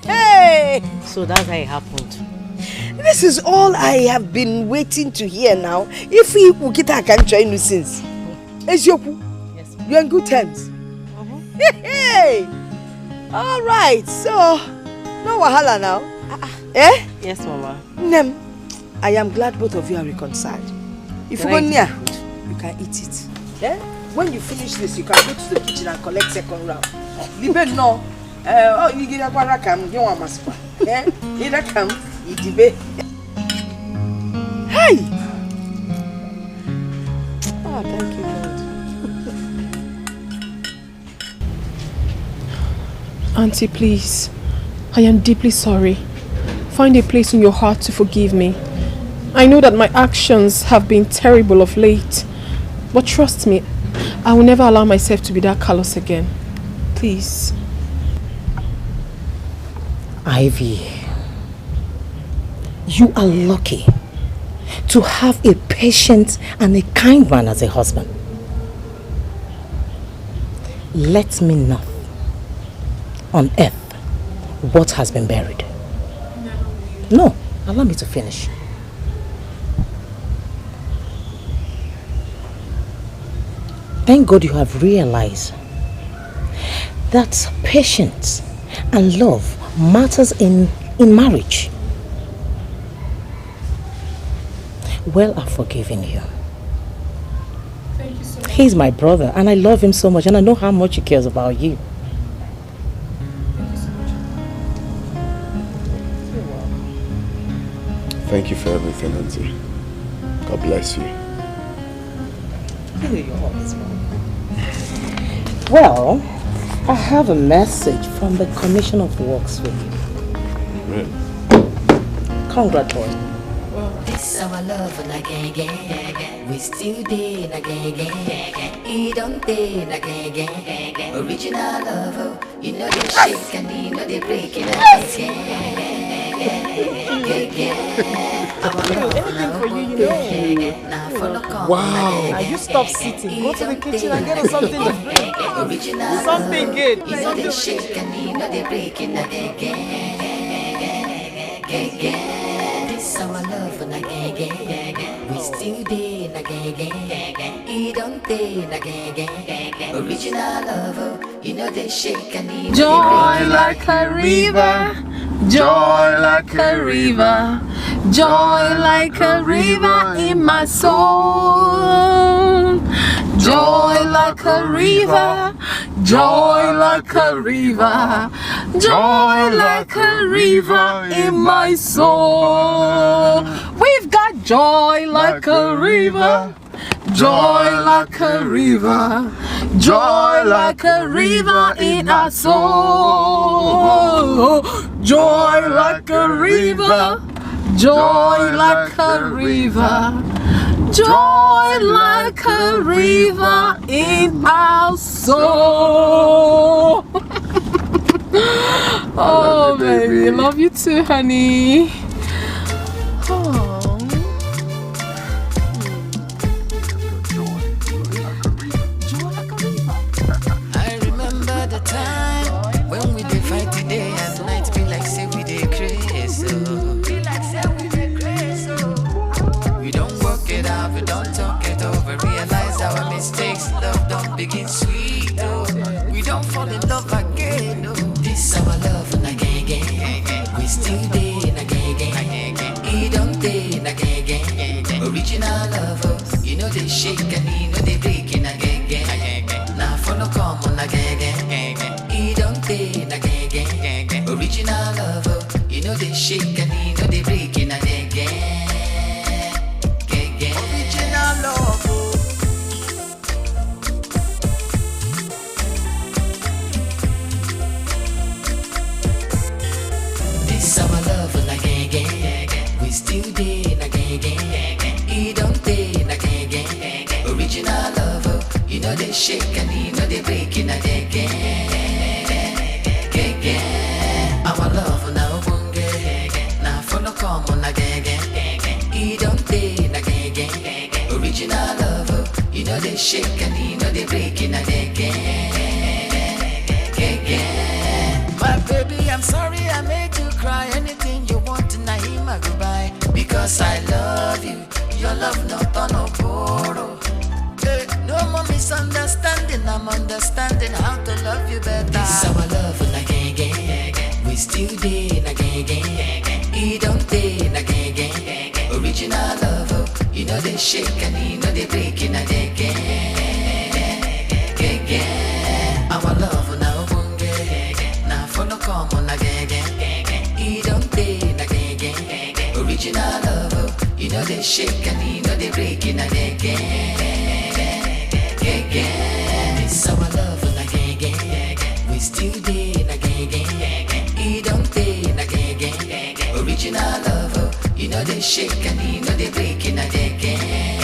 Hey! So that's how it happened. This is all I have been waiting to hear now. If we will get our country new since. Ezioku, yes, you're in good terms. Hey! Alright, so no wahala now. Eh? Yes, Mama. Nem, I am glad both of you are reconciled. If you go near, you can eat it. Eh? When you finish this, you can go to the kitchen and collect second round. Libe no. Oh, you get a quarakam, you want maspa. Eh? You come, you debate. Hey! Oh, thank you, Lord. Auntie, please. I am deeply sorry. Find a place in your heart to forgive me. I know that my actions have been terrible of late. But trust me, I will never allow myself to be that callous again. Please. Ivy, you are lucky to have a patient and a kind man as a husband. Let me know on earth what has been buried. No, allow me to finish. Thank God you have realized that patience and love matters in marriage. Well, I've forgiven you. Thank you so much. He's my brother and I love him so much and I know how much he cares about you. Thank you so much. Thank you for everything, Auntie. God bless you. Well, I have a message from the Commission of Works for you. Really? Congratulations. This our love and again. We still did again. He don't did again. Original love, oh. You know they shake and you know they break it again. Anything for you, you know. Wow. Now you stop sitting. Go to the kitchen and get us something to drink. Something good. You know they shake and you know they break it again. This our love and again. We still did again. He don't did again. Original love, oh. You know they shake and you know Joy they break like a river, joy like a river, joy like a river in my soul. Joy like a river, joy like a river, joy like a river in my soul. We've got joy like a river, joy like a river, joy like a river in our soul. Joy like a river, joy like a river, joy like a river in our soul. Oh, baby, love you too, honey. Oh. I remember the time when we did fight today and night be like say we did crazy. We don't work it out, we don't talk it over, realize our mistakes, love don't begin sweet. Oh. We don't fall in love again. Oh. This our love and again. We still day in again. He don't day in again. Original love, oh. You know they shake and you know they break in again. Now follow come on again. He don't day in again. Original love, oh. You know they shake and you know they break in again. Original love, oh. This our love and again. We still day in again. He don't day in again. Original love, oh. You know they shake and you know they break in again. Our love now bunge. Now follow come on again. He don't day in again. Original love, oh. You know they shake and you know they break in again. My baby, I'm sorry I made you cry. Anything you want tonight, my goodbye. Because I love you. Your love not on a borrow. Hey, no more misunderstanding. I'm understanding how to love you better. This our love and again. We still day in again. He don't day in again. Original love, oh. You know they shake and you know they break in again. Our love now bunge. Now follow come on again. He don't day in again. Original love, oh. You know they shake and you know they break in again. It's our love and again. We still day in again. He don't day in again. Original love, oh. You know they shake and you know they break in again.